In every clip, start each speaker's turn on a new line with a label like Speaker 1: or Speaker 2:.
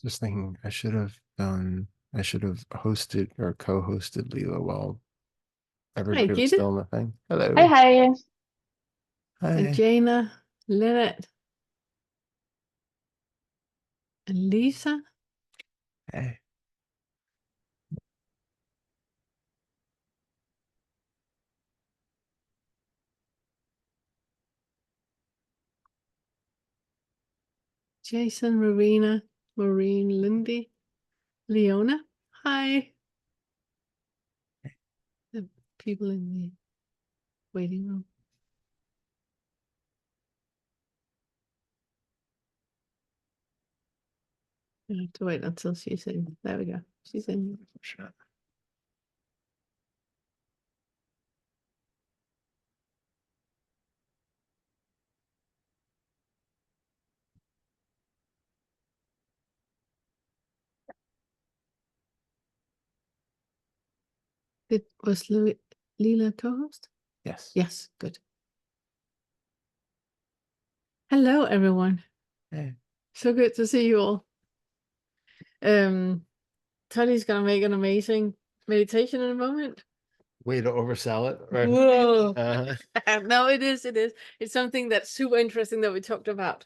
Speaker 1: Just thinking I should have hosted or co-hosted Leela while
Speaker 2: Hi,
Speaker 1: everybody was
Speaker 2: Gitte.
Speaker 1: still in the thing.
Speaker 3: Hej,
Speaker 1: Hello.
Speaker 3: hej.
Speaker 2: And
Speaker 1: Hi.
Speaker 2: Jana, Leonard, and Lisa.
Speaker 1: Hey.
Speaker 2: Jason, Marina, Maureen, Lindy, Leona. Hi. The people in the waiting room. I have to wait until she's in. There we go. She's in.
Speaker 1: Sure.
Speaker 2: Was Leela co-host?
Speaker 1: Yes.
Speaker 2: Yes, good. Hello, everyone.
Speaker 1: Hey.
Speaker 2: So good to see you all. Tony's gonna make an amazing meditation in a moment.
Speaker 1: Way to oversell it. Right?
Speaker 2: Whoa.
Speaker 1: Uh,
Speaker 2: No, it is. It's something that's super interesting that we talked about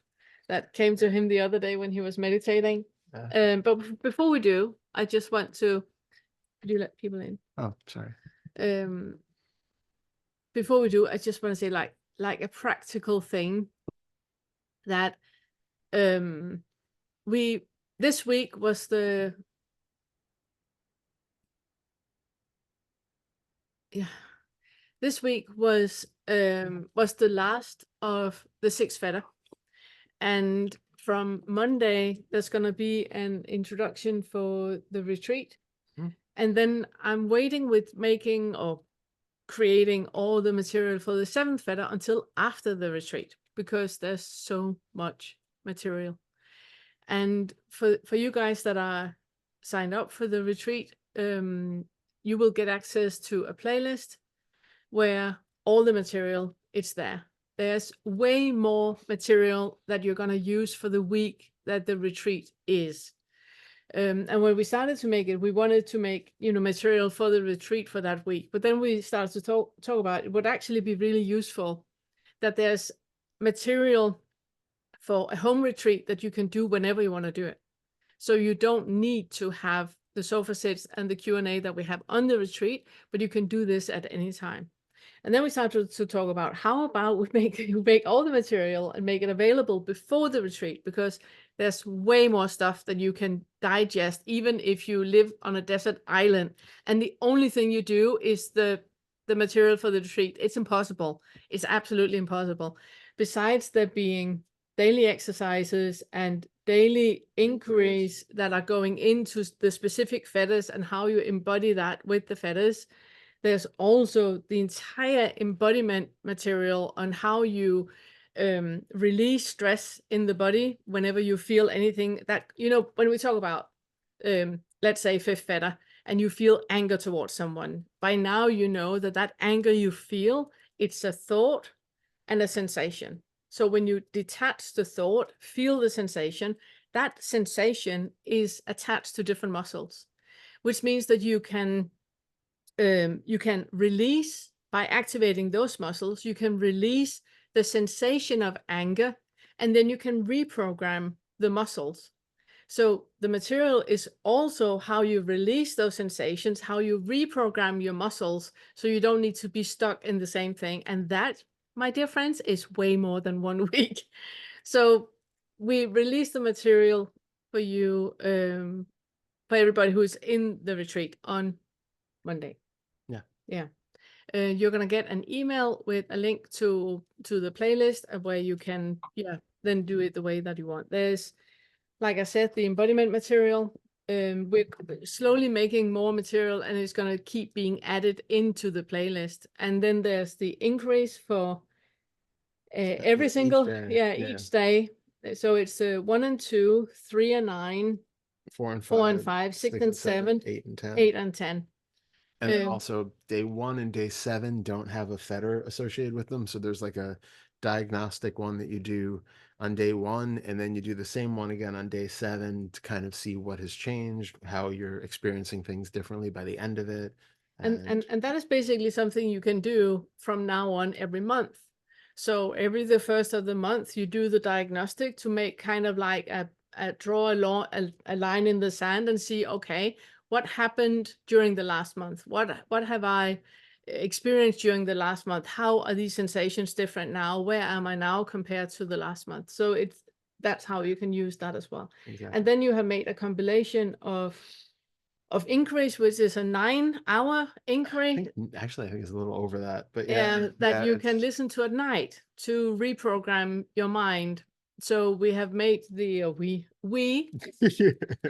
Speaker 2: that came to him the other day when he was meditating. But before we do, I just want to, could you let people in?
Speaker 1: oh, sorry.
Speaker 2: Before we do, I just want to say like a practical thing that this week was this week was the last of the 6 Fetter. And from Monday, there's going to be an introduction for the retreat. And then I'm waiting with making or creating all the material for the 7th Fetter until after the retreat, because there's so much material. And for you guys that are signed up for the retreat, you will get access to a playlist where all the material is there. There's way more material that you're going to use for the week that the retreat is. And when we started to make it, we wanted to make, material for the retreat for that week. But then we started to talk about it would actually be really useful that there's material for a home retreat that you can do whenever you want to do it. So you don't need to have the sofa sets and the Q&A that we have on the retreat, but you can do this at any time. And then we started to talk about how about we make all the material and make it available before the retreat, because there's way more stuff that you can digest, even if you live on a desert island and the only thing you do is the material for the retreat. It's impossible. It's absolutely impossible. Besides there being daily exercises and daily inquiries that are going into the specific fetters and how you embody that with the fetters, there's also the entire embodiment material on how you release stress in the body whenever you feel anything that, when we talk about, let's say 5th Fetter, and you feel anger towards someone, by now you know that anger you feel, it's a thought and a sensation. So when you detach the thought, feel the sensation, that sensation is attached to different muscles, which means that you can release by activating those muscles. You can release the sensation of anger, and then you can reprogram the muscles. So the material is also how you release those sensations, how you reprogram your muscles, so you don't need to be stuck in the same thing. And that, my dear friends, is way more than 1 week. So we release the material for you, for everybody who's in the retreat on Monday. Yeah. You're gonna get an email with a link to the playlist where you can then do it the way that you want. There's, like I said, the embodiment material. We're slowly making more material, and it's gonna keep being added into the playlist. And then there's the inquiries for every single each day. So it's 1 and 2, 3 and 9,
Speaker 1: 4 and 5,
Speaker 2: 4 and 5, 6 and 7,
Speaker 1: 8 and 10.
Speaker 2: 8 and 10.
Speaker 1: And then
Speaker 2: Um,
Speaker 1: also day 1 and day 7 don't have a fetter associated with them. So there's like a diagnostic one that you do on day 1, and then you do the same one again on day 7 to kind of see what has changed, how you're experiencing things differently by the end of it.
Speaker 2: and that is basically something you can do from now on every month. So every the first of the month, you do the diagnostic to make kind of like draw a line in the sand and see, okay, what happened during the last month? What have I experienced during the last month? How are these sensations different now? Where am I now compared to the last month? So that's how you can use that as well.
Speaker 1: Exactly.
Speaker 2: And then you have made a compilation of inquiries, which is a 9-hour inquiry.
Speaker 1: Actually, I think it's a little over that, but
Speaker 2: that you can listen to at night to reprogram your mind. So we have made we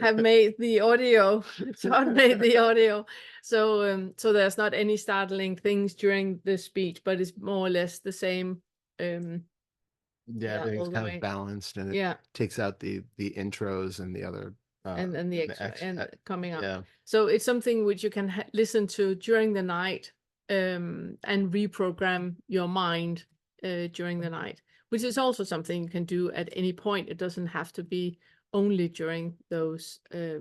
Speaker 2: have made the audio. Todd made the audio. So so there's not any startling things during the speech, but it's more or less the same.
Speaker 1: Everything's
Speaker 2: all the
Speaker 1: kind
Speaker 2: way.
Speaker 1: of balanced, and it takes out the intros and the other
Speaker 2: and the extra and coming up.
Speaker 1: Yeah.
Speaker 2: So it's something which you can listen to during the night, and reprogram your mind during the night, which is also something you can do at any point. It doesn't have to be only during those
Speaker 1: I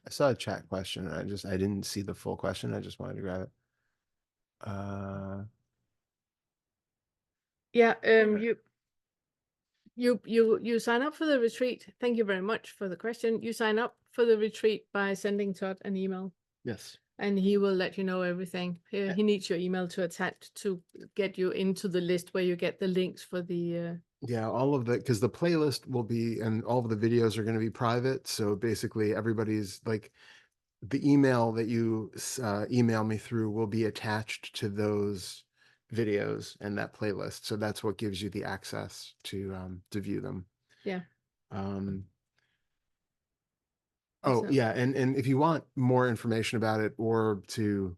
Speaker 1: saw a chat question, and I didn't see the full question. I just wanted to grab it.
Speaker 2: Yeah, you sign up for the retreat. Thank you very much for the question. You sign up for the retreat by sending Todd an email.
Speaker 1: Yes.
Speaker 2: And he will let you know everything. He needs your email to attach to get you into the list where you get the links for the.
Speaker 1: Yeah, all of the, because the playlist will be, and all of the videos are going to be private. So basically, everybody's like, the email that you email me through will be attached to those videos and that playlist. So that's what gives you the access to view them.
Speaker 2: Yeah.
Speaker 1: Oh, yeah, and if you want more information about it, or to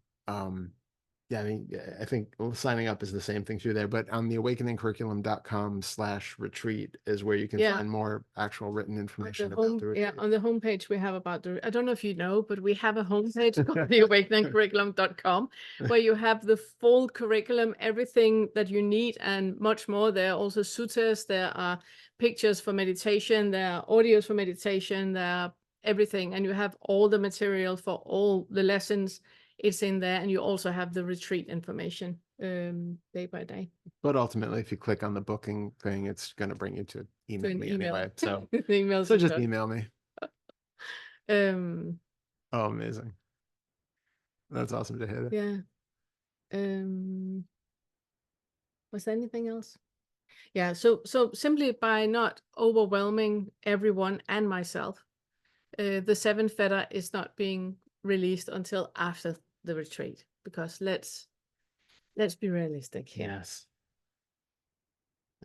Speaker 1: I mean, I think signing up is the same thing through there, but on the awakeningcurriculum.com/retreat is where you can find more actual written information about the retreat.
Speaker 2: On the homepage we have about I don't know if you know, but we have a homepage called the awakeningcurriculum.com where you have the full curriculum, everything that you need and much more. There are also suttas, there are pictures for meditation, there are audios for meditation, there are everything, and you have all the material for all the lessons. It's in there, and you also have the retreat information day by day.
Speaker 1: But ultimately, if you click on the booking thing, it's going to bring you to email me anyway. So,
Speaker 2: so
Speaker 1: just email me. Oh, amazing. That's awesome to hear.
Speaker 2: Yeah. Was there anything else? Yeah, so simply by not overwhelming everyone and myself, the 7th Fetter is not being released until after the retreat, because let's be realistic here.
Speaker 1: Yes.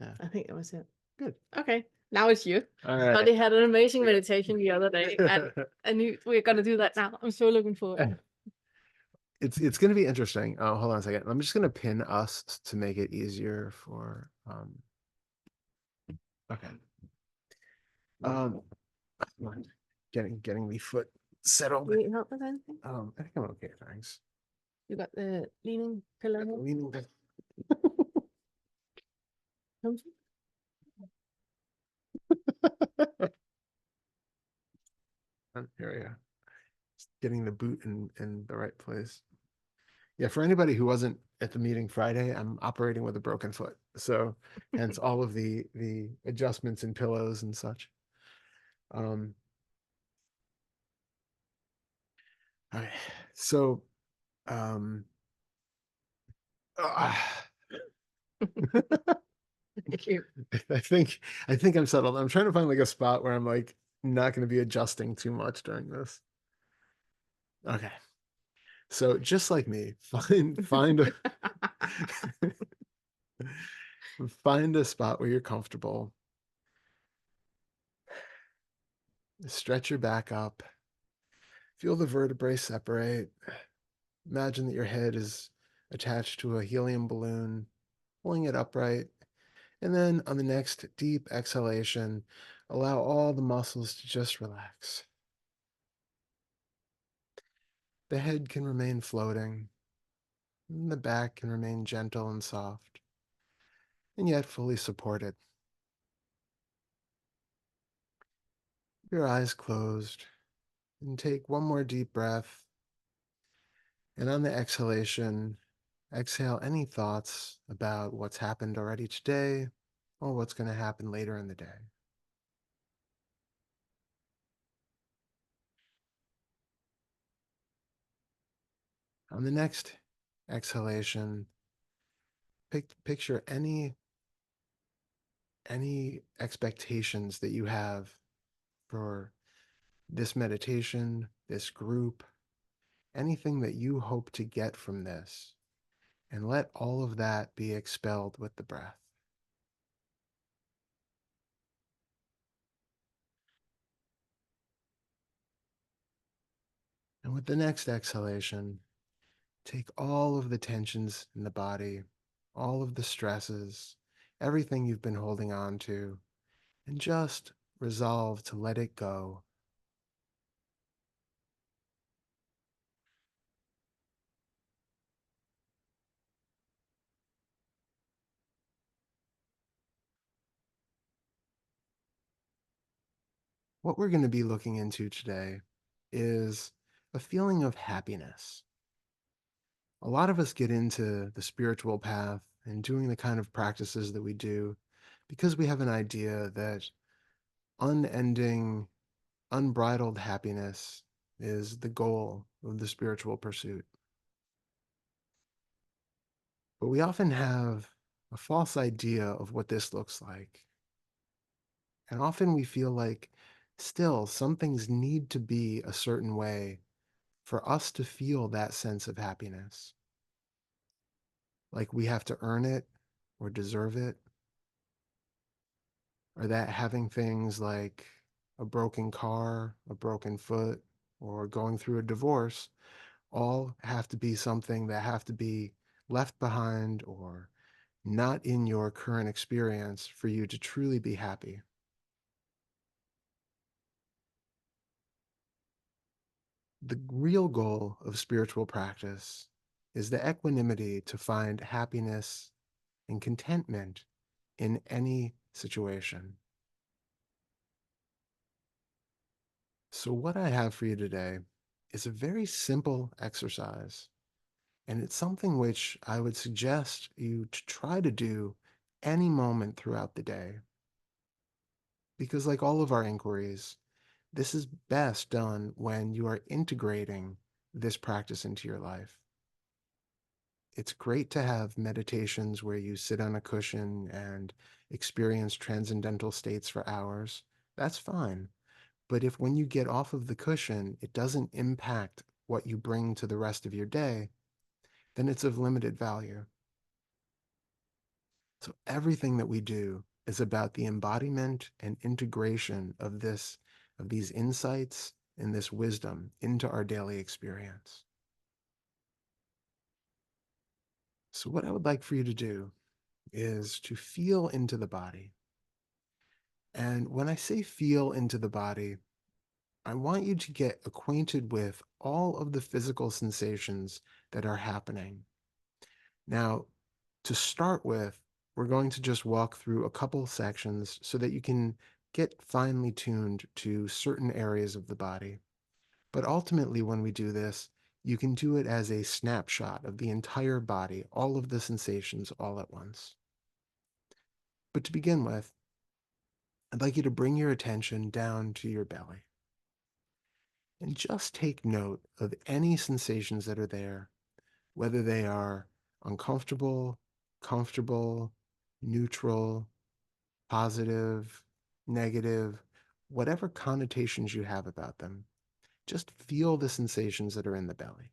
Speaker 1: Yeah.
Speaker 2: I think that was it.
Speaker 1: Good.
Speaker 2: Okay, now it's you.
Speaker 1: All right.
Speaker 2: Todd had an amazing meditation the other day, and we're gonna do that now. I'm so looking forward.
Speaker 1: It's going to be interesting. Oh, hold on a second. I'm just going to pin us to make it easier for okay. Getting the foot settled.
Speaker 2: Do you need help with anything?
Speaker 1: I think I'm okay, thanks.
Speaker 2: You got the leaning pillow here?
Speaker 1: Leaning back. Here we go. Just getting the boot in the right place. Yeah, for anybody who wasn't at the meeting Friday, I'm operating with a broken foot. So hence all of the adjustments in pillows and such. All right. So
Speaker 2: Thank you.
Speaker 1: I think I'm settled. I'm trying to find like a spot where I'm like not going to be adjusting too much during this. Okay. So just like me, find a find a spot where you're comfortable. Stretch your back up. Feel the vertebrae separate. Imagine that your head is attached to a helium balloon, pulling it upright. And then on the next deep exhalation, allow all the muscles to just relax. The head can remain floating, and the back can remain gentle and soft, and yet fully supported. Your eyes closed, and take one more deep breath. And on the exhalation, exhale any thoughts about what's happened already today or what's going to happen later in the day. On the next exhalation, picture any expectations that you have for this meditation, this group, anything that you hope to get from this, and let all of that be expelled with the breath. And with the next exhalation, take all of the tensions in the body, all of the stresses, everything you've been holding on to, and just resolve to let it go. What we're going to be looking into today is a feeling of happiness. A lot of us get into the spiritual path and doing the kind of practices that we do because we have an idea that unending, unbridled happiness is the goal of the spiritual pursuit. But we often have a false idea of what this looks like. And often we feel like still some things need to be a certain way for us to feel that sense of happiness. Like we have to earn it or deserve it, or that having things like a broken car, a broken foot, or going through a divorce all have to be something that have to be left behind or not in your current experience for you to truly be happy. The real goal of spiritual practice is the equanimity to find happiness and contentment in any situation. So, what I have for you today is a very simple exercise, and it's something which I would suggest you to try to do any moment throughout the day. Because, like all of our inquiries, this is best done when you are integrating this practice into your life. It's great to have meditations where you sit on a cushion and experience transcendental states for hours. That's fine. But if when you get off of the cushion, it doesn't impact what you bring to the rest of your day, then it's of limited value. So everything that we do is about the embodiment and integration of these insights and this wisdom into our daily experience. So what I would like for you to do is to feel into the body. And when I say feel into the body, I want you to get acquainted with all of the physical sensations that are happening. Now, to start with, we're going to just walk through a couple sections so that you can get finely tuned to certain areas of the body. But ultimately, when we do this, you can do it as a snapshot of the entire body, all of the sensations all at once. But to begin with, I'd like you to bring your attention down to your belly and just take note of any sensations that are there, whether they are uncomfortable, comfortable, neutral, positive, negative, whatever connotations you have about them. Just feel the sensations that are in the belly.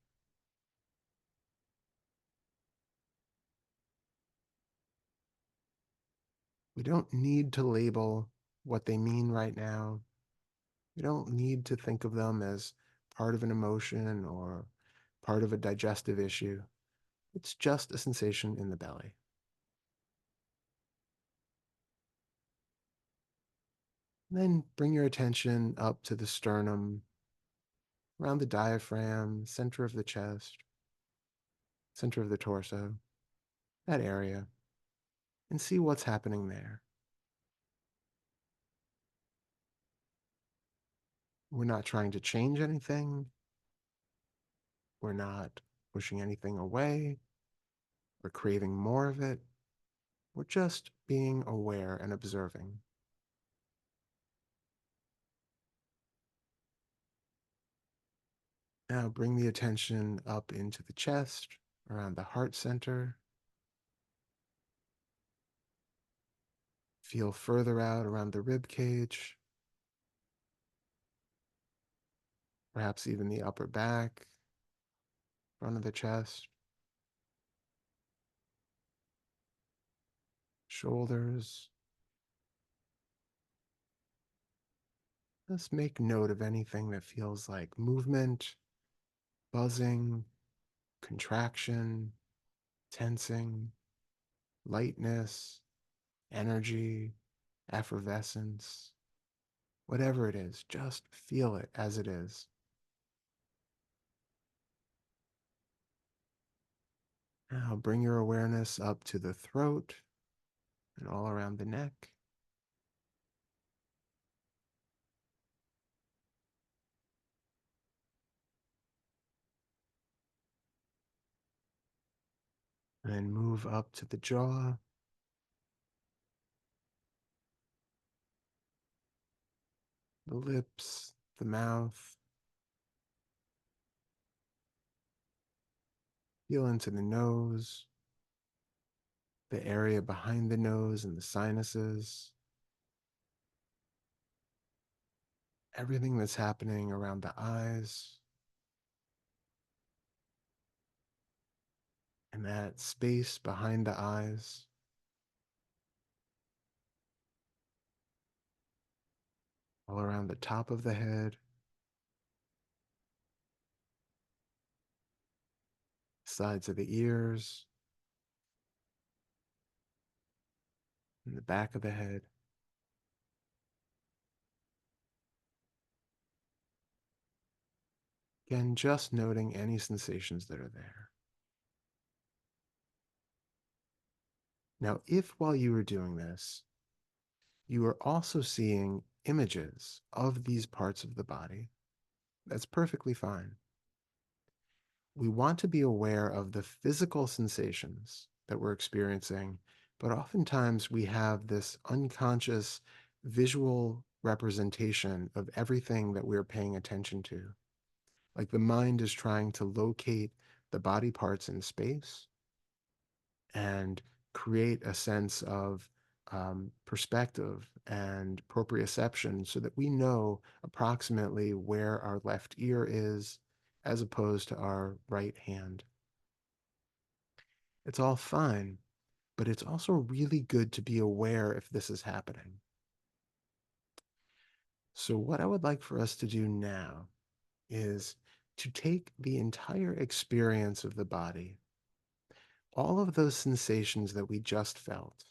Speaker 1: We don't need to label what they mean right now. We don't need to think of them as part of an emotion or part of a digestive issue. It's just a sensation in the belly. And then bring your attention up to the sternum, around the diaphragm, center of the chest, center of the torso, that area, and see what's happening there. We're not trying to change anything. We're not pushing anything away. We're craving more of it. We're just being aware and observing. Now bring the attention up into the chest, around the heart center. Feel further out around the rib cage, perhaps even the upper back, front of the chest, shoulders. Just make note of anything that feels like movement, buzzing, contraction, tensing, lightness, energy, effervescence, whatever it is, just feel it as it is. Now bring your awareness up to the throat and all around the neck. And then move up to the jaw, the lips, the mouth. Feel into the nose, the area behind the nose and the sinuses. Everything that's happening around the eyes, and that space behind the eyes. All around the top of the head, sides of the ears, and the back of the head. Again, just noting any sensations that are there. Now, if while you were doing this, you are also seeing images of these parts of the body, that's perfectly fine. We want to be aware of the physical sensations that we're experiencing, but oftentimes we have this unconscious visual representation of everything that we're paying attention to. Like the mind is trying to locate the body parts in space and create a sense of perspective and proprioception so that we know approximately where our left ear is as opposed to our right hand. It's all fine, but it's also really good to be aware if this is happening. So what I would like for us to do now is to take the entire experience of the body, all of those sensations that we just felt,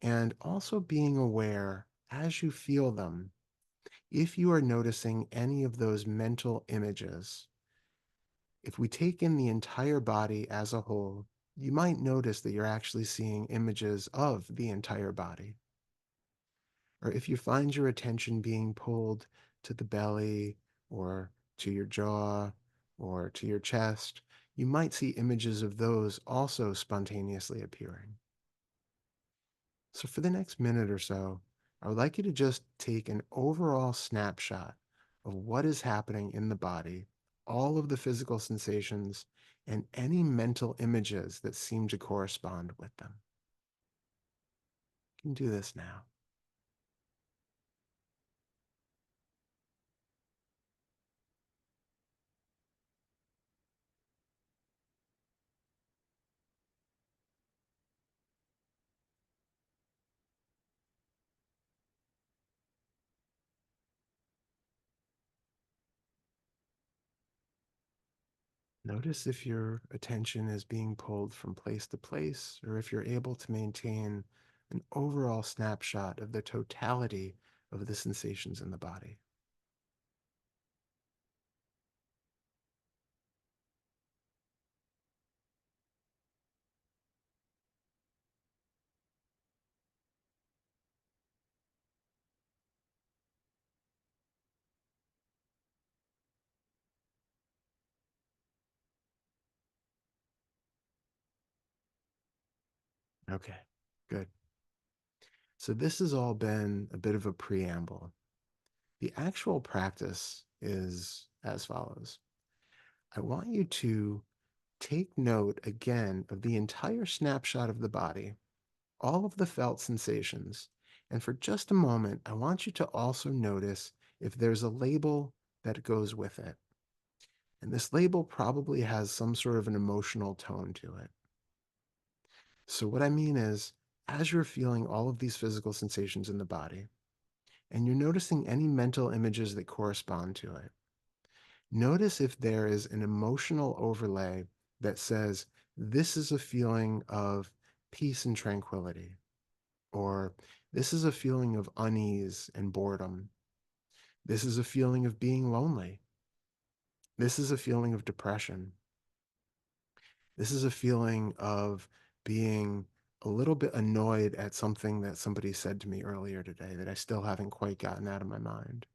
Speaker 1: and also being aware as you feel them, if you are noticing any of those mental images. If we take in the entire body as a whole, you might notice that you're actually seeing images of the entire body. Or if you find your attention being pulled to the belly or to your jaw or to your chest, you might see images of those also spontaneously appearing. So for the next minute or so, I would like you to just take an overall snapshot of what is happening in the body, all of the physical sensations, and any mental images that seem to correspond with them. You can do this now. Notice if your attention is being pulled from place to place, or if you're able to maintain an overall snapshot of the totality of the sensations in the body. Okay, good. So this has all been a bit of a preamble. The actual practice is as follows. I want you to take note again of the entire snapshot of the body, all of the felt sensations, and for just a moment, I want you to also notice if there's a label that goes with it. And this label probably has some sort of an emotional tone to it. So, what I mean is, as you're feeling all of these physical sensations in the body, and you're noticing any mental images that correspond to it, notice if there is an emotional overlay that says, this is a feeling of peace and tranquility, or this is a feeling of unease and boredom. This is a feeling of being lonely. This is a feeling of depression. This is a feeling of being a little bit annoyed at something that somebody said to me earlier today that I still haven't quite gotten out of my mind.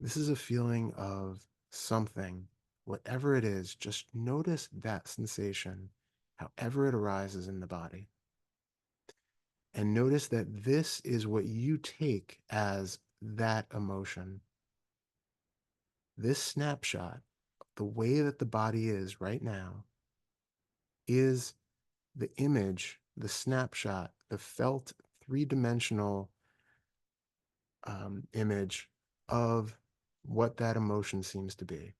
Speaker 1: This is a feeling of something, whatever it is, just notice that sensation, however it arises in the body. And notice that this is what you take as that emotion. This snapshot, the way that the body is right now, is the image, the snapshot, the felt three-dimensional image of what that emotion seems to be.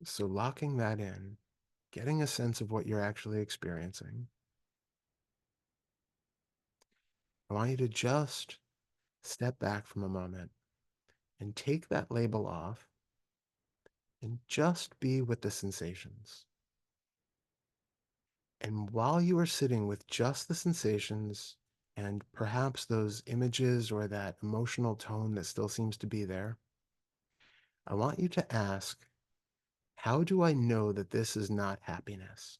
Speaker 1: So locking that in, getting a sense of what you're actually experiencing, I want you to just step back from a moment and take that label off and just be with the sensations. And while you are sitting with just the sensations and perhaps those images or that emotional tone that still seems to be there, I want you to ask, how do I know that this is not happiness?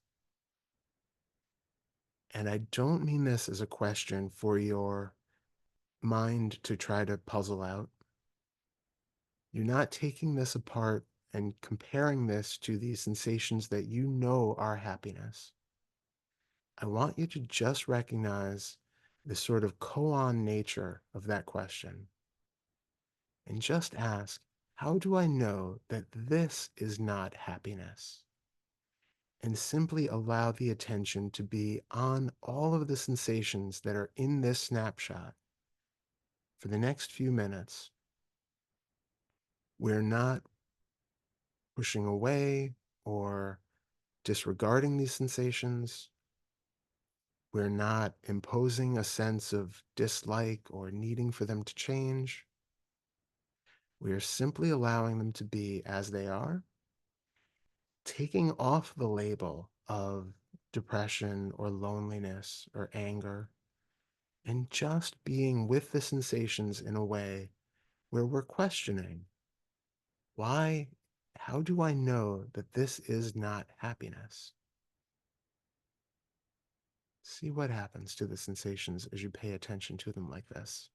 Speaker 1: And I don't mean this as a question for your mind to try to puzzle out. You're not taking this apart and comparing this to these sensations that you know are happiness. I want you to just recognize the sort of koan nature of that question and just ask, how do I know that this is not happiness? And simply allow the attention to be on all of the sensations that are in this snapshot for the next few minutes. We're not pushing away or disregarding these sensations. We're not imposing a sense of dislike or needing for them to change. We are simply allowing them to be as they are, taking off the label of depression or loneliness or anger, and just being with the sensations in a way where we're questioning, why, how do I know that this is not happiness? See what happens to the sensations as you pay attention to them like this.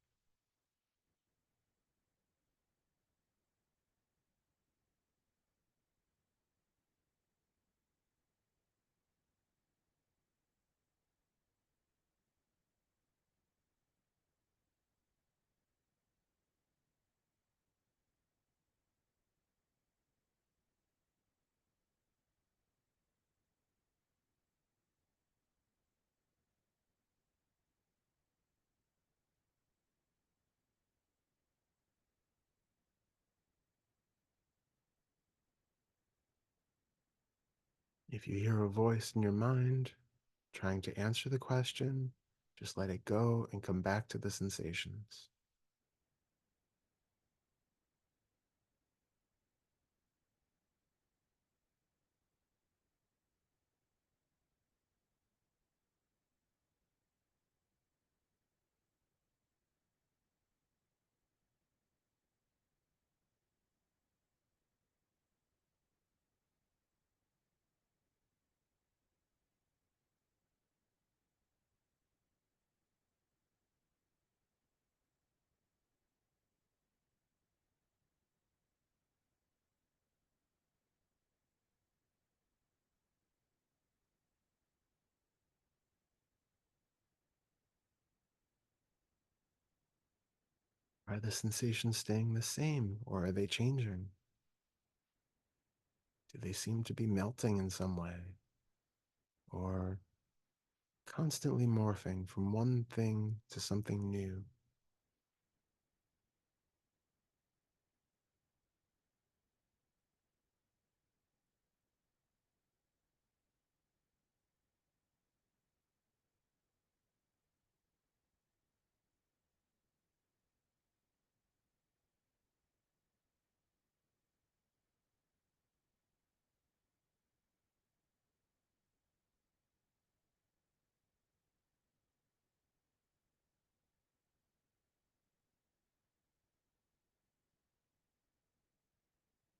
Speaker 1: If you hear a voice in your mind trying to answer the question, just let it go and come back to the sensations. Are the sensations staying the same or are they changing? Do they seem to be melting in some way or constantly morphing from one thing to something new?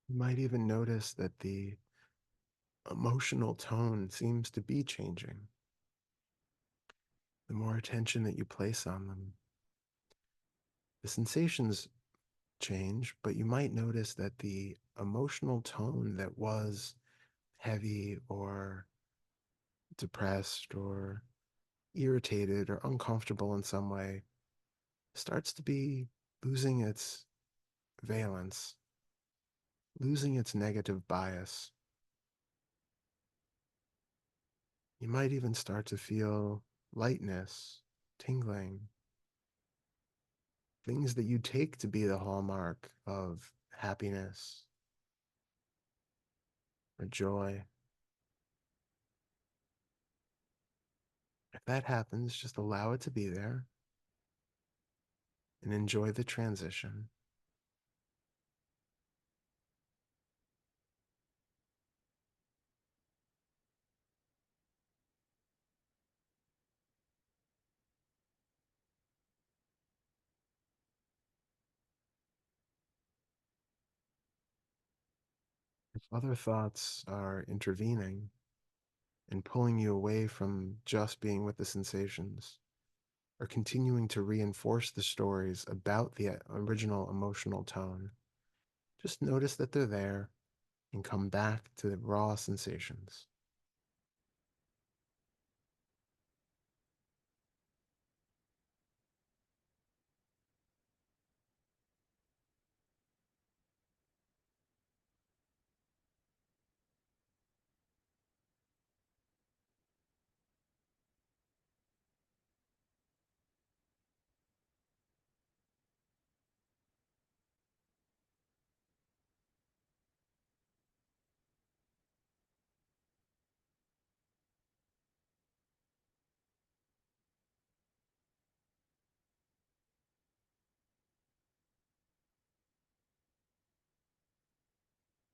Speaker 1: You might even notice that the emotional tone seems to be changing. The more attention that you place on them, the sensations change, but you might notice that the emotional tone that was heavy or depressed or irritated or uncomfortable in some way starts to be losing its valence, losing its negative bias. You might even start to feel lightness, tingling, things that you take to be the hallmark of happiness or joy. If that happens, just allow it to be there and enjoy the transition. If other thoughts are intervening and pulling you away from just being with the sensations, or continuing to reinforce the stories about the original emotional tone, just notice that they're there and come back to the raw sensations.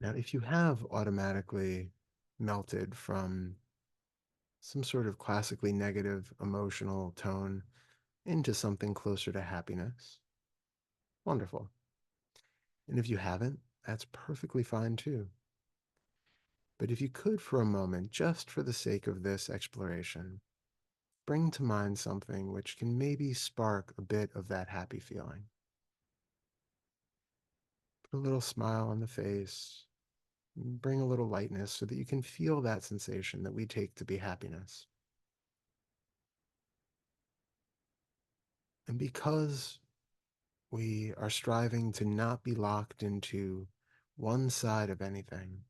Speaker 1: Now, if you have automatically melted from some sort of classically negative emotional tone into something closer to happiness, wonderful. And if you haven't, that's perfectly fine too. But if you could, for a moment, just for the sake of this exploration, bring to mind something which can maybe spark a bit of that happy feeling. Put a little smile on the face, bring a little lightness so that you can feel that sensation that we take to be happiness. And because we are striving to not be locked into one side of anything,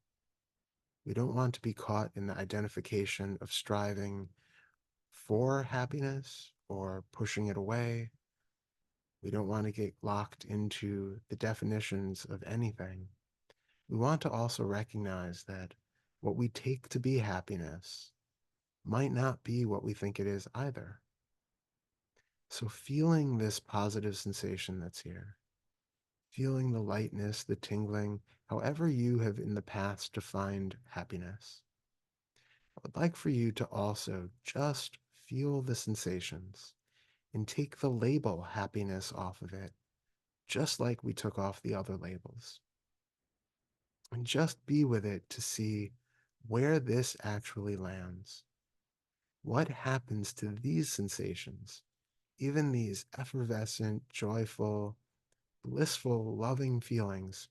Speaker 1: we don't want to be caught in the identification of striving for happiness or pushing it away. We don't want to get locked into the definitions of anything. We want to also recognize that what we take to be happiness might not be what we think it is either. So, feeling this positive sensation that's here, feeling the lightness, the tingling, however you have in the past defined happiness, I would like for you to also just feel the sensations and take the label happiness off of it, just like we took off the other labels. And just be with it to see where this actually lands. What happens to these sensations, even these effervescent, joyful, blissful, loving feelings?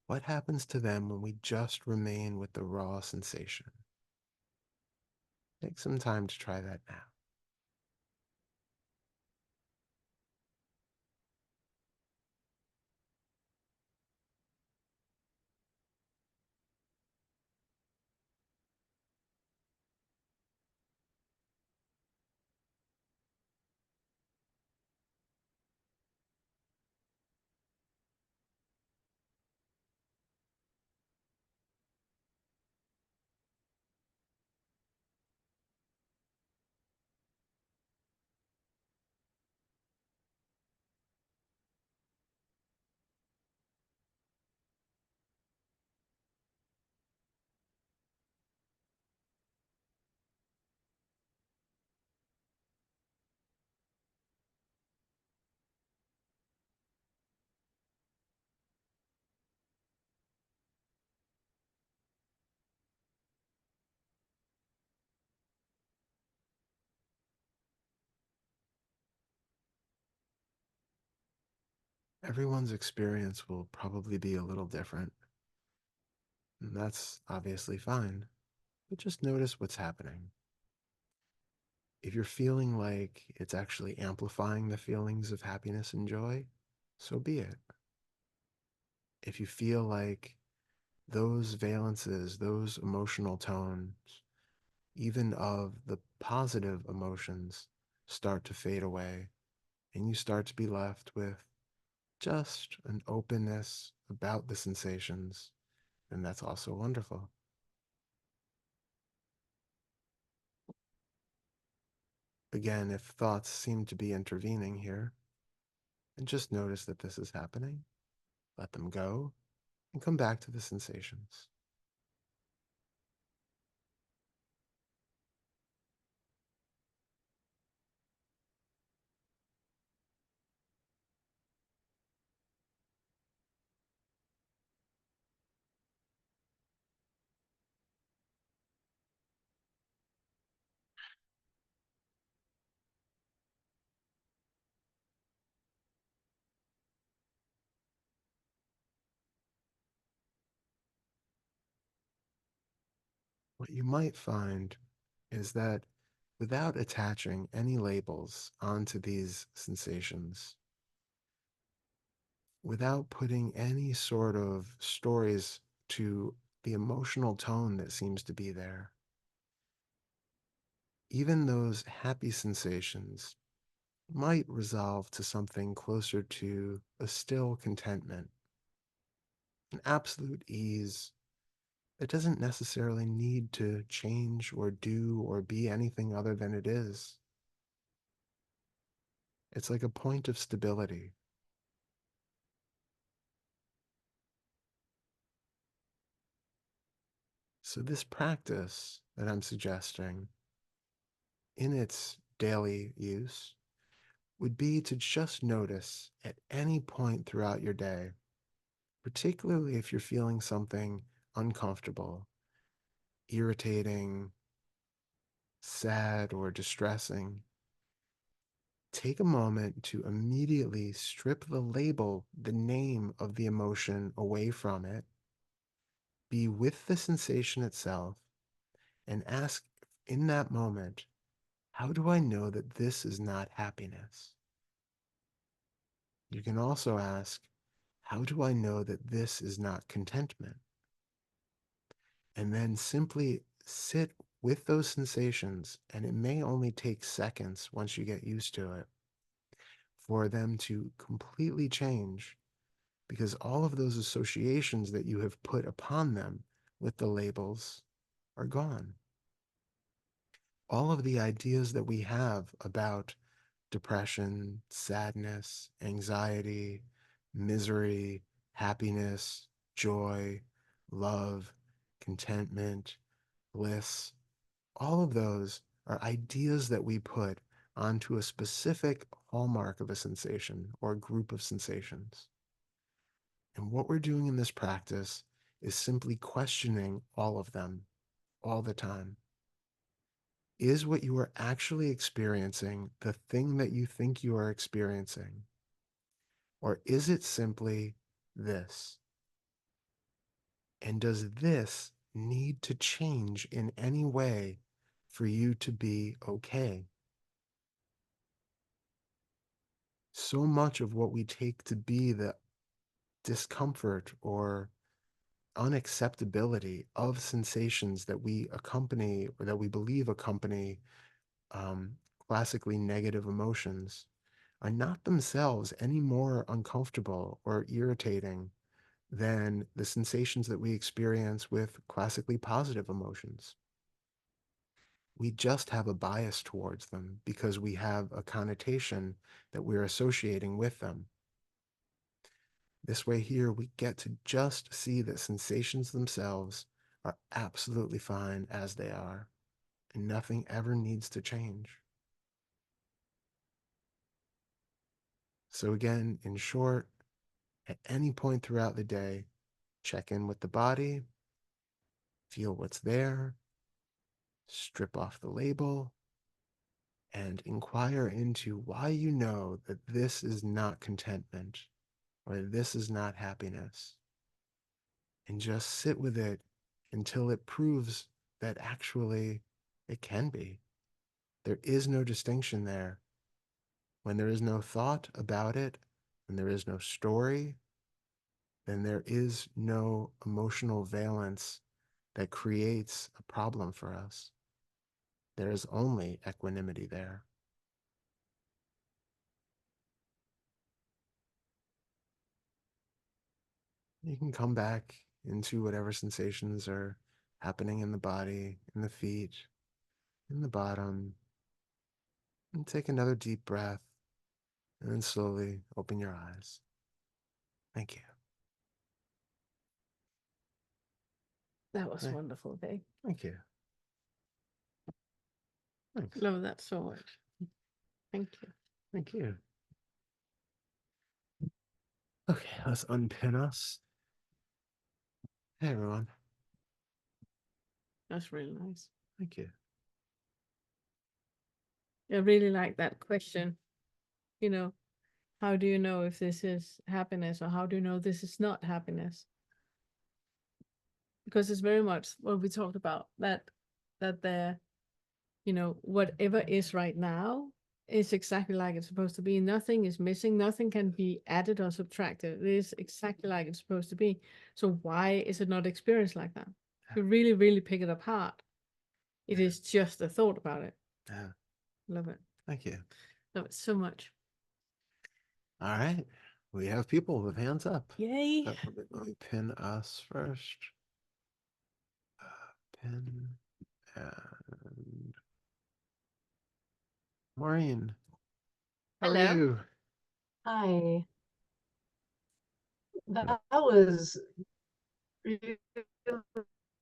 Speaker 1: What happens to them when we just remain with the raw sensation? Take some time to try that now. everyone's experience will probably be a little different. And that's obviously fine, but just notice what's happening. If you're feeling like it's actually amplifying the feelings of happiness and joy, so be it. If you feel like those valences, those emotional tones, even of the positive emotions, start to fade away, and you start to be left with just an openness about the sensations, then that's also wonderful. Again, if thoughts seem to be intervening here, and just notice that this is happening, let them go, and come back to the sensations. What you might find is that without attaching any labels onto these sensations, without putting any sort of stories to the emotional tone that seems to be there, even those happy sensations might resolve to something closer to a still contentment, an absolute ease that doesn't necessarily need to change or do or be anything other than it is. It's like a point of stability. So, this practice that I'm suggesting in its daily use would be to just notice at any point throughout your day, particularly if you're feeling something uncomfortable, irritating, sad, or distressing, take a moment to immediately strip the label, the name of the emotion away from it, be with the sensation itself, and ask in that moment, how do I know that this is not happiness? You can also ask, how do I know that this is not contentment? And then simply sit with those sensations, and it may only take seconds once you get used to it for them to completely change, because all of those associations that you have put upon them with the labels are gone. All of the ideas that we have about depression, sadness, anxiety, misery, happiness, joy, love, contentment, bliss, all of those are ideas that we put onto a specific hallmark of a sensation or a group of sensations. And what we're doing in this practice is simply questioning all of them all the time. Is what you are actually experiencing the thing that you think you are experiencing? Or is it simply this? And does this need to change in any way for you to be okay? So much of what we take to be the discomfort or unacceptability of sensations that we accompany or that we believe accompany um, classically negative emotions are not themselves any more uncomfortable or irritating than the sensations that we experience with classically positive emotions. We just have a bias towards them because we have a connotation that we're associating with them. This way here, we get to just see that sensations themselves are absolutely fine as they are, and nothing ever needs to change. So again, in short, at any point throughout the day, check in with the body, feel what's there, strip off the label, and inquire into why you know that this is not contentment or this is not happiness. And just sit with it until it proves that actually it can be. There is no distinction there. When there is no thought about it, when there is no story, then there is no emotional valence that creates a problem for us. There is only equanimity there. You can come back into whatever sensations are happening in the body, in the feet, in the bottom, and take another deep breath, and then slowly open your eyes. Thank you.
Speaker 2: That was
Speaker 1: Hey,
Speaker 2: wonderful, Dave.
Speaker 1: thank you. Thanks.
Speaker 2: Love that so much. Thank you.
Speaker 1: Thank you. Okay, let's unpin us. Hey, everyone.
Speaker 2: That's really nice.
Speaker 1: Thank you.
Speaker 2: I really like that question. You know, how do you know if this is happiness, or how do you know this is not happiness? Because it's very much what we talked about, that there, you know, whatever is right now is exactly like it's supposed to be. Nothing is missing, nothing can be added or subtracted. It is exactly like it's supposed to be. So why is it not experienced like that? You really, really pick it apart. It is just a thought about it.
Speaker 1: Yeah.
Speaker 2: Love it.
Speaker 1: Thank you.
Speaker 2: Love it so much.
Speaker 1: All right. We have people with hands up.
Speaker 2: Yay.
Speaker 1: Let me pin us first. Pin and Maureen. How are
Speaker 2: Hello.
Speaker 1: you?
Speaker 3: Hi. That was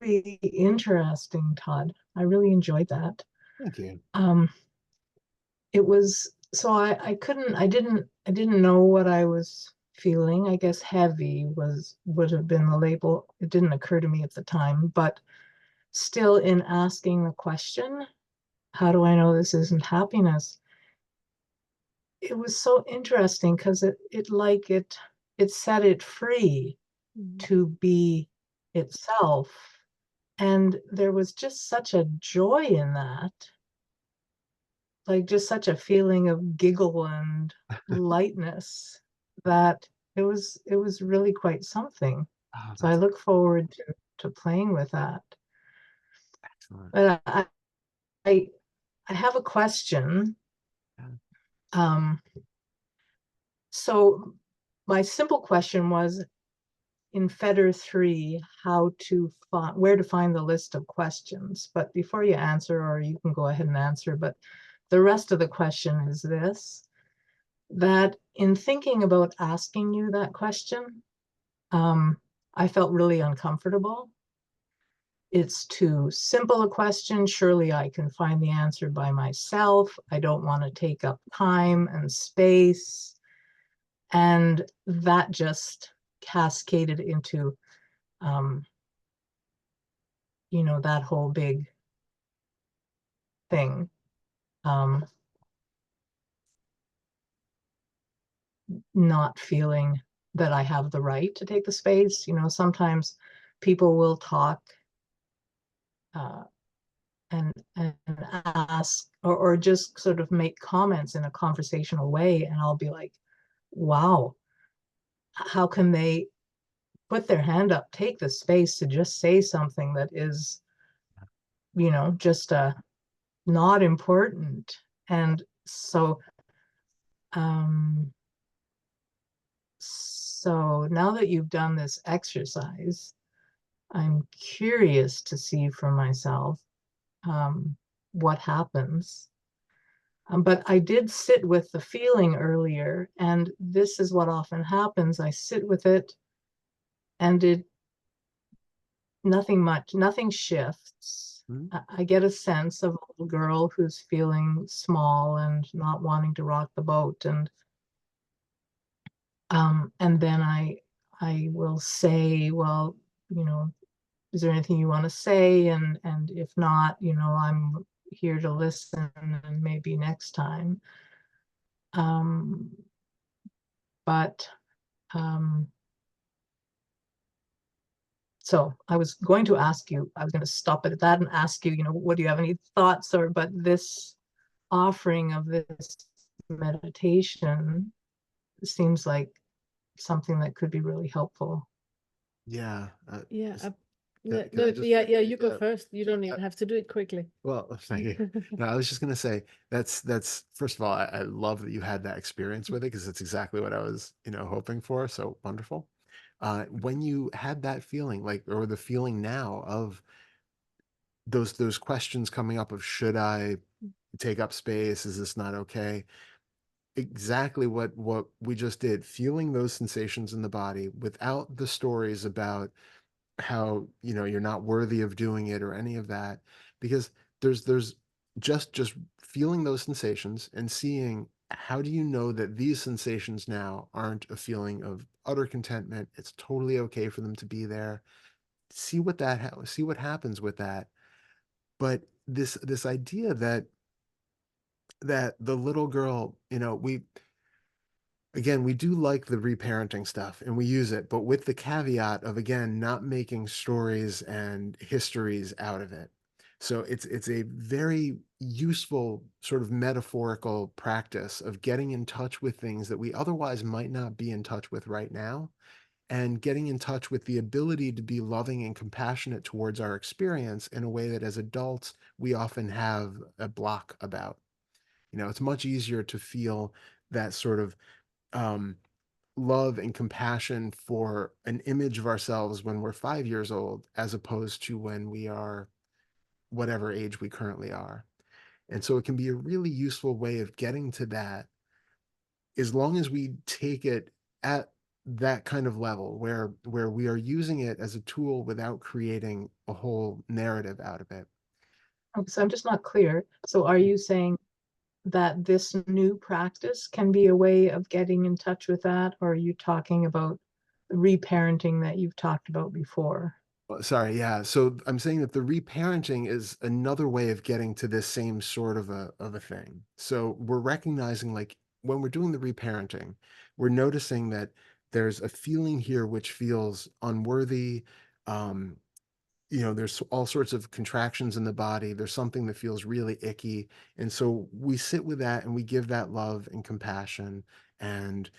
Speaker 3: really interesting, Todd. I really enjoyed that.
Speaker 1: Thank you.
Speaker 3: It was so I didn't know what I was feeling. I guess heavy would have been the label. It didn't occur to me at the time, but still in asking the question, how do I know this isn't happiness? It was so interesting because it set it free to be itself. And there was just such a joy in that, like just such a feeling of giggle and lightness, that it was really quite something.
Speaker 1: Oh,
Speaker 3: So I
Speaker 1: that's
Speaker 3: look forward to playing with that.
Speaker 1: excellent.
Speaker 3: But I have a question.
Speaker 1: Yeah.
Speaker 3: So my simple question was, in Fetter 3, where to find the list of questions. But before you answer, or you can go ahead and answer, but the rest of the question is this: that in thinking about asking you that question, I felt really uncomfortable. It's too simple a question. Surely I can find the answer by myself. I don't want to take up time and space. And that just cascaded into, that whole big thing. Not feeling that I have the right to take the space. Sometimes people will talk and ask, or just sort of make comments in a conversational way, and I'll be like, wow, how can they put their hand up, take the space to just say something that is, just not important. And so now that you've done this exercise, I'm curious to see for myself what happens. But I did sit with the feeling earlier, and this is what often happens. I sit with it, and nothing shifts.
Speaker 1: Mhm.
Speaker 3: I get a sense of a little girl who's feeling small and not wanting to rock the boat, and then I will say, well, is there anything you want to say? And if not, I'm here to listen, and maybe next time. But So I was going to ask you, I was going to stop it at that and ask you, what do you have any thoughts, but this offering of this meditation seems like something that could be really helpful.
Speaker 1: Yeah.
Speaker 2: Yeah.
Speaker 1: Can I just,
Speaker 2: Yeah, you go first. You don't even have to do it quickly.
Speaker 1: well, thank you. No, I was just gonna say that's first of all, I love that you had that experience with it because it's exactly what I was, hoping for. So wonderful. When you had that feeling, like, or the feeling now of those questions coming up of should I take up space? Is this not okay? Exactly what we just did, feeling those sensations in the body without the stories about how you're not worthy of doing it or any of that, because there's just feeling those sensations and seeing how do you know that these sensations now aren't a feeling of utter contentment. It's totally okay for them to be there. See what happens with that. But this idea that the little girl, we do like the reparenting stuff and we use it, but with the caveat of, again, not making stories and histories out of it. So it's a very useful sort of metaphorical practice of getting in touch with things that we otherwise might not be in touch with right now, and getting in touch with the ability to be loving and compassionate towards our experience in a way that as adults we often have a block about. It's much easier to feel that sort of um, love and compassion for an image of ourselves when we're 5 years old, as opposed to when we are whatever age we currently are. And so it can be a really useful way of getting to that, as long as we take it at that kind of level where we are using it as a tool without creating a whole narrative out of it.
Speaker 3: Okay, so I'm just not clear. So are you saying that this new practice can be a way of getting in touch with that, or are you talking about the reparenting that you've talked about before?
Speaker 1: Sorry, yeah. So I'm saying that the reparenting is another way of getting to this same sort of a thing. So we're recognizing, like, when we're doing the reparenting, we're noticing that there's a feeling here which feels unworthy. Um, there's all sorts of contractions in the body. There's something that feels really icky. And so we sit with that and we give that love and compassion, and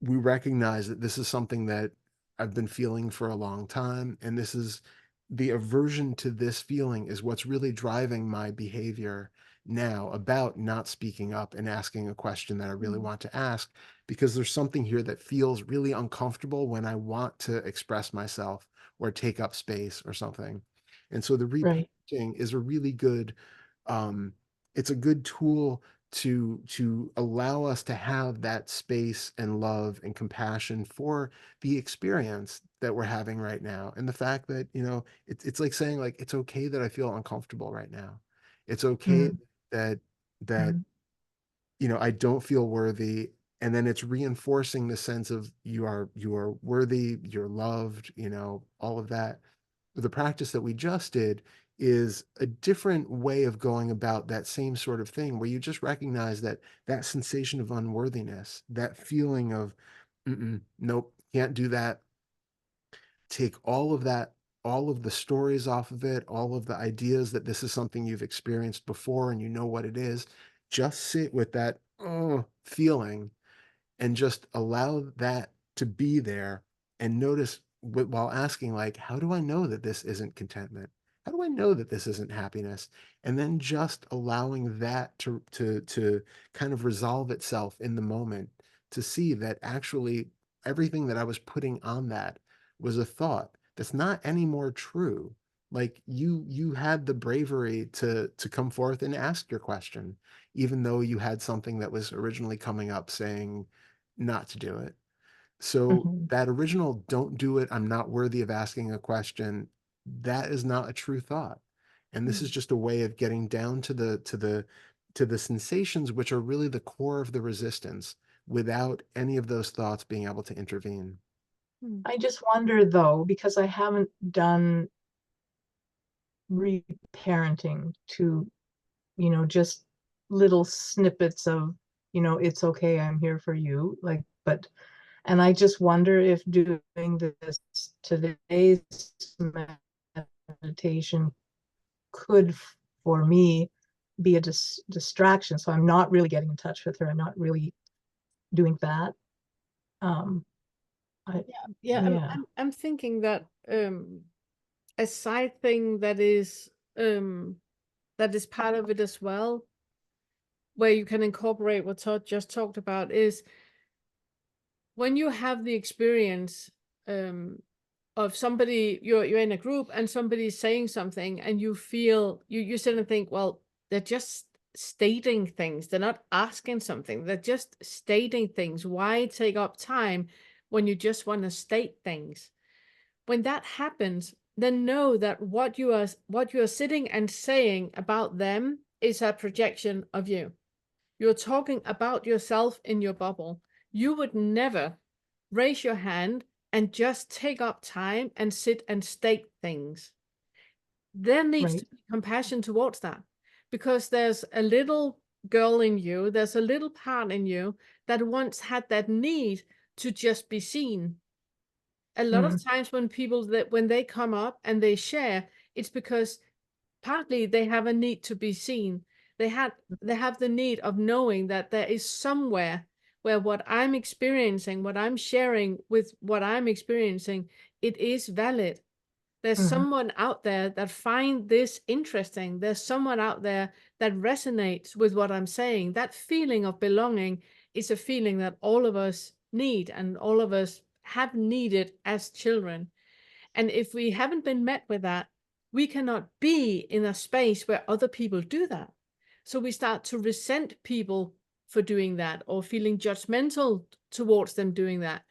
Speaker 1: we recognize that this is something that I've been feeling for a long time. And this is the aversion to this feeling is what's really driving my behavior now about not speaking up and asking a question that I really want to ask, because there's something here that feels really uncomfortable when I want to express myself or take up space or something. And so the
Speaker 3: Right.
Speaker 1: reparenting is a really good, um, it's a good tool to allow us to have that space and love and compassion for the experience that we're having right now, and the fact that it's like saying, like, it's okay that I feel uncomfortable right now. It's okay
Speaker 3: Mm,
Speaker 1: that that
Speaker 3: mm,
Speaker 1: I don't feel worthy. And then it's reinforcing the sense of you are worthy, you're loved, all of that. The practice that we just did is a different way of going about that same sort of thing, where you just recognize that that sensation of unworthiness, that feeling of, nope, can't do that. Take all of that, all of the stories off of it, all of the ideas that this is something you've experienced before and you know what it is. Just sit with that feeling and just allow that to be there, and notice while asking, like, how do I know that this isn't contentment? How do I know that this isn't happiness? And then just allowing that to kind of resolve itself in the moment, to see that actually everything that I was putting on that was a thought that's not any more true. Like, you had the bravery to come forth and ask your question, even though you had something that was originally coming up saying not to do it. So
Speaker 3: mhm,
Speaker 1: that original "don't do it, I'm not worthy of asking a question," that is not a true thought. And this is just a way of getting down to the sensations which are really the core of the resistance, without any of those thoughts being able to intervene.
Speaker 3: I just wonder though, because I haven't done reparenting to, just little snippets of, it's okay, I'm here for you. Like, but And I just wonder if doing this today's meditation could, for me, be a distraction. So I'm not really getting in touch with her. I'm not really doing that.
Speaker 2: I'm thinking that a side thing that is part of it as well, where you can incorporate what Todd just talked about, is when you have the experience of somebody, you're in a group and somebody's saying something, and you feel you sit and think, well, they're just stating things, they're not asking something, they're just stating things. Why take up time when you just want to state things? When that happens, then know that what you are sitting and saying about them is a projection of you. You're talking about yourself in your bubble. You would never raise your hand and just take up time and sit and state things. There needs to be compassion towards that, because there's a little girl in you, there's a little part in you that once had that need to just be seen. A lot of times when they come up and they share, it's because partly they have a need to be seen. They have the need of knowing that there is somewhere where what I'm experiencing, what I'm sharing with what I'm experiencing, it is valid. There's someone out there that find this interesting. There's someone out there that resonates with what I'm saying. That feeling of belonging is a feeling that all of us need and all of us have needed as children. And if we haven't been met with that, we cannot be in a space where other people do that. So we start to resent people for doing that, or feeling judgmental towards them doing that.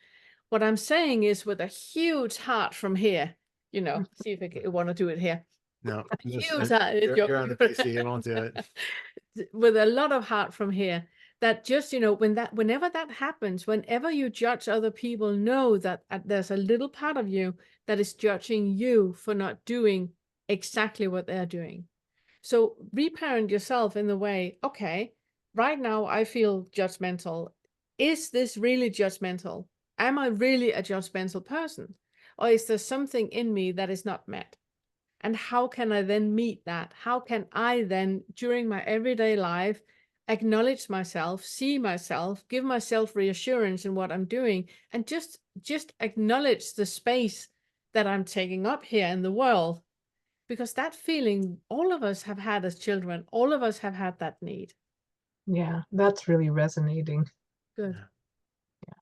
Speaker 2: What I'm saying is, with a huge heart from here, see if I want to do it here.
Speaker 1: No,
Speaker 2: Huge
Speaker 1: heart. You're on the PC, you won't do it.
Speaker 2: With a lot of heart from here, that just, whenever that happens, whenever you judge other people, know that there's a little part of you that is judging you for not doing exactly what they're doing. So reparent yourself in the way, okay, right now I feel judgmental. Is this really judgmental? Am I really a judgmental person? Or is there something in me that is not met? And how can I then meet that? How can I then, during my everyday life, acknowledge myself, see myself, give myself reassurance in what I'm doing, and just acknowledge the space that I'm taking up here in the world? Because that feeling all of us have had as children, all of us have had that need.
Speaker 3: Yeah, that's really resonating.
Speaker 2: Good.
Speaker 1: Yeah.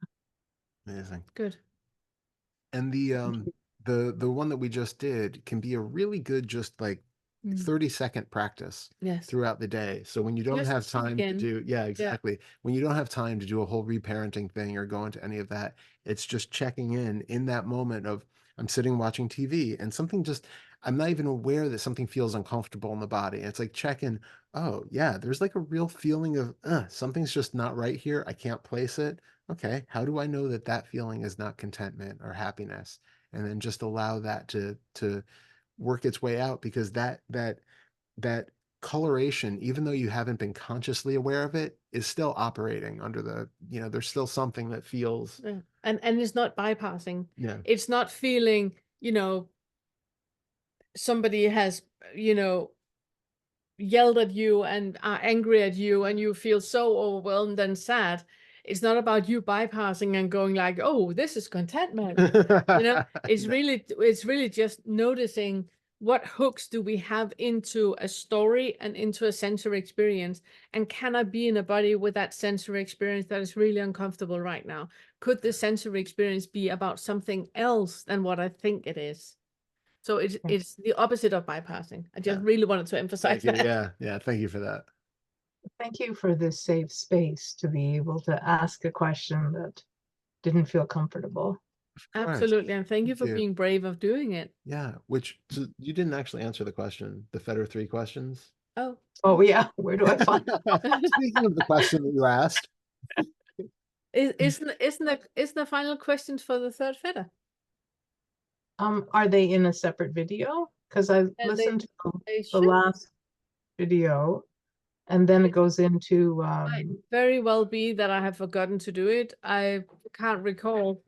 Speaker 1: Amazing.
Speaker 2: Good.
Speaker 1: And the one that we just did can be a really good, just like 30-second practice throughout the day. So when you don't have time to do, exactly. When you don't have time to do a whole reparenting thing or go into any of that, it's just checking in that moment of, I'm sitting watching TV and something just, I'm not even aware that something feels uncomfortable in the body. And it's like checking, oh yeah, there's like a real feeling of something's just not right here. I can't place it. Okay, how do I know that that feeling is not contentment or happiness? And then just allow that to work its way out, because that coloration, even though you haven't been consciously aware of it, is still operating under the, there's still something that feels.
Speaker 2: Yeah. And it's not bypassing.
Speaker 1: Yeah.
Speaker 2: It's not feeling, somebody has, yelled at you and are angry at you and you feel so overwhelmed and sad. It's not about you bypassing and going like, oh, this is contentment. It's really just noticing what hooks do we have into a story and into a sensory experience, and can I be in a body with that sensory experience that is really uncomfortable right now? Could the sensory experience be about something else than what I think it is? So it's the opposite of bypassing. I just really wanted to emphasize that.
Speaker 1: Yeah. Thank you for that.
Speaker 3: Thank you for this safe space to be able to ask a question that didn't feel comfortable.
Speaker 2: Absolutely. And thank you for being brave of doing it.
Speaker 1: Yeah. So you didn't actually answer the question, the Fetter 3 questions.
Speaker 3: Oh yeah. Where do I find
Speaker 1: Speaking of the question that you asked.
Speaker 2: Isn't the final questions for the third Fetter?
Speaker 3: Are they in a separate video? Because I listened to the last video and then it goes into,
Speaker 2: Might very well be that I have forgotten to do it. I can't recall.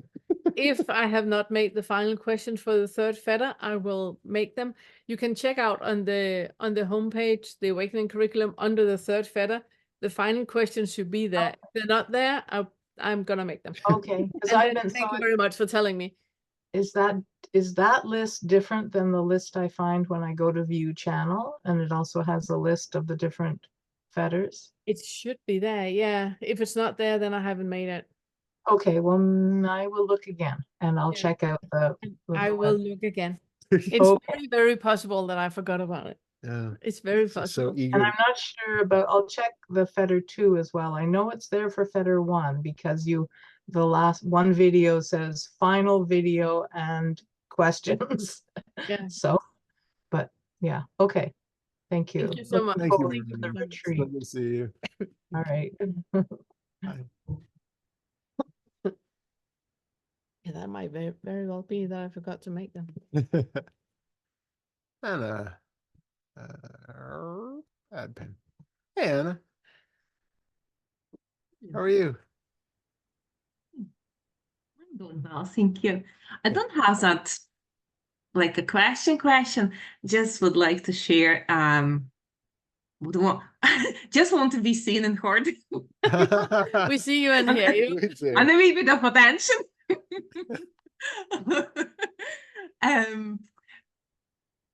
Speaker 2: If I have not made the final question for the third fetter, I will make them. You can check out on the homepage, the Awakening curriculum, under the third fetter. The final questions should be there. If they're not there, I'm gonna make them.
Speaker 3: okay, because
Speaker 2: And
Speaker 3: I've
Speaker 2: then
Speaker 3: been,
Speaker 2: thank
Speaker 3: so
Speaker 2: you very much for telling me.
Speaker 3: is that list different than the list I find when I go to view channel? And it also has a list of the different fetters?
Speaker 2: It should be there, yeah. If it's not there, then I haven't made it.
Speaker 3: Okay, well, I will look again and I'll
Speaker 2: Yeah.
Speaker 3: check out the
Speaker 2: I will look again. It's
Speaker 3: Okay.
Speaker 2: very, very possible that I forgot about it.
Speaker 1: Yeah.
Speaker 2: It's very
Speaker 1: So
Speaker 2: possible.
Speaker 1: eager.
Speaker 3: And
Speaker 1: to-
Speaker 3: I'm not sure about, I'll check the Fetter 2 as well. I know it's there for Fetter 1 because the last one video says final video and questions.
Speaker 2: Yeah.
Speaker 3: So, but yeah, okay. Thank you.
Speaker 2: Thank you so much.
Speaker 1: Thank you
Speaker 3: Forward
Speaker 1: very
Speaker 3: to the
Speaker 1: much. It's
Speaker 3: retreat.
Speaker 1: good to see you.
Speaker 3: All right.
Speaker 2: Yeah, that might very, very well be that I forgot to make them.
Speaker 1: And bad pen. Hey Anna, how are you?
Speaker 4: I'm doing well, thank you. I don't have that like a question, just would like to share just want to be seen and heard.
Speaker 2: We see you and hear you.
Speaker 1: Me too.
Speaker 4: And a wee bit of attention.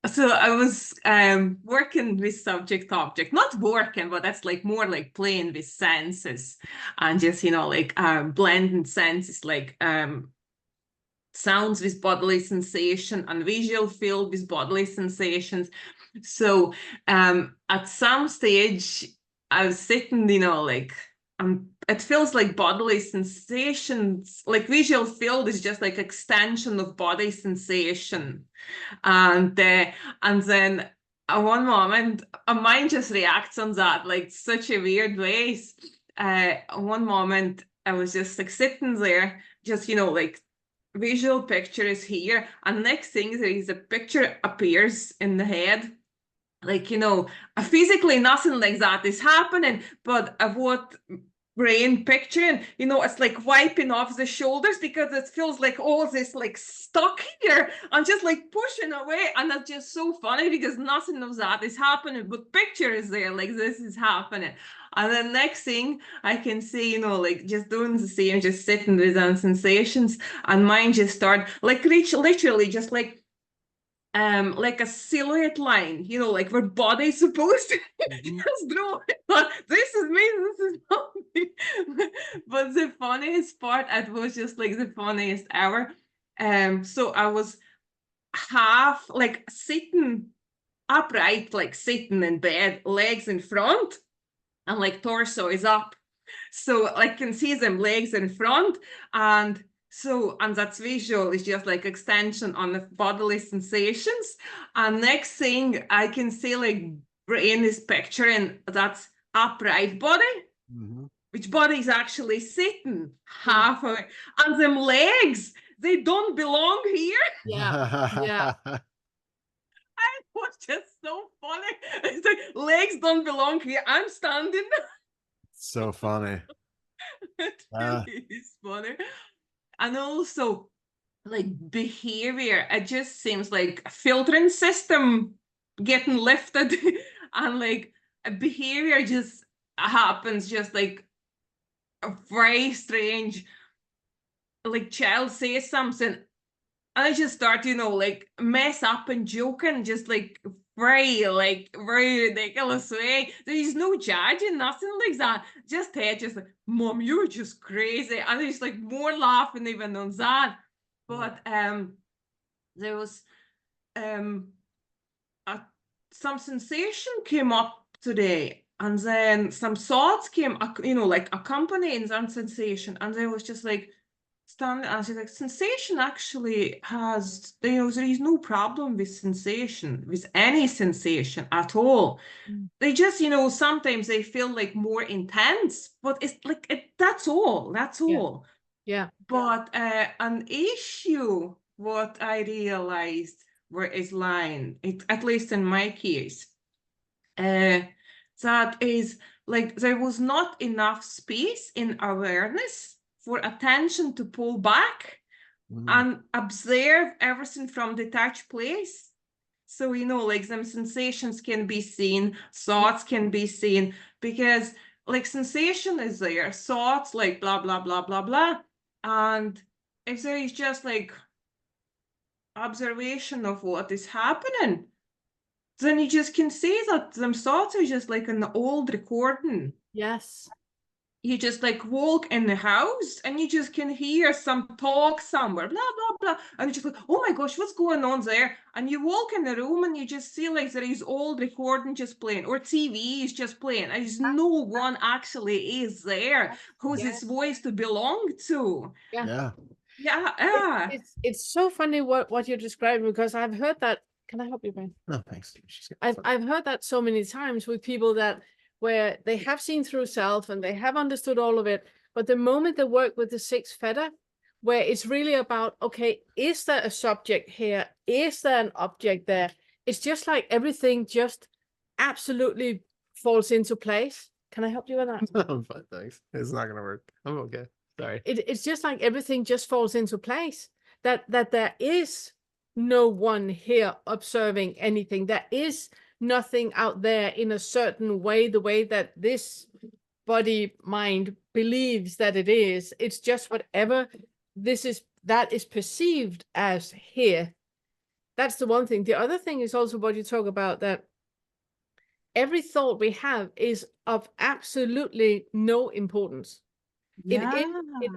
Speaker 4: So I was working with subject object, not working, but that's like more like playing with senses and just, you know, like blending senses, like sounds with bodily sensation and visual field with bodily sensations. So at some stage I was sitting, you know, like it feels like bodily sensations, like visual field is just like extension of body sensation. And then at one moment a mind just reacts on that like such a weird ways. One moment I was just like sitting there, just, you know, like visual picture is here, and next thing there is a picture appears in the head, like, you know, physically nothing like that is happening, but what brain picturing, you know, it's like wiping off the shoulders because it feels like all this like stuck here and just like pushing away, and that's just so funny because nothing of that is happening, but picture is there like this is happening. And then next thing I can see, you know, like just doing the same, just sitting with them sensations, and mine just start like literally just like a silhouette line, you know, like where body's supposed to just draw. This is me, this is not me. But the funniest part, it was just like the funniest ever. So I was half like sitting upright, like sitting in bed, legs in front, and like torso is up. So I can see them legs in front, and that's visual, it's just like extension on the bodily sensations. And next thing I can see like brain is picturing that's upright body, which body is actually sitting half away, and them legs, they don't belong here.
Speaker 2: Yeah.
Speaker 4: It was just so funny. It's like legs don't belong here, I'm standing.
Speaker 1: So funny.
Speaker 4: It really is funny. And also like behavior, it just seems like a filtering system getting lifted and like a behavior just happens, just like a very strange, like child says something and I just start, you know, like mess up and joking, just like very ridiculous way. There's no judging, nothing like that. Just head, just like, Mom, you're just crazy. And there's like more laughing even on that. But there was some sensation came up today, and then some thoughts came, you know, like accompanying that sensation, and there was just like standing, and she's like, sensation actually has, you know, there is no problem with sensation, with any sensation at all. They just, you know, sometimes they feel like more intense, but it's like that's all.
Speaker 2: Yeah.
Speaker 4: But an issue, what I realized where is lying, at least in my case, that is like there was not enough space in awareness for attention to pull back and observe everything from detached place. So, you know, like some sensations can be seen, thoughts can be seen, because like sensation is there, thoughts like blah, blah, blah, blah, blah. And if there is just like observation of what is happening, then you just can see that them thoughts are just like an old recording.
Speaker 2: Yes.
Speaker 4: You just like walk in the house and you just can hear some talk somewhere, blah, blah, blah. And you're just like, oh my gosh, what's going on there? And you walk in the room and you just see like there is old recording just playing, or TV is just playing. And there's no one actually is there who's
Speaker 2: Yes.
Speaker 4: this voice to belong to.
Speaker 1: Yeah.
Speaker 4: Yeah.
Speaker 2: It's so funny what you're describing, because I've heard that. Can I help you, Ben?
Speaker 1: No, thanks.
Speaker 2: I've heard that so many times with people that where they have seen through self and they have understood all of it, but the moment they work with the sixth fetter, where it's really about, okay, is there a subject here? Is there an object there? It's just like everything just absolutely falls into place. Can I help you with that?
Speaker 1: I'm fine, thanks. It's not gonna work. I'm okay. Sorry.
Speaker 2: It's just like everything just falls into place. That there is no one here observing anything. There is nothing out there in a certain way, the way that this body mind believes that it is. It's just whatever that is perceived as here. That's the one thing. The other thing is also what you talk about, that every thought we have is of absolutely no importance. It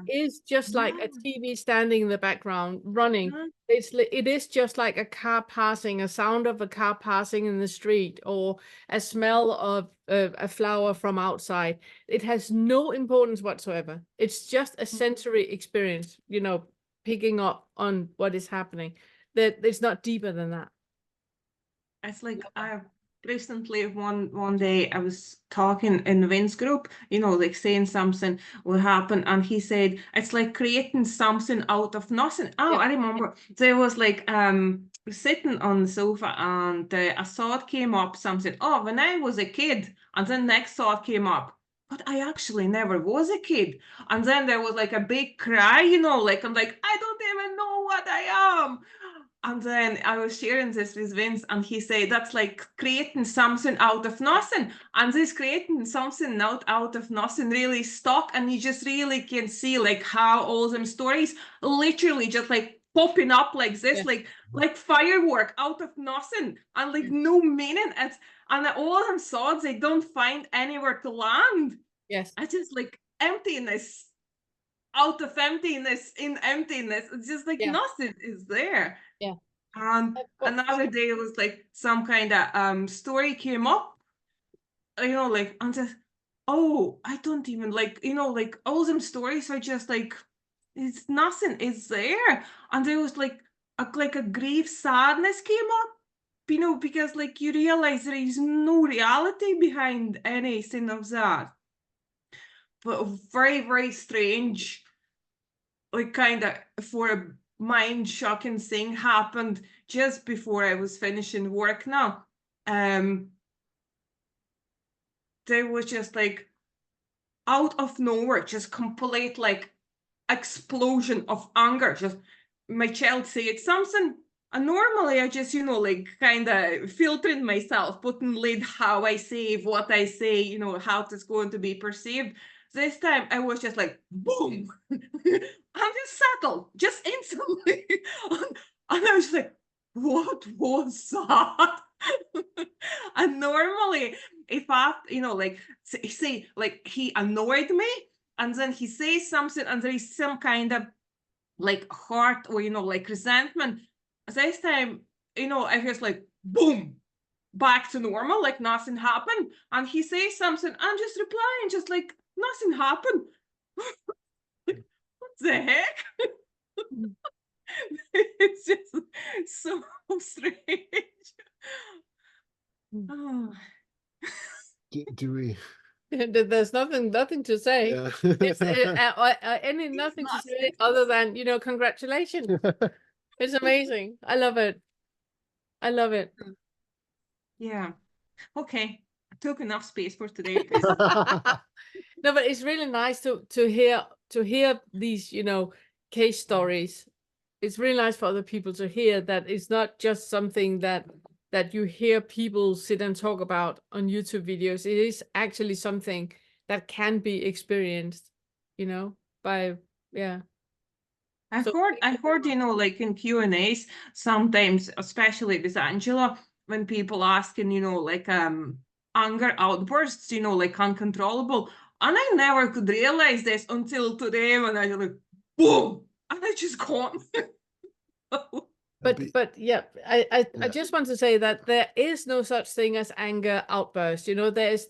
Speaker 2: is just like a TV standing in the background running. It is just like a car passing, a sound of a car passing in the street, or a smell of a flower from outside. It has no importance whatsoever. It's just a sensory experience, you know, picking up on what is happening. That it's not deeper than that.
Speaker 4: It's like I recently one day I was talking in Vin's group, you know, like saying something will happen, and he said it's like creating something out of nothing. Oh,
Speaker 2: Yeah.
Speaker 4: I remember there was like sitting on the sofa, and a thought came up, something, oh, when I was a kid, and then next thought came up, but I actually never was a kid. And then there was like a big cry, you know, like I'm like, I don't even know what I am. And then I was sharing this with Vince, and he said that's like creating something out of nothing. And this creating something out of nothing really stuck, and you just really can see like how all them stories literally just like popping up like this, like firework out of nothing, and like no meaning. And all them thoughts they don't find anywhere to land.
Speaker 2: Yes.
Speaker 4: I just like emptiness out of emptiness in emptiness. It's just like nothing is there.
Speaker 2: Yeah.
Speaker 4: And another day it was like some kind of story came up, you know, like, and just, oh, I don't even like, you know, like all them stories are just like, it's nothing is there. And there was like a grief sadness came up, you know, because like you realize there is no reality behind anything of that. But very, very strange, like kind of for a mind shocking thing happened just before I was finishing work now. There was just like out of nowhere, just complete like explosion of anger. Just my child said something, and normally I just, you know, like kind of filtering myself, putting lid how I say, what I say, you know, how it's going to be perceived. This time I was just like, boom. I'm just settled, just instantly. And I was like, what was that? And normally, if I, you know, like say, like he annoyed me, and then he says something, and there is some kind of like hurt or, you know, like resentment. This time, you know, I was like, boom, back to normal, like nothing happened. And he says something, I'm just replying, just like nothing happened. What the heck? It's just so strange. Oh.
Speaker 1: Do we?
Speaker 2: There's nothing to say.
Speaker 1: Yeah.
Speaker 2: It's nothing to say other than, you know, congratulations. It's amazing. I love it. I love it.
Speaker 4: Yeah. Okay. took enough space for today.
Speaker 2: No, but it's really nice to hear these, you know, case stories. It's really nice for other people to hear that it's not just something that you hear people sit and talk about on YouTube videos. It is actually something that can be experienced, you know, by yeah.
Speaker 4: I
Speaker 2: So
Speaker 4: heard, you know, like in Q&As, sometimes, especially with Angela, when people asking, you know, like anger outbursts, you know, like uncontrollable. And I never could realize this until today when I like, boom, and I just gone.
Speaker 2: But yeah, I
Speaker 1: Yeah.
Speaker 2: just want to say that there is no such thing as anger outburst. You know, there's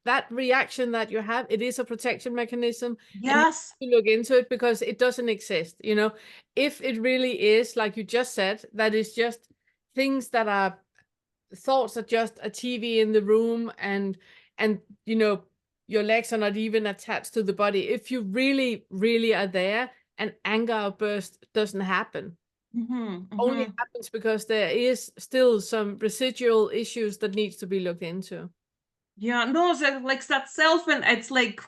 Speaker 2: that reaction that you have, it is a protection mechanism. And
Speaker 4: Yes.
Speaker 2: you look into it because it doesn't exist. You know, if it really is, like you just said, that is just things that are thoughts are just a TV in the room and you know, your legs are not even attached to the body. If you really, really are there, an anger outburst doesn't happen. Only happens because there is still some residual issues that needs to be looked into.
Speaker 4: Yeah, no, so like that self, and it's like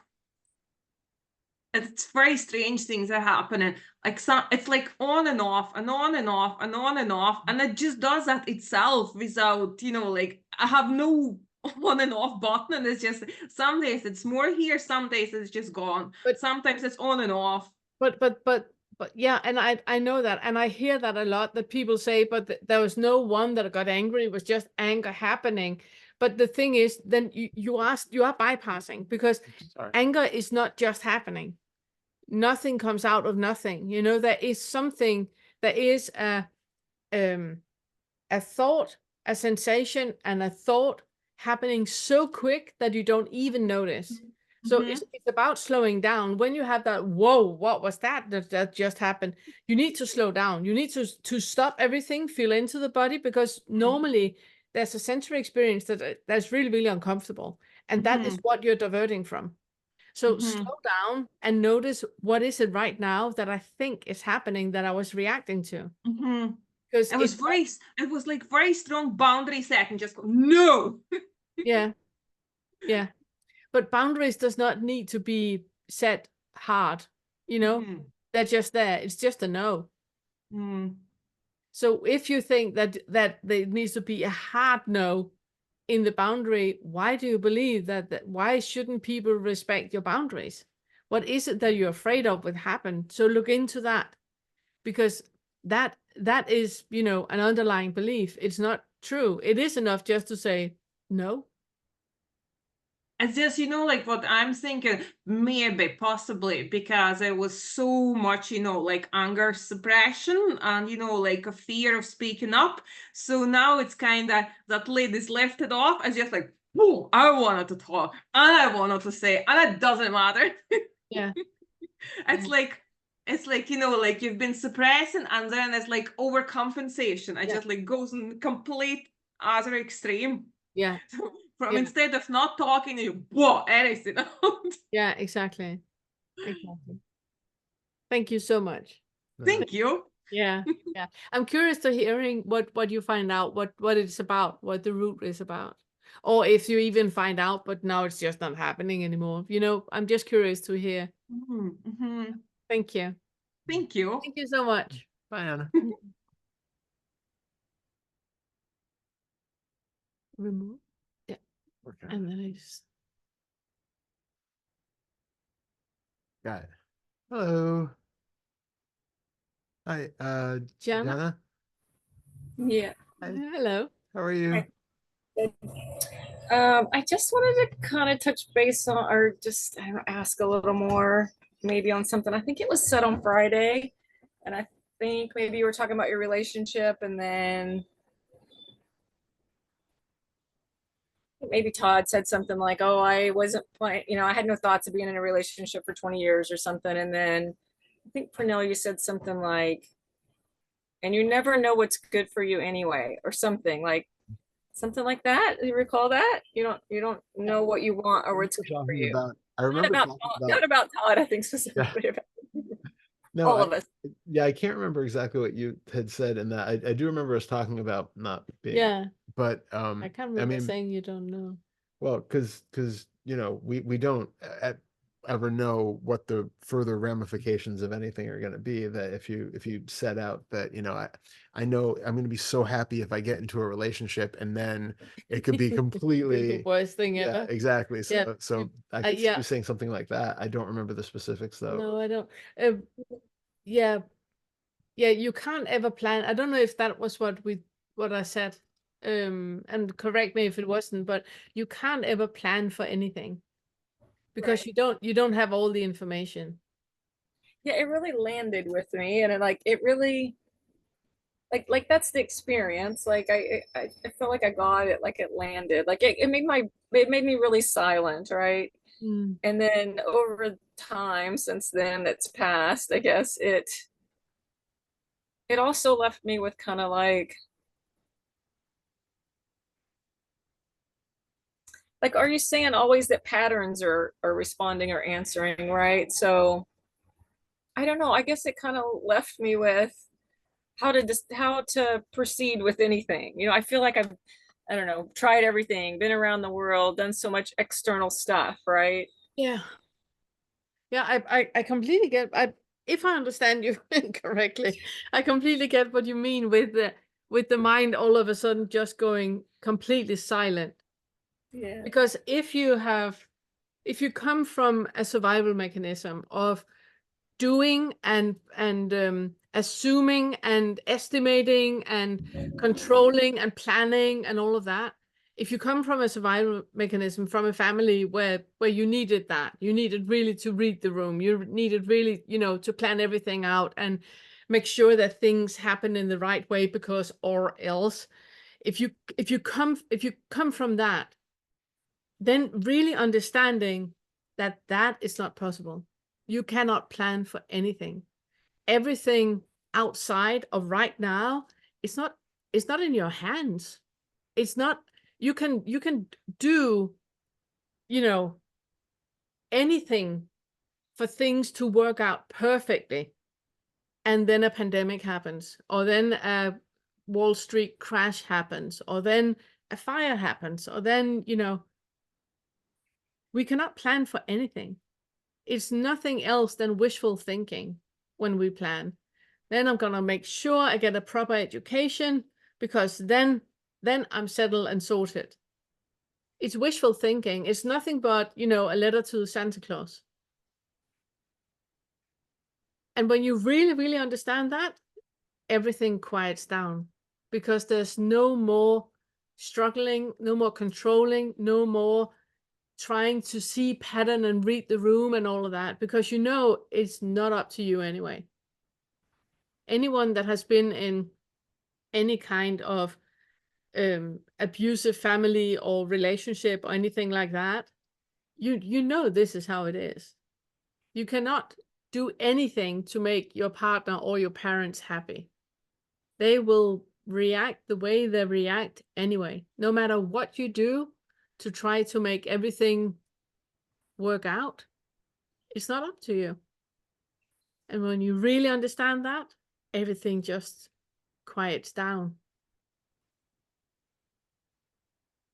Speaker 4: it's very strange things are happening. Like some, it's like on and off, and on and off, and on and off, and it just does that itself without, you know, like I have no on and off button, and it's just some days it's more here, some days it's just gone. But sometimes it's on and off.
Speaker 2: But yeah, and I know that, and I hear that a lot, that people say, but there was no one that got angry, it was just anger happening. But the thing is, then you are bypassing, because anger is not just happening. Nothing comes out of nothing. You know, there is something, there is a thought, a sensation, and a thought happening so quick that you don't even notice. So it's about slowing down. When you have that, whoa, what was that just happened? You need to slow down. You need to stop everything, feel into the body, because normally there's a sensory experience that's really, really uncomfortable. And that is what you're diverting from. So slow down and notice, what is it right now that I think is happening that I was reacting to? Because
Speaker 4: it was like very strong boundary set and just go, no.
Speaker 2: Yeah. But boundaries does not need to be set hard, you know. They're just there. It's just a no. So if you think that there needs to be a hard no in the boundary, why do you believe that why shouldn't people respect your boundaries? What is it that you're afraid of would happen? So look into that, because that is, you know, an underlying belief. It's not true. It is enough just to say no.
Speaker 4: It's just, you know, like what I'm thinking, maybe, possibly, because it was so much, you know, like anger suppression and, you know, like a fear of speaking up. So now it's kind of that lid is lifted off. It's just like, oh, I wanted to talk and I wanted to say, and it doesn't matter.
Speaker 2: Yeah.
Speaker 4: It's like, you know, like you've been suppressing, and then it's like overcompensation. It just like goes in complete other extreme.
Speaker 2: Yeah.
Speaker 4: From instead of not talking, you anything out.
Speaker 2: Yeah, exactly. Thank you so much.
Speaker 4: Thank you.
Speaker 2: Yeah. I'm curious to hearing what you find out, what it's about, what the root is about, or if you even find out, but now it's just not happening anymore. You know, I'm just curious to hear. Thank you.
Speaker 4: Thank you.
Speaker 2: Thank you so much.
Speaker 1: Bye, Anna.
Speaker 2: Remove. Yeah.
Speaker 1: Okay.
Speaker 2: And then I just.
Speaker 1: Got it. Hello. Hi, Jana.
Speaker 5: Yeah.
Speaker 1: Hi.
Speaker 2: Hello.
Speaker 1: How are you?
Speaker 5: I just wanted to kind of touch base on, or just ask a little more, maybe on something. I think it was said on Friday, and I think maybe you were talking about your relationship, and then maybe Todd said something like, "Oh, I wasn't planning, you know, I had no thoughts of being in a relationship for 20 years or something." And then I think Pernille, you said something like, "And you never know what's good for you anyway," or something like that. Do you recall that? You don't know what you want or what's good for you.
Speaker 1: I remember
Speaker 5: Not about Todd, I think specifically about
Speaker 1: No,
Speaker 5: all of us.
Speaker 1: Yeah, I can't remember exactly what you had said in that. I do remember us talking about not being.
Speaker 2: Yeah.
Speaker 1: But
Speaker 2: I can't remember saying you don't know.
Speaker 1: Well, because you know, we don't ever know what the further ramifications of anything are going to be. That if you set out that, you know, I know I'm going to be so happy if I get into a relationship, and then it could be
Speaker 2: The
Speaker 1: completely,
Speaker 2: worst thing
Speaker 1: yeah,
Speaker 2: ever.
Speaker 1: exactly. So
Speaker 2: Yeah.
Speaker 1: so I could see
Speaker 2: Yeah.
Speaker 1: you saying something like that. I don't remember the specifics though.
Speaker 2: No, I don't. Yeah. Yeah, you can't ever plan. I don't know if that was what I said. And correct me if it wasn't, but you can't ever plan for anything because
Speaker 5: Right.
Speaker 2: you don't have all the information.
Speaker 5: Yeah, it really landed with me, and it really like that's the experience. Like I felt like I got it, like it landed. Like it made me really silent, right?
Speaker 2: Mm.
Speaker 5: And then over time since then that's passed, I guess it also left me with kind of like are you saying always that patterns are responding or answering, right? So I don't know, I guess it kind of left me with how to proceed with anything. You know, I feel like I don't know, tried everything, been around the world, done so much external stuff, right?
Speaker 2: Yeah. Yeah, I completely get. If I understand you correctly, I completely get what you mean with the mind all of a sudden just going completely silent.
Speaker 5: Yeah.
Speaker 2: Because if you come from a survival mechanism of doing and assuming and estimating and controlling and planning and all of that, if you come from a survival mechanism from a family where you needed that, you needed really to read the room, you needed really, you know, to plan everything out and make sure that things happen in the right way because or else, if you come from that, then really understanding that that is not possible. You cannot plan for anything. Everything outside of right now is not, it's not in your hands. It's not, you can do, you know, anything for things to work out perfectly. And then a pandemic happens, or then a Wall Street crash happens, or then a fire happens, or then, you know, we cannot plan for anything. It's nothing else than wishful thinking when we plan. Then I'm gonna make sure I get a proper education because then I'm settled and sorted. It's wishful thinking. It's nothing but, you know, a letter to Santa Claus. And when you really, really understand that, everything quiets down because there's no more struggling, no more controlling, no more trying to see pattern and read the room and all of that, because you know it's not up to you anyway. Anyone that has been in any kind of abusive family or relationship or anything like that, you know this is how it is. You cannot do anything to make your partner or your parents happy. They will react the way they react anyway, no matter what you do to try to make everything work out. It's not up to you. And when you really understand that, everything just quiets down.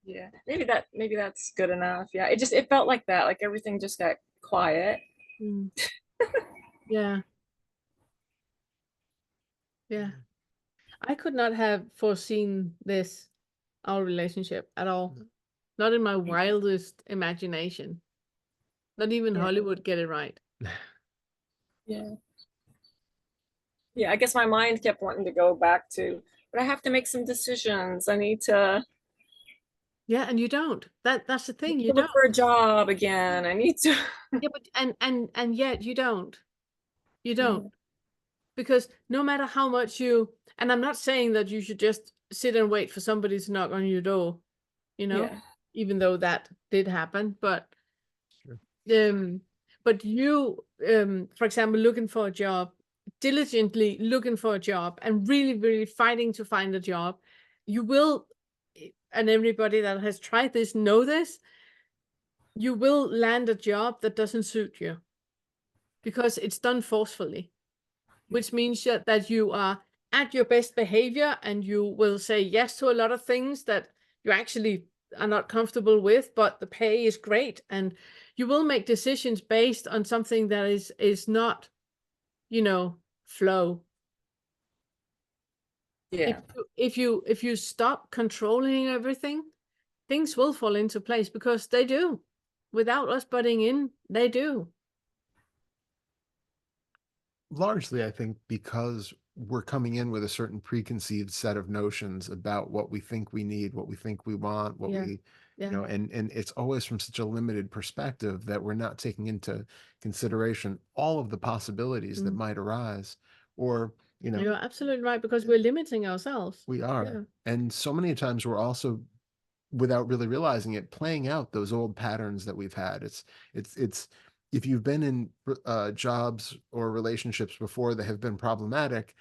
Speaker 5: Yeah. Maybe that's good enough. Yeah. It felt like that. Like everything just got quiet.
Speaker 2: Mm. Yeah. Yeah. I could not have foreseen this, our relationship at all. Not in my wildest imagination. Not even
Speaker 5: Yeah.
Speaker 2: Hollywood get it right.
Speaker 5: Yeah. Yeah. I guess my mind kept wanting to go back to, but I have to make some decisions. I need to
Speaker 2: Yeah, and you don't. That's the thing, you
Speaker 5: look
Speaker 2: don't.
Speaker 5: for a job again. I need to.
Speaker 2: Yeah, but and yet you don't. You
Speaker 5: Yeah.
Speaker 2: don't. Because no matter how much you, and I'm not saying that you should just sit and wait for somebody to knock on your door, you know,
Speaker 5: Yeah.
Speaker 2: even though that did happen, but
Speaker 1: Sure.
Speaker 2: but you for example, looking for a job, diligently looking for a job and really, really fighting to find a job, you will, and everybody that has tried this know this, you will land a job that doesn't suit you because it's done forcefully, which means that you are at your best behavior and you will say yes to a lot of things that you actually are not comfortable with, but the pay is great, and you will make decisions based on something that is not, you know, flow.
Speaker 5: Yeah.
Speaker 2: If you stop controlling everything, things will fall into place, because they do. Without us butting in, they do.
Speaker 1: Largely, I think, because we're coming in with a certain preconceived set of notions about what we think we need, what we think we want, what
Speaker 2: Yeah.
Speaker 1: we,
Speaker 2: Yeah.
Speaker 1: you know, and it's always from such a limited perspective that we're not taking into consideration all of the possibilities that might arise. Or, you know,
Speaker 2: You're absolutely right, because we're limiting ourselves.
Speaker 1: we are. And so many times we're also, without really realizing it, playing out those old patterns that we've had. It's if you've been in jobs or relationships before that have been problematic,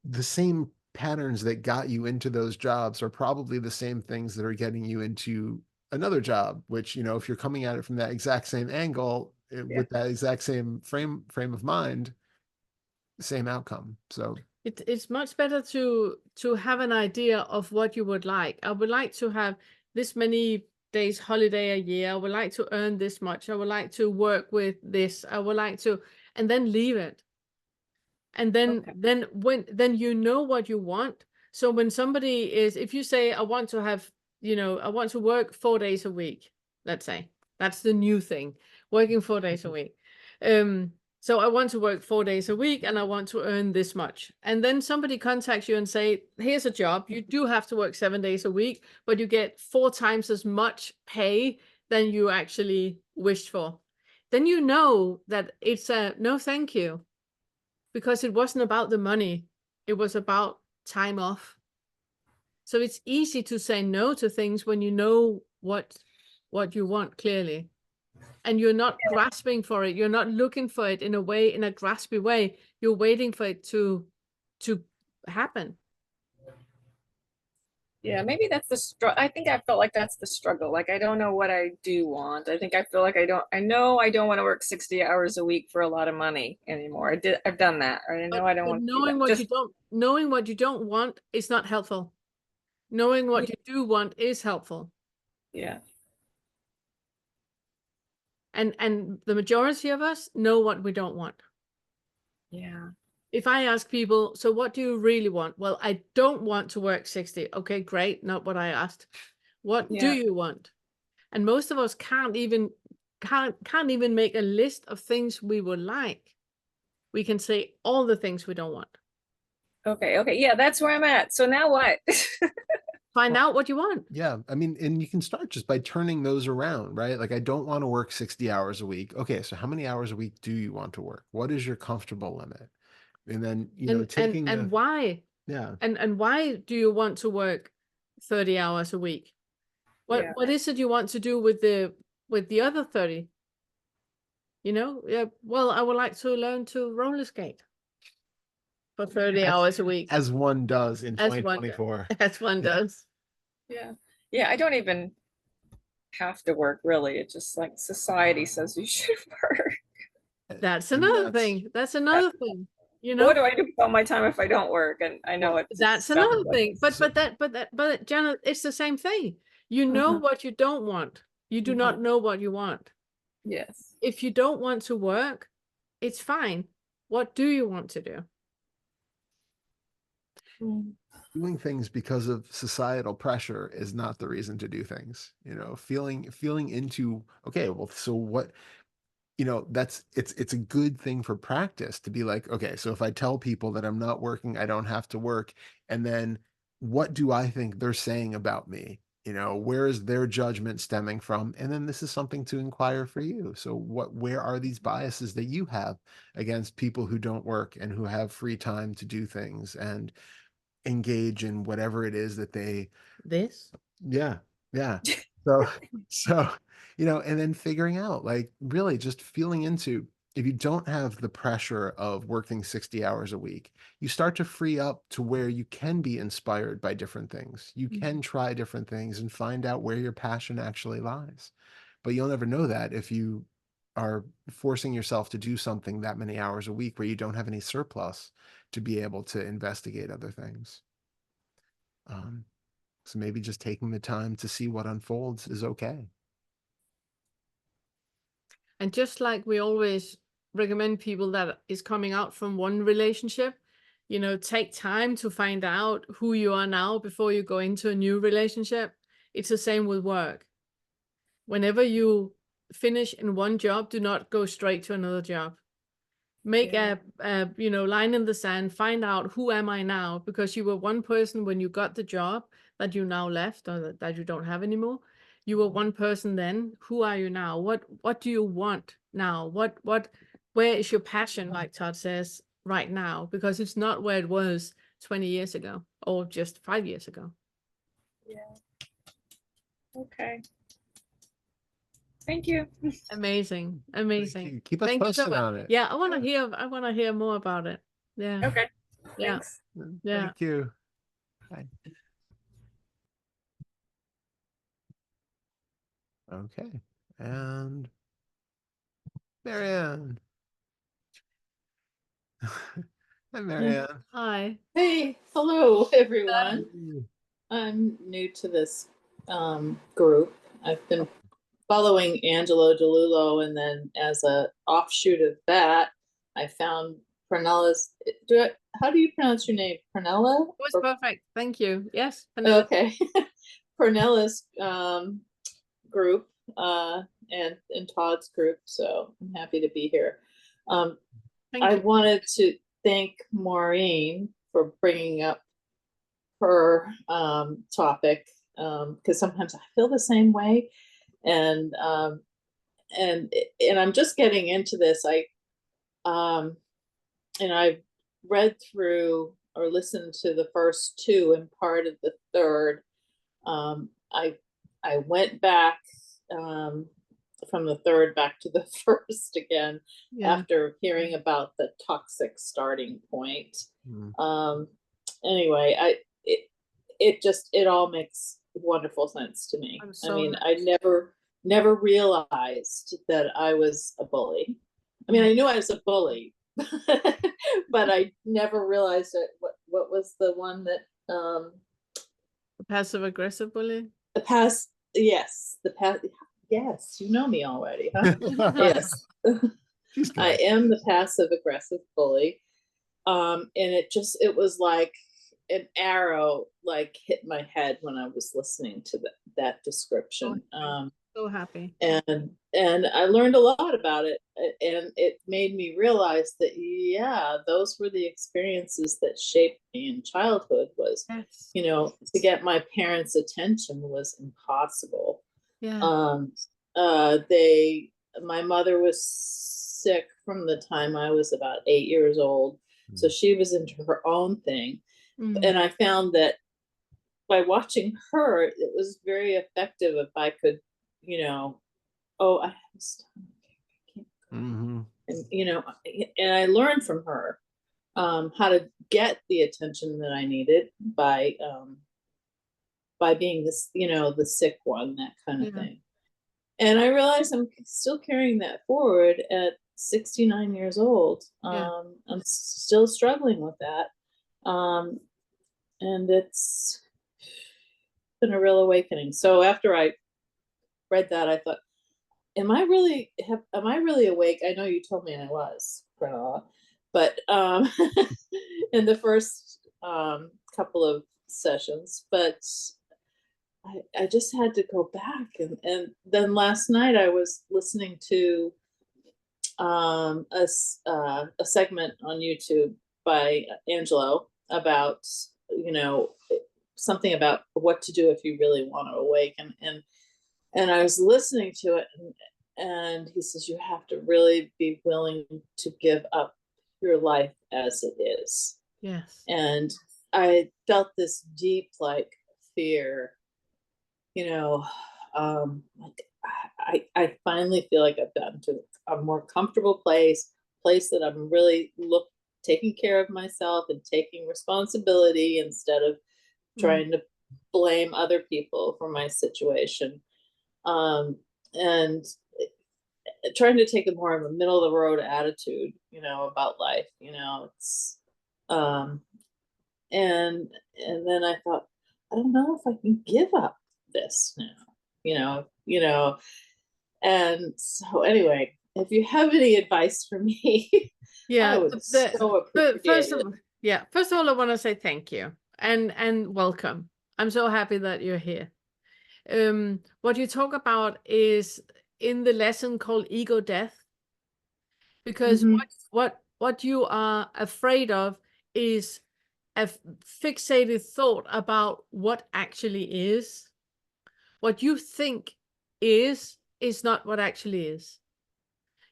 Speaker 1: the same patterns that got you into those jobs are probably the same things that are getting you into another job, which, you know, if you're coming at it from that exact same angle, with that exact same frame of mind, same outcome. So
Speaker 2: It's much better to have an idea of what you would like. I would like to have this many days holiday a year. I would like to earn this much. I would like to work with this. I would like to, and then leave it. And then then you know what you want. So when somebody is, if you say, I want to have, you know, I want to work 4 days a week, let's say, that's the new thing, working 4 days a week. So I want to work 4 days a week and I want to earn this much. And then somebody contacts you and say, here's a job. You do have to work 7 days a week, but you get 4 times as much pay than you actually wished for. Then you know that it's a no, thank you. Because it wasn't about the money. It was about time off. So it's easy to say no to things when you know what you want clearly. And you're not grasping for it. You're not looking for it in a way, in a graspy way. You're waiting for it to happen.
Speaker 5: Yeah, maybe that's the struggle. I think I felt like that's the struggle. Like, I don't know what I do want. I think I feel like I know I don't want to work 60 hours a week for a lot of money anymore. I've done that. Right? I know I don't want to do
Speaker 2: knowing
Speaker 5: that.
Speaker 2: what
Speaker 5: Just,
Speaker 2: you don't, knowing what you don't want is not helpful. Knowing what you do want is helpful.
Speaker 5: yeah.
Speaker 2: And the majority of us know what we don't want.
Speaker 5: Yeah.
Speaker 2: If I ask people, so what do you really want? Well, I don't want to work 60. Okay, great. Not what I asked. What do you want? And most of us can't even make a list of things we would like. We can say all the things we don't want.
Speaker 5: Okay. Yeah, that's where I'm at. So now what?
Speaker 2: Find out what you want.
Speaker 1: yeah, I mean, and you can start just by turning those around, right? Like, I don't want to work 60 hours a week. Okay, so how many hours a week do you want to work? What is your comfortable limit? And then, you know, taking
Speaker 2: and why?
Speaker 1: yeah.
Speaker 2: And why do you want to work 30 hours a week? What is it you want to do with the other 30? You know, yeah, well, I would like to learn to roller skate for 30 hours a week.
Speaker 1: As one does in
Speaker 2: As one
Speaker 1: 2024.
Speaker 2: As one does.
Speaker 5: Yeah, I don't even have to work, really. It's just like society says you should work.
Speaker 2: That's another thing. That's another thing. You know,
Speaker 5: What do I do with all my time if I don't work? And I know it.
Speaker 2: that's another thing. But Jenna, it's the same thing. You know what you don't want. You do not know what you want.
Speaker 5: Yes.
Speaker 2: If you don't want to work, it's fine. What do you want to do?
Speaker 1: Doing things because of societal pressure is not the reason to do things. You know, feeling into, okay, well, so what, you know, it's a good thing for practice to be like, okay, so if I tell people that I'm not working, I don't have to work, and then what do I think they're saying about me? You know, where is their judgment stemming from? And then this is something to inquire for you. So where are these biases that you have against people who don't work and who have free time to do things and engage in whatever it is that they yeah so so you know, and then figuring out, like, really just feeling into, if you don't have the pressure of working 60 hours a week, you start to free up to where you can be inspired by different things. You can try different things and find out where your passion actually lies. But you'll never know that if you are forcing yourself to do something that many hours a week where you don't have any surplus to be able to investigate other things. So maybe just taking the time to see what unfolds is okay.
Speaker 2: And just like we always recommend people that is coming out from one relationship, you know, take time to find out who you are now before you go into a new relationship. It's the same with work. Whenever you finish in one job, do not go straight to another job. Make a you know, line in the sand, find out who am I now, because you were one person when you got the job that you now left, or that you don't have anymore. You were one person then. Who are you now? What do you want now? Where is your passion, like Todd says, right now? Because it's not where it was 20 years ago or just 5 years ago.
Speaker 5: Yeah. Okay. Thank you.
Speaker 2: Amazing.
Speaker 1: Thank
Speaker 2: Amazing.
Speaker 1: you. Keep us
Speaker 2: Thank you so
Speaker 1: posted
Speaker 2: much.
Speaker 1: on it.
Speaker 2: Yeah, I want to hear more about it. Yeah.
Speaker 5: Okay.
Speaker 2: Yeah.
Speaker 5: Thanks.
Speaker 2: Yeah.
Speaker 1: Thank you. Bye. Okay. And Marianne. Hi, Marianne.
Speaker 2: Hi.
Speaker 6: Hey, hello everyone. I'm new to this group. I've been following Angelo DeLulo, and then as a offshoot of that, I found Pernille's. How do you pronounce your name? Pernille?
Speaker 2: It was
Speaker 6: Or-
Speaker 2: perfect. Thank you. Yes. Pernille.
Speaker 6: okay, Pernille's group and Todd's group. So I'm happy to be here.
Speaker 2: Thank
Speaker 6: I
Speaker 2: you.
Speaker 6: wanted to thank Maureen for bringing up her topic, because sometimes I feel the same way, and I'm just getting into this. I've read through or listened to the first two and part of the third. I went back from the third back to the first again,
Speaker 2: Yeah.
Speaker 6: after hearing about the toxic starting point.
Speaker 1: Mm.
Speaker 6: Anyway, it all makes wonderful sense to me.
Speaker 2: I'm
Speaker 6: I
Speaker 2: so
Speaker 6: mean,
Speaker 2: happy.
Speaker 6: I never realized that I was a bully. I mean, I knew I was a bully, but I never realized that what was the one that
Speaker 2: Passive aggressive bully.
Speaker 6: the past yes, you know me already, huh? Yes.
Speaker 1: She's
Speaker 6: I
Speaker 1: good.
Speaker 6: am the passive aggressive bully. And it was like an arrow like hit my head when I was listening to that description.
Speaker 2: So happy.
Speaker 6: And I learned a lot about it, and it made me realize that yeah, those were the experiences that shaped me in childhood. Was,
Speaker 2: Yes.
Speaker 6: you know, to get my parents' attention was impossible.
Speaker 2: Yeah.
Speaker 6: My mother was sick from the time I was about 8 years old, so she was into her own thing. And I found that by watching her, it was very effective if I could, you know, oh, I have a stomach, I can't go. And you know, and I learned from her how to get the attention that I needed by being this, you know, the sick one, that kind of thing. And I realized I'm still carrying that forward at 69 years old. I'm still struggling with that. And it's been a real awakening. So after I read that, I thought, am I really awake? I know you told me I was, but in the first couple of sessions, but I just had to go back, and then last night I was listening to a segment on YouTube by Angelo about, you know, something about what to do if you really want to awaken, and I was listening to it, and he says you have to really be willing to give up your life as it is.
Speaker 2: Yes.
Speaker 6: And I felt this deep like fear, you know, like I finally feel like I've gotten to a more comfortable place that I'm really taking care of myself and taking responsibility instead of trying to blame other people for my situation. And trying to take a more of a middle of the road attitude, you know, about life, you know, it's, and then I thought, I don't know if I can give up this now, and so anyway, if you have any advice for me, I
Speaker 2: Yeah,
Speaker 6: would so appreciate
Speaker 2: first
Speaker 6: it.
Speaker 2: first of all, I want to say thank you and welcome. I'm so happy that you're here. What you talk about is in the lesson called ego death, because
Speaker 6: Mhm.
Speaker 2: what you are afraid of is a fixated thought about what actually is. What you think is not what actually is.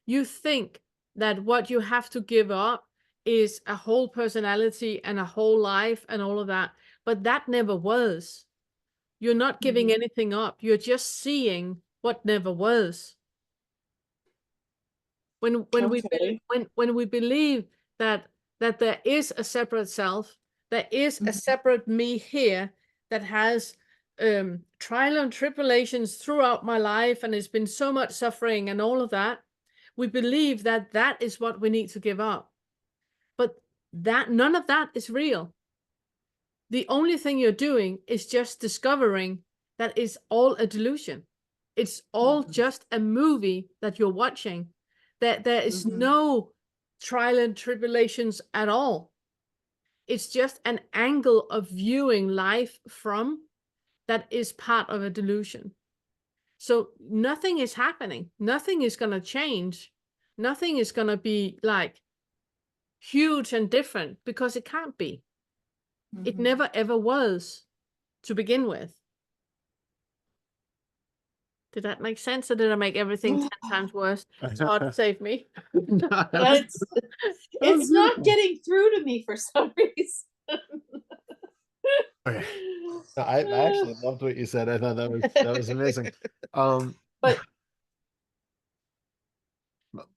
Speaker 2: You think that what you have to give up is a whole personality and a whole life and all of that, but that never was. You're not giving
Speaker 6: Mhm.
Speaker 2: anything up. You're just seeing what never was. When
Speaker 6: Okay.
Speaker 2: we believe that there is a separate self, there is a
Speaker 6: Mhm.
Speaker 2: separate me here that has trial and tribulations throughout my life, and there's been so much suffering and all of that, we believe that that is what we need to give up. But that none of that is real. The only thing you're doing is just discovering that it's all a delusion. It's all
Speaker 6: Mhm.
Speaker 2: just a movie that you're watching. That there is
Speaker 6: Mhm.
Speaker 2: no trial and tribulations at all. It's just an angle of viewing life from that is part of a delusion. So nothing is happening. Nothing is going to change. Nothing is going to be like huge and different because it can't be. It
Speaker 6: Mhm.
Speaker 2: never ever was to begin with. Did that make sense, or did I make everything 10 times worse? Todd, save me.
Speaker 6: It's not getting through to me for some reason.
Speaker 1: Okay. I actually loved what you said. I thought that was amazing.
Speaker 2: But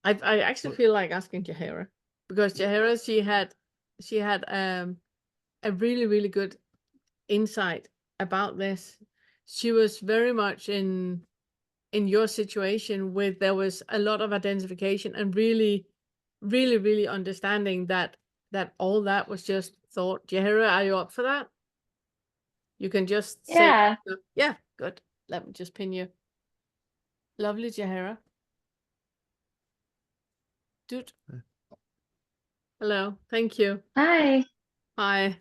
Speaker 2: I actually feel like asking Jahira, because Jahira, she had a really, really good insight about this. She was very much in your situation, with there was a lot of identification and really, really, really understanding that all that was just thought. Jahira, are you up for that? You can just say,
Speaker 7: Yeah.
Speaker 2: yeah, good. Let me just pin you. Lovely, Jahira. Dude. Hello. Thank you.
Speaker 7: Hi.
Speaker 2: Hi.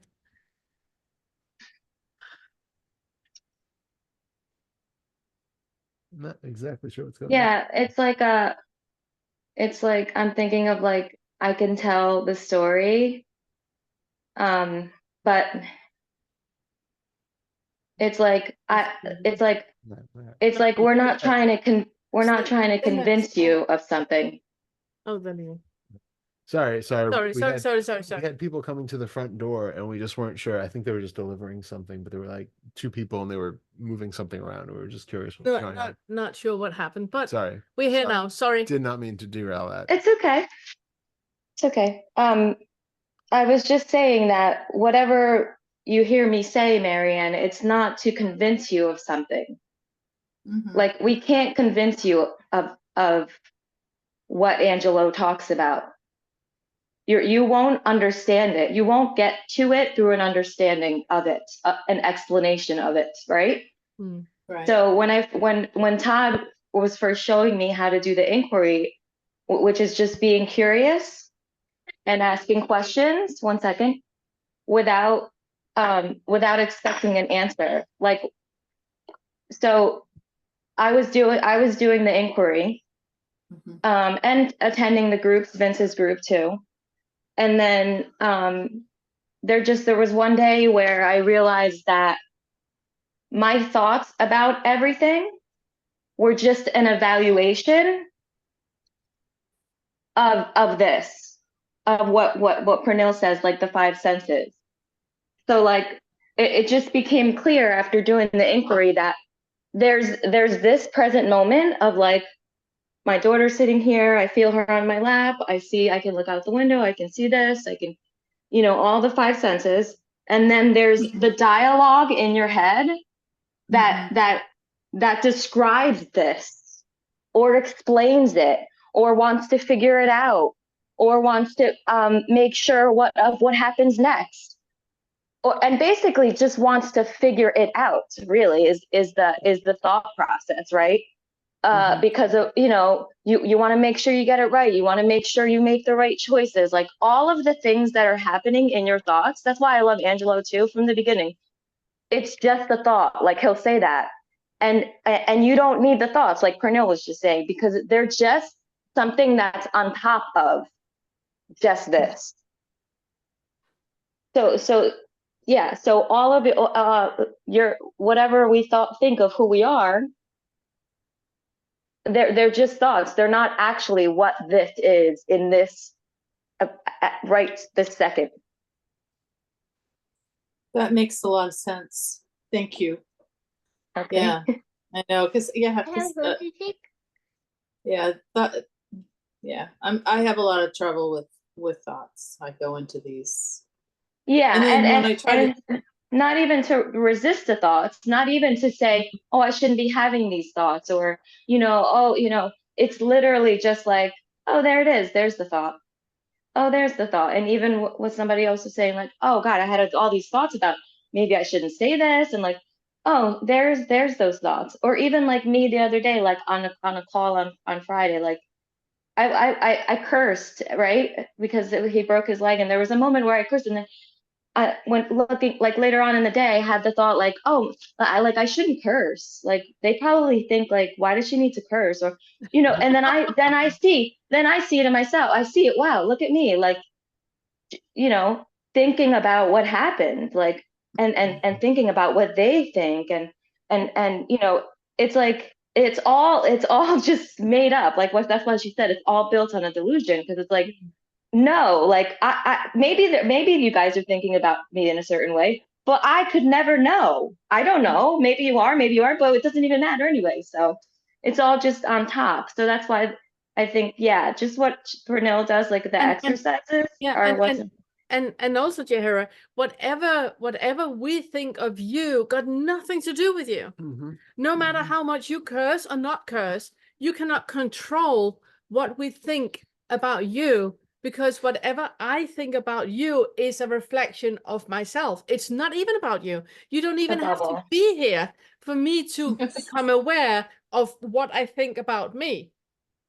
Speaker 1: I'm not exactly sure what's going on.
Speaker 7: Yeah, it's like I'm thinking of like I can tell the story. But it's like it's like we're not trying to convince you of something.
Speaker 2: Oh, there you go.
Speaker 1: Sorry. We
Speaker 2: Sorry.
Speaker 1: had people coming to the front door and we just weren't sure. I think they were just delivering something, but there were like two people and they were moving something around. We were just curious what was going on.
Speaker 2: Not sure what happened, but
Speaker 1: Sorry.
Speaker 2: we're here now. Sorry.
Speaker 1: Did not mean to derail that.
Speaker 7: It's okay. It's okay. I was just saying that whatever you hear me say, Marianne, it's not to convince you of something.
Speaker 6: Mhm.
Speaker 7: Like we can't convince you of what Angelo talks about. You won't understand it. You won't get to it through an understanding of it, an explanation of it, right?
Speaker 6: Right.
Speaker 7: So when Todd was first showing me how to do the inquiry, which is just being curious and asking questions, one second, without expecting an answer. Like, so I was doing the inquiry,
Speaker 6: Mhm.
Speaker 7: and attending the groups, Vince's group too. And then there was one day where I realized that my thoughts about everything were just an evaluation of this, of what Pernille says, like the five senses. So like it just became clear after doing the inquiry that there's this present moment of like my daughter sitting here, I feel her on my lap, I can look out the window, I can see this, I can, all the five senses. And then there's the dialogue in your head that describes this or explains it or wants to figure it out or wants to make sure what happens next. and basically just wants to figure it out, really, is the thought process, right? Because of, you want to make sure you get it right. You want to make sure you make the right choices. Like all of the things that are happening in your thoughts. That's why I love Angelo too from the beginning. It's just the thought. Like he'll say that, and you don't need the thoughts, like Pernille was just saying, because they're just something that's on top of just this. So yeah. So all of it, your whatever we think of who we are. They're just thoughts. They're not actually what this is in this right this second.
Speaker 6: That makes a lot of sense. Thank you.
Speaker 7: Okay.
Speaker 6: Yeah, I know, because I have a lot of trouble with thoughts. I go into these.
Speaker 7: Yeah,
Speaker 6: and then when I try
Speaker 7: to not even to resist the thoughts, not even to say, oh, I shouldn't be having these thoughts, or it's literally just like, oh, there it is, there's the thought. Oh, there's the thought. And even what somebody else was saying, like, oh God, I had all these thoughts about maybe I shouldn't say this, and like, oh, there's those thoughts. Or even like me the other day, like on a call on Friday, like I cursed, right? Because he broke his leg, and there was a moment where I cursed, and then when looking like later on in the day, I had the thought like, oh, I shouldn't curse. Like they probably think like, why does she need to curse? Or, and then I see it in myself. I see it. Wow, look at me. Like, thinking about what happened, like, and thinking about what they think. And it's like, it's all just made up. Like that's why she said it's all built on a delusion. Because it's like, no, like maybe you guys are thinking about me in a certain way, but I could never know. I don't know. Maybe you are, maybe you aren't, but it doesn't even matter anyway. So it's all just on top. So that's why I think, yeah, just what Pernille does, like the exercises are what's.
Speaker 2: And also, Jahira, whatever we think of you got nothing to do with you. No matter how much you curse or not curse, you cannot control what we think about you, because whatever I think about you is a reflection of myself. It's not even about you. You don't even have to be here for me to become aware of what I think about me.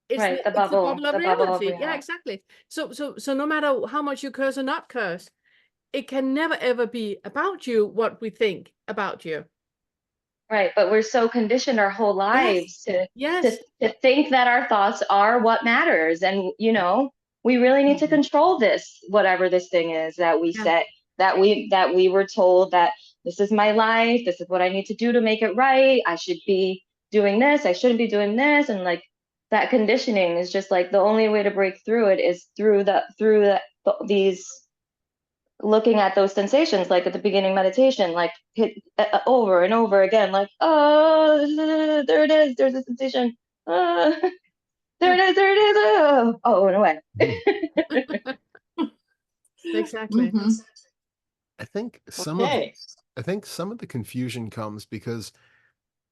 Speaker 2: It's
Speaker 7: right,
Speaker 2: it's a bubble of reality. Yeah, exactly. So no matter how much you curse or not curse, it can never ever be about you what we think about you.
Speaker 7: Right, but we're so conditioned our whole lives to think that our thoughts are what matters, and we really need to control this, whatever this thing is that we set, that we were told that this is my life, this is what I need to do to make it right. I should be doing this, I shouldn't be doing this, and like that conditioning is just like the only way to break through it is through these looking at those sensations, like at the beginning meditation, like hit over and over again, like, oh, there it is, there's a sensation, there it is, oh, it went away.
Speaker 2: Exactly.
Speaker 1: I think some of the confusion comes because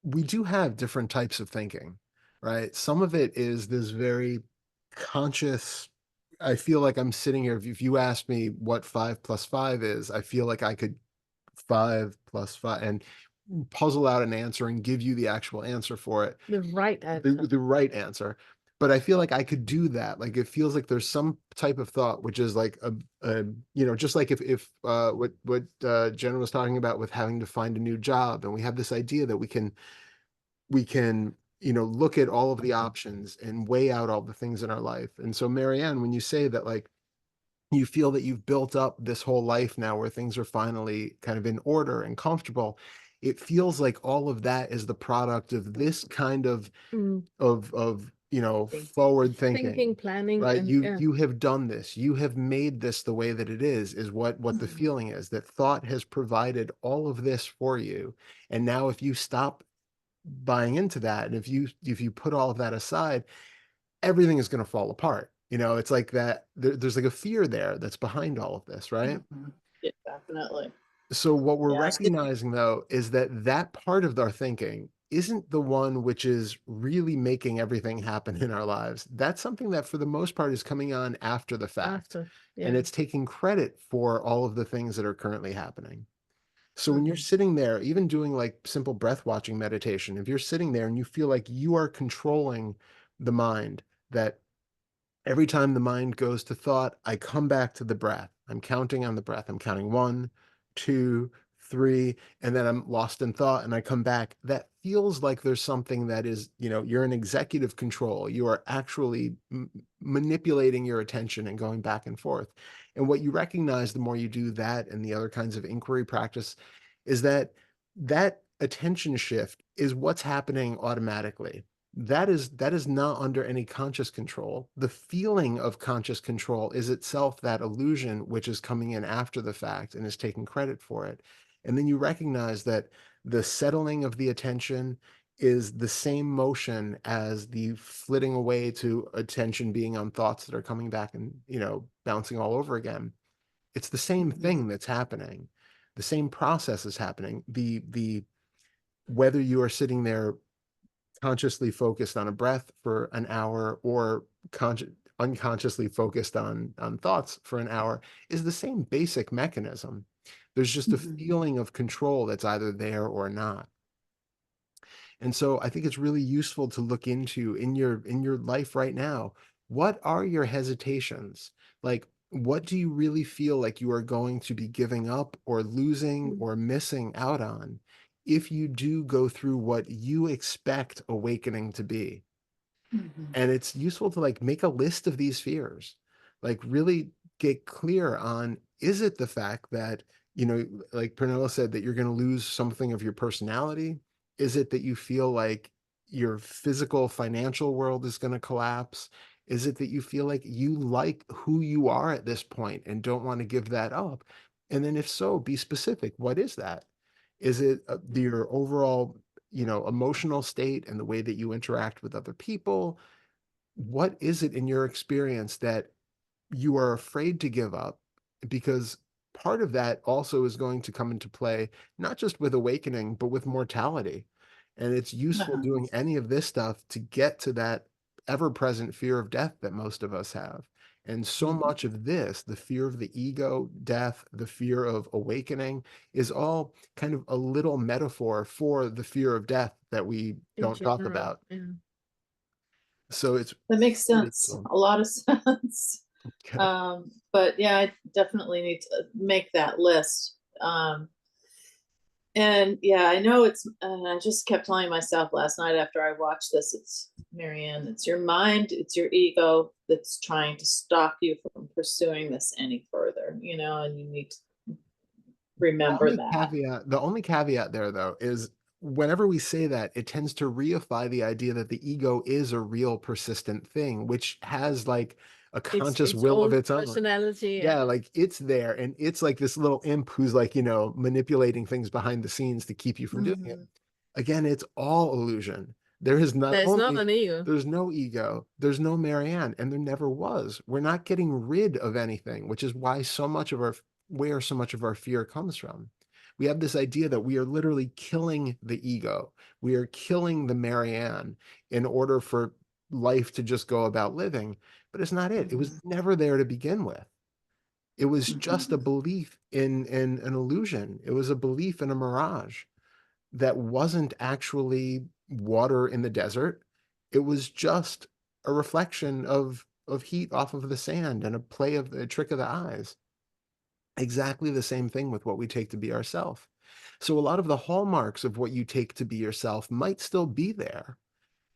Speaker 1: we do have different types of thinking, right? Some of it is this very conscious. I feel like I'm sitting here. If you ask me what 5 + 5 is, I feel like I could 5 + 5 and puzzle out an answer and give you the actual answer for it.
Speaker 2: The right answer.
Speaker 1: The right answer. But I feel like I could do that. Like it feels like there's some type of thought, which is like just like if what Jen was talking about with having to find a new job, and we have this idea that we can look at all of the options and weigh out all the things in our life. And so, Marianne, when you say that, like, you feel that you've built up this whole life now where things are finally kind of in order and comfortable, it feels like all of that is the product of this kind of forward thinking,
Speaker 2: planning,
Speaker 1: right?
Speaker 2: and,
Speaker 1: You have done this, you have made this the way that it is what the feeling is, that thought has provided all of this for you. And now if you stop buying into that, and if you put all of that aside, everything is going to fall apart. It's like that there's like a fear there that's behind all of this, right?
Speaker 6: Yeah, definitely.
Speaker 1: So what we're recognizing, though, is that part of our thinking isn't the one which is really making everything happen in our lives. That's something that for the most part is coming on after the fact. And it's taking credit for all of the things that are currently happening. So when you're sitting there, even doing like simple breath watching meditation, if you're sitting there and you feel like you are controlling the mind, that every time the mind goes to thought, I come back to the breath. I'm counting on the breath. I'm counting 1, 2, 3, and then I'm lost in thought and I come back. That feels like there's something that is, you're in executive control. You are actually manipulating your attention and going back and forth. And what you recognize the more you do that and the other kinds of inquiry practice is that that attention shift is what's happening automatically. That is not under any conscious control. The feeling of conscious control is itself that illusion which is coming in after the fact and is taking credit for it. And then you recognize that the settling of the attention is the same motion as the flitting away to attention being on thoughts that are coming back and, bouncing all over again. It's the same thing that's happening. The same process is happening. The whether you are sitting there consciously focused on a breath for an hour or unconsciously focused on thoughts for an hour is the same basic mechanism. There's just a feeling of control that's either there or not. And so I think it's really useful to look into in your life right now, what are your hesitations? Like, what do you really feel like you are going to be giving up or losing or missing out on if you do go through what you expect awakening to be? And it's useful to like make a list of these fears, like really get clear on, is it the fact that, like Pernille said, that you're going to lose something of your personality? Is it that you feel like your physical financial world is going to collapse? Is it that you feel like you like who you are at this point and don't want to give that up? And then if so, be specific. What is that? Is it your overall, emotional state and the way that you interact with other people? What is it in your experience that you are afraid to give up? Because part of that also is going to come into play, not just with awakening, but with mortality. And it's useful doing any of this stuff to get to that ever-present fear of death that most of us have. And so much of this, the fear of the ego, death, the fear of awakening, is all kind of a little metaphor for the fear of death that we don't talk about.
Speaker 2: Yeah.
Speaker 1: So it's
Speaker 6: That makes
Speaker 1: really
Speaker 6: sense.
Speaker 1: cool.
Speaker 6: A lot of sense.
Speaker 1: Okay.
Speaker 6: But yeah, I definitely need to make that list. And yeah, I know I just kept telling myself last night after I watched this, it's Marianne, it's your mind, it's your ego that's trying to stop you from pursuing this any further, and you need to remember that.
Speaker 1: The only caveat there, though, is whenever we say that, it tends to reify the idea that the ego is a real persistent thing, which has like a conscious
Speaker 2: Its
Speaker 1: will of
Speaker 2: own
Speaker 1: its own.
Speaker 2: personality.
Speaker 1: Yeah, like it's there, and it's like this little imp who's like, manipulating things behind the scenes to keep you from doing it. Again, it's all illusion. There is not
Speaker 2: There's not
Speaker 1: only
Speaker 2: an ego.
Speaker 1: there's no ego, there's no Marianne, and there never was. We're not getting rid of anything, which is why where so much of our fear comes from. We have this idea that we are literally killing the ego. We are killing the Marianne in order for life to just go about living, but it's not it. It was never there to begin with. It was just a belief in an illusion. It was a belief in a mirage that wasn't actually water in the desert. It was just a reflection of heat off of the sand and a trick of the eyes. Exactly the same thing with what we take to be ourself. So a lot of the hallmarks of what you take to be yourself might still be there.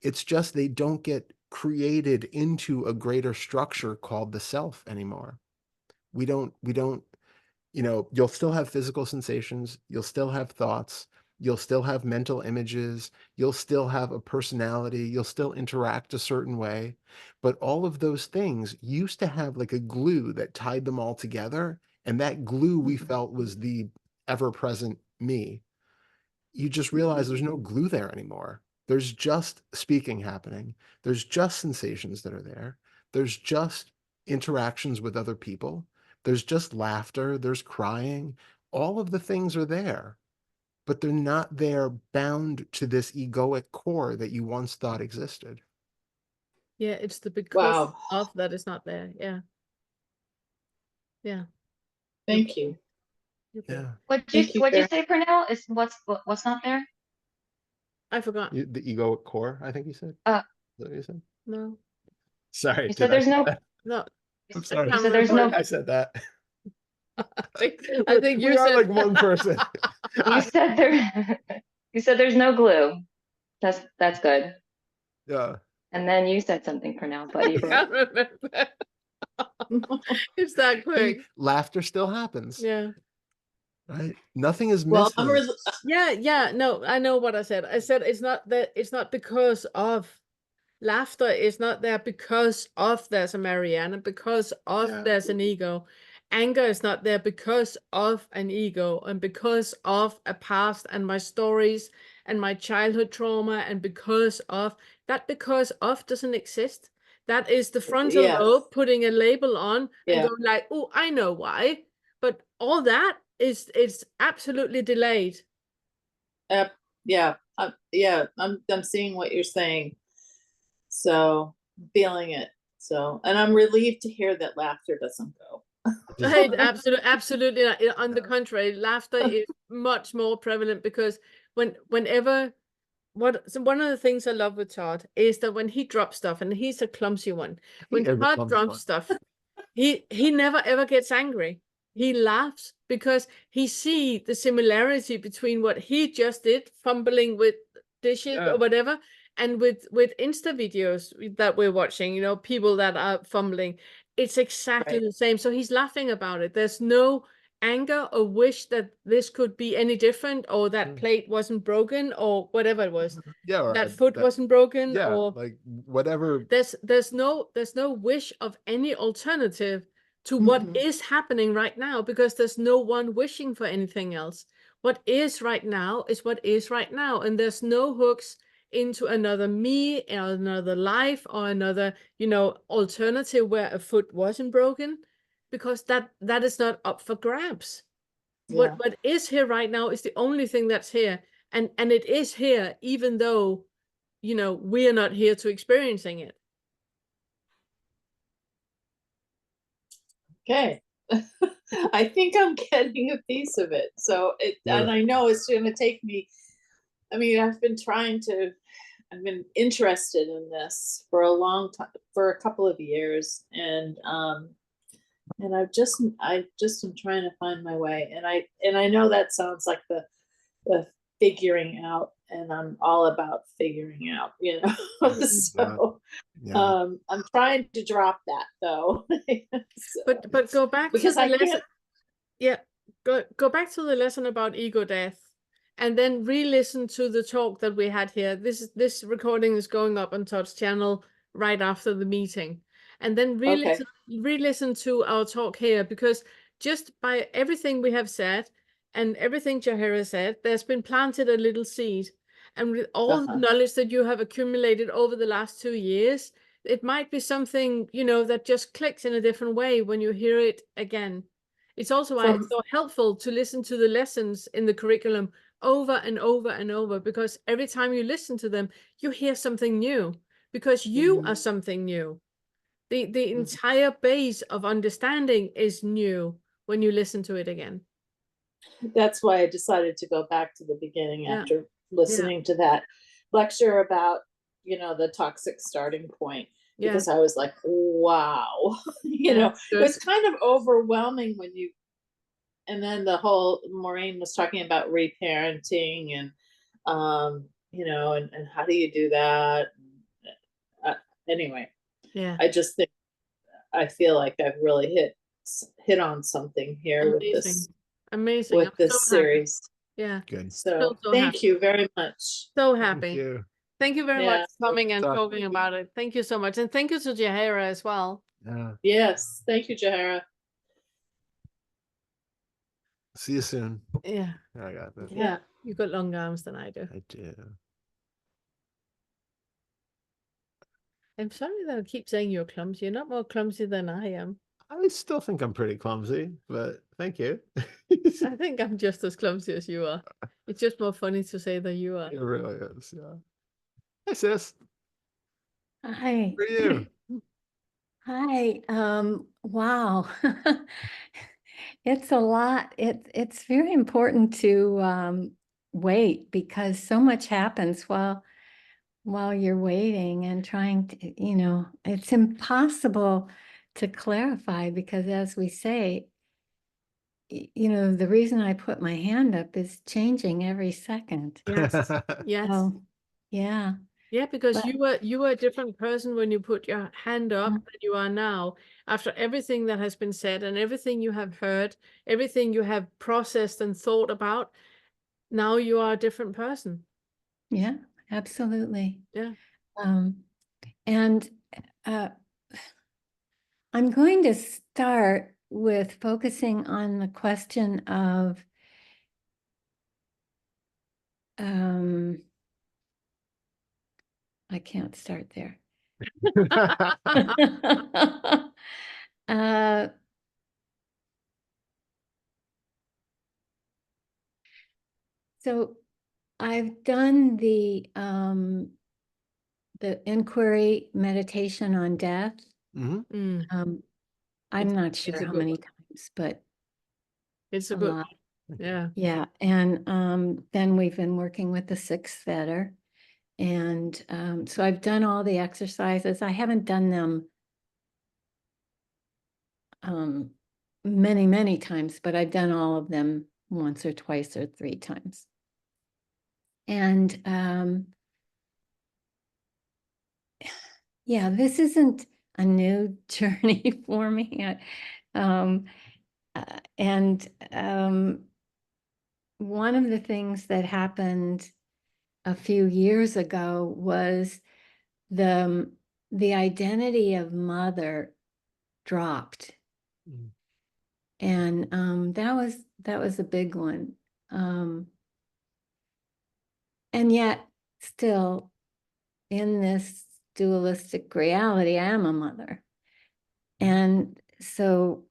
Speaker 1: It's just they don't get created into a greater structure called the self anymore. We don't, you'll still have physical sensations, you'll still have thoughts, you'll still have mental images, you'll still have a personality, you'll still interact a certain way. But all of those things used to have like a glue that tied them all together. And that glue we felt was the ever-present me. You just realize there's no glue there anymore. There's just speaking happening. There's just sensations that are there. There's just interactions with other people. There's just laughter. There's crying. All of the things are there, but they're not there bound to this egoic core that you once thought existed.
Speaker 2: Yeah, it's the because
Speaker 6: Wow.
Speaker 2: of that is not there. Yeah. Yeah.
Speaker 6: Thank you.
Speaker 1: Yeah.
Speaker 7: What'd you
Speaker 6: Thank you,
Speaker 7: what'd you
Speaker 6: Karen.
Speaker 7: say, Pernille? Is what's not there?
Speaker 2: I forgot.
Speaker 1: The ego core, I think you said.
Speaker 7: Uh,
Speaker 1: Is that what you said?
Speaker 2: No,
Speaker 1: Sorry,
Speaker 7: you
Speaker 1: did
Speaker 7: said
Speaker 1: I
Speaker 7: there's
Speaker 1: say
Speaker 7: no.
Speaker 1: that?
Speaker 2: no.
Speaker 1: I'm
Speaker 7: You
Speaker 1: sorry.
Speaker 7: said there's no.
Speaker 1: I said that.
Speaker 2: I think you
Speaker 1: we are
Speaker 2: said
Speaker 1: like one person.
Speaker 7: You said there. You said there's no glue. That's good.
Speaker 1: Yeah.
Speaker 7: And then you said something, Pernille, but you
Speaker 2: I can't remember. It's that
Speaker 1: See,
Speaker 2: quick.
Speaker 1: laughter still happens.
Speaker 2: Yeah.
Speaker 1: Right? Nothing is
Speaker 6: Well,
Speaker 1: missing.
Speaker 2: Yeah. No, I know what I said. I said it's not because of laughter is not there because of there's a Mariana, because of
Speaker 1: Yeah.
Speaker 2: there's an ego. Anger is not there because of an ego and because of a past and my stories and my childhood trauma and because of doesn't exist. That is the frontal
Speaker 6: Yeah.
Speaker 2: lobe putting a label on and
Speaker 6: Yeah.
Speaker 2: going like, oh, I know why. But all that is absolutely delayed.
Speaker 6: Yeah. I'm seeing what you're saying. So I'm feeling it. So, and I'm relieved to hear that laughter doesn't go.
Speaker 2: Right, absolutely not. On the contrary, laughter is much more prevalent because whenever so one of the things I love with Todd is that when he drops stuff, and he's a clumsy one, when Todd drops stuff, he never ever gets angry. He laughs because he see the similarity between what he just did, fumbling with dishes or whatever, and with Insta videos that we're watching, you know, people that are fumbling. It's exactly the same. So he's laughing about it. There's no anger or wish that this could be any different or that plate wasn't broken or whatever it was.
Speaker 1: Yeah, or
Speaker 2: That foot wasn't broken or
Speaker 1: like whatever.
Speaker 2: there's no wish of any alternative to what is happening right now because there's no one wishing for anything else. What is right now is what is right now, and there's no hooks into another me or another life or another, you know, alternative where a foot wasn't broken, because that is not up for grabs.
Speaker 6: Yeah.
Speaker 2: What is here right now is the only thing that's here, and it is here even though, you know, we are not here to experiencing it.
Speaker 6: Okay. I think I'm getting a piece of it. So and I know it's going to take me. I mean, I've been interested in this for a long time, for a couple of years, and I just am trying to find my way, and I know that sounds like the figuring out, and I'm all about figuring out, you know. So I'm trying to drop that though. So,
Speaker 2: but go back
Speaker 6: because
Speaker 2: to the
Speaker 6: I
Speaker 2: lesson.
Speaker 6: can't.
Speaker 2: Yeah, go back to the lesson about ego death, and then re-listen to the talk that we had here. This recording is going up on Todd's channel right after the meeting, and then re-listen to our talk here, because just by everything we have said and everything Jahira said, there's been planted a little seed, and with all the knowledge that you have accumulated over the last 2 years, it might be something, you know, that just clicks in a different way when you hear it again. It's also why it's so helpful to listen to the lessons in the curriculum over and over and over, because every time you listen to them, you hear something new, because you are something new. The entire base of understanding is new when you listen to it again.
Speaker 6: That's why I decided to go back to the beginning after listening to that lecture about, you know, the toxic starting point. Because I was like, wow, you know, it was kind of overwhelming when you, and then the whole Maureen was talking about reparenting and, you know, and how do you do that? Anyway, I just think, I feel like I've really hit on something here with this, with this series.
Speaker 2: Yeah.
Speaker 1: Good.
Speaker 6: So thank you very much.
Speaker 2: So happy. Thank you very much for coming and
Speaker 1: talking
Speaker 2: talking about it. Thank you so much. And thank you to Jahira as well.
Speaker 6: Yes. Thank you, Jahira.
Speaker 1: See you soon.
Speaker 2: Yeah.
Speaker 1: I got this.
Speaker 6: Yeah.
Speaker 2: You've got longer arms than I do.
Speaker 1: I do.
Speaker 2: I'm sorry that I keep saying you're clumsy. You're not more clumsy than I am.
Speaker 1: I still think I'm pretty clumsy, but thank you.
Speaker 2: I think I'm just as clumsy as you are. It's just more funny to say that you are.
Speaker 1: It really is, yeah. Hi, sis.
Speaker 8: Hi.
Speaker 1: How are you?
Speaker 8: Hi. Wow. it's a lot. It's very important to wait because so much happens while you're waiting and trying to, it's impossible to clarify because as we say, the reason I put my hand up is changing every second.
Speaker 2: Yes. Yes.
Speaker 8: So, yeah.
Speaker 2: Yeah, because
Speaker 8: But-
Speaker 2: you were a different person when you put your hand up
Speaker 8: Mm.
Speaker 2: than you are now. After everything that has been said and everything you have heard, everything you have processed and thought about, now you are a different person.
Speaker 8: Yeah, absolutely.
Speaker 2: Yeah.
Speaker 8: And I'm going to start with focusing on the question of I can't start there. So I've done the inquiry meditation on death.
Speaker 1: Mhm.
Speaker 8: I'm not sure
Speaker 2: it's a
Speaker 8: how
Speaker 2: good
Speaker 8: many
Speaker 2: one.
Speaker 8: times, but
Speaker 2: It's a
Speaker 8: a
Speaker 2: good
Speaker 8: lot.
Speaker 2: one. Yeah.
Speaker 8: Yeah, and then we've been working with the sixth fetter. And so I've done all the exercises. I haven't done them many, many times, but I've done all of them once or twice or 3 times. And yeah, this isn't a new journey for me. One of the things that happened a few years ago was the identity of mother dropped.
Speaker 1: Mm.
Speaker 8: And that was a big one. And yet still in this dualistic reality, I am a mother. And so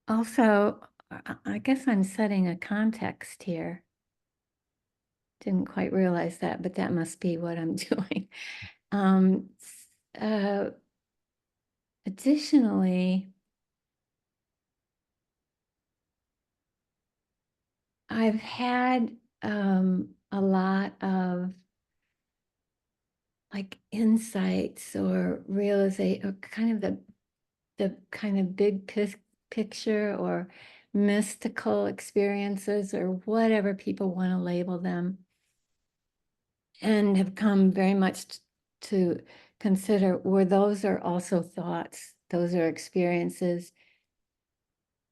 Speaker 8: also, I guess I'm setting a context here. Didn't quite realize that, but that must be what I'm doing. Additionally, I've had a lot of like insights or realization, or kind of the kind of big picture or mystical experiences or whatever people want to label them, and have come very much to consider where those are also thoughts, those are experiences.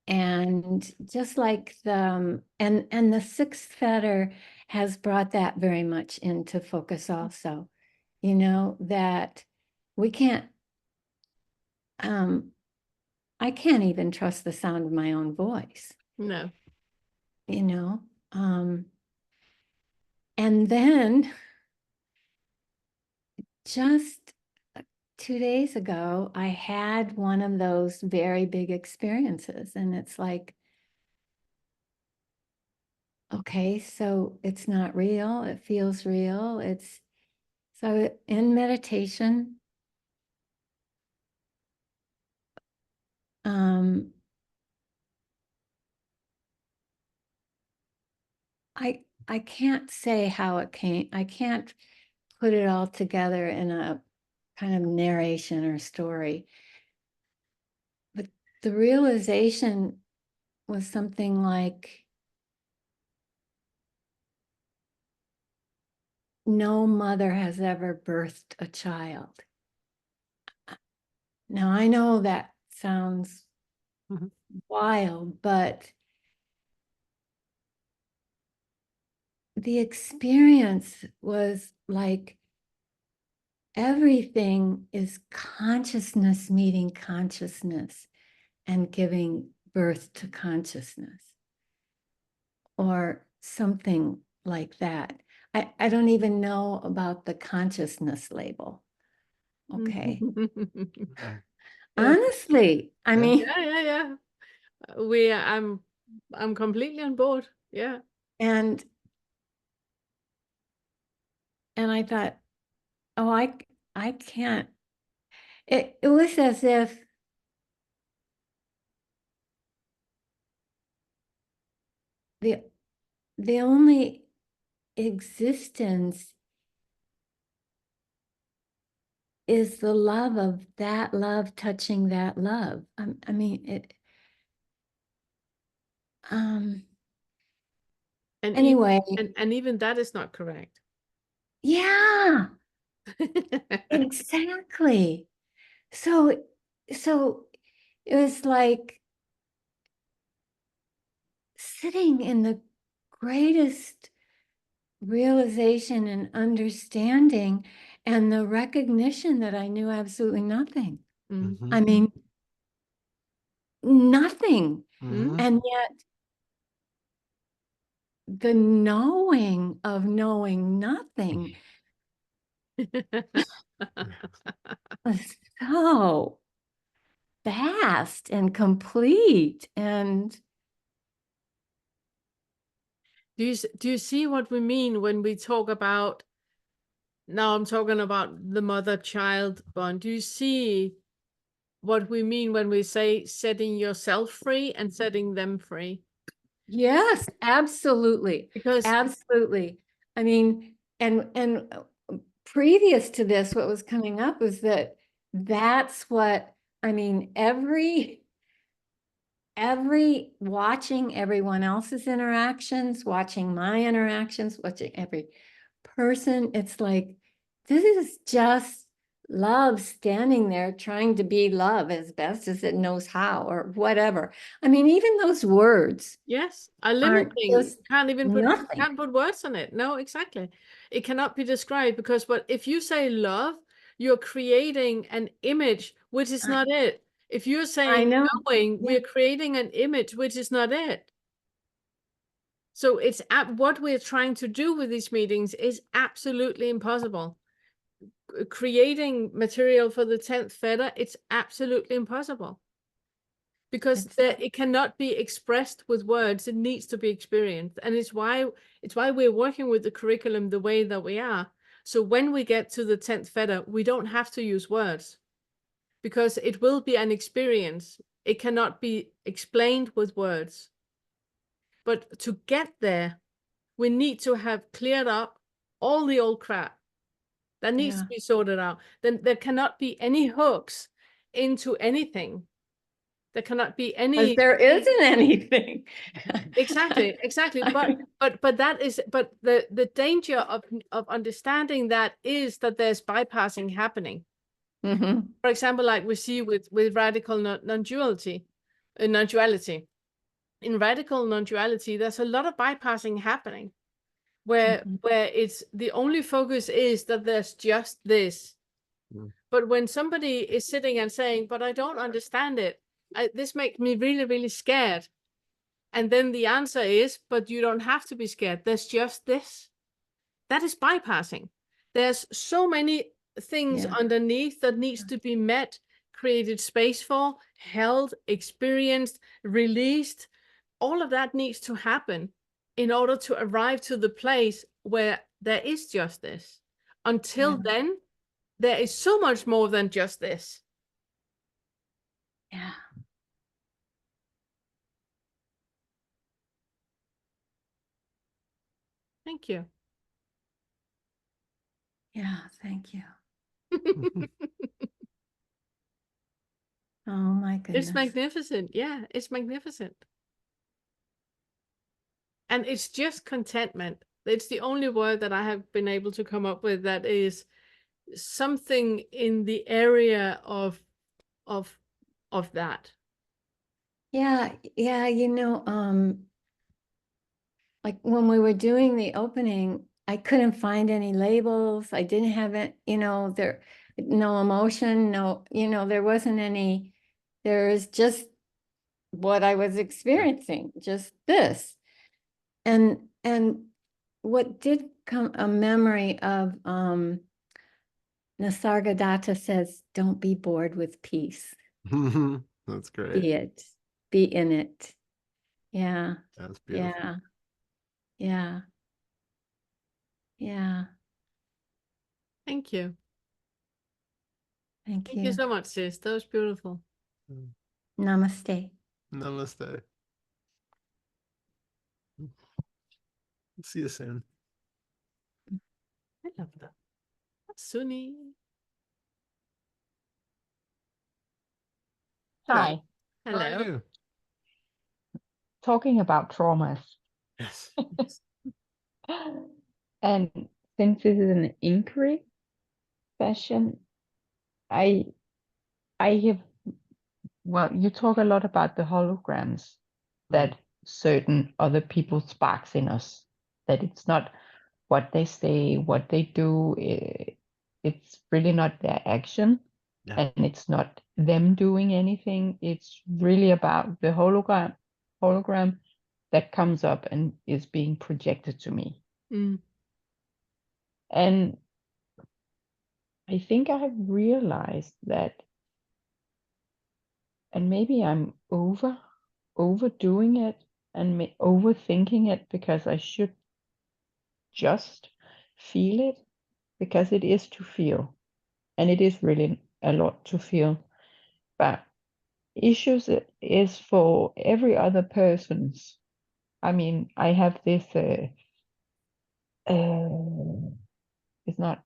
Speaker 8: And just like the and the sixth fetter has brought that very much into focus also, that we can't I can't even trust the sound of my own voice,
Speaker 2: No.
Speaker 8: And then just 2 days ago, I had one of those very big experiences, and it's like, okay, so it's not real. It feels real. So in meditation, I can't say how it came. I can't put it all together in a kind of narration or story. But the realization was something like, no mother has ever birthed a child. Now, I know that sounds wild, but the experience was like everything is consciousness meeting consciousness and giving birth to consciousness, or something like that. I don't even know about the consciousness label. Okay. Honestly, I mean,
Speaker 2: Yeah. I'm completely on board. Yeah.
Speaker 8: and I thought, oh, I can't it was as if the only existence is the love of that love touching that love. I mean, it,
Speaker 2: And
Speaker 8: anyway,
Speaker 2: and even that is not correct.
Speaker 8: yeah, exactly. So it was like sitting in the greatest realization and understanding and the recognition that I knew absolutely nothing.
Speaker 2: Mm.
Speaker 1: Mhm.
Speaker 8: I mean, nothing.
Speaker 1: Mhm.
Speaker 8: And yet the knowing of knowing nothing was so vast and complete. And
Speaker 2: Do you see what we mean when we talk about, now I'm talking about the mother-child bond. Do you see what we mean when we say setting yourself free and setting them free?
Speaker 8: yes, absolutely.
Speaker 2: Because
Speaker 8: Absolutely. I mean, and previous to this, what was coming up was that that's what, I mean, every watching everyone else's interactions, watching my interactions, watching every person, it's like, this is just love standing there trying to be love as best as it knows how, or whatever. I mean, even those words
Speaker 2: yes, are
Speaker 8: aren't
Speaker 2: limiting.
Speaker 8: just
Speaker 2: Can't even put
Speaker 8: nothing.
Speaker 2: can't put words on it. No, exactly. It cannot be described because, but if you say love, you're creating an image which is not it. If you're
Speaker 8: I
Speaker 2: saying
Speaker 8: know.
Speaker 2: knowing,
Speaker 8: Yeah.
Speaker 2: we're creating an image which is not it. So it's what we're trying to do with these meetings is absolutely impossible. Creating material for the 10th Fetter, it's absolutely impossible. Because it cannot be expressed with words, it needs to be experienced. And it's why we're working with the curriculum the way that we are. So when we get to the 10th Fetter, we don't have to use words because it will be an experience. It cannot be explained with words. But to get there, we need to have cleared up all the old crap that needs to be sorted out. Then there cannot be any hooks into anything. There cannot be any.
Speaker 8: There isn't anything.
Speaker 2: Exactly. But that is, but the danger of understanding that is that there's bypassing happening.
Speaker 8: Mhm.
Speaker 2: For example, like we see with radical non-duality, non-duality. In radical non-duality, there's a lot of bypassing happening, where it's the only focus is that there's just this. But when somebody is sitting and saying, but I don't understand it, this makes me really, really scared. And then the answer is, but you don't have to be scared. There's just this. That is bypassing. There's so many things underneath that needs to be met, created space for, held, experienced, released. All of that needs to happen in order to arrive to the place where there is just this. Until then, there is so much more than just this.
Speaker 8: Yeah.
Speaker 2: Thank you.
Speaker 8: Yeah, thank you. Oh my goodness.
Speaker 2: It's magnificent. Yeah, it's magnificent. And it's just contentment. It's the only word that I have been able to come up with that is something in the area of that.
Speaker 8: Yeah, you know, like when we were doing the opening, I couldn't find any labels. I didn't have it, you know, no emotion, no, you know, there wasn't any, there's just what I was experiencing, just this. And what did come a memory of Nisargadatta says, don't be bored with peace.
Speaker 1: That's great.
Speaker 8: Be it, be in it. Yeah.
Speaker 1: That's beautiful.
Speaker 8: Yeah. Yeah. Yeah.
Speaker 2: Thank you.
Speaker 8: Thank
Speaker 2: Thank you
Speaker 8: you.
Speaker 2: so much, sis. That was beautiful.
Speaker 8: Namaste.
Speaker 1: Namaste. See you soon.
Speaker 2: I love that. Suni.
Speaker 9: Hi.
Speaker 1: How are
Speaker 2: Hello.
Speaker 1: you?
Speaker 9: Talking about traumas.
Speaker 1: Yes.
Speaker 9: And since this is an inquiry session, I have, well, you talk a lot about the holograms that certain other people sparks in us, that it's not what they say, what they do, it's really not their action,
Speaker 1: Yeah.
Speaker 9: and it's not them doing anything. It's really about the hologram that comes up and is being projected to me.
Speaker 2: Mm.
Speaker 9: And I think I have realized that, and maybe I'm overdoing it and overthinking it, because I should just feel it, because it is to feel, and it is really a lot to feel. But issues is for every other person's. I mean, I have this. It's not.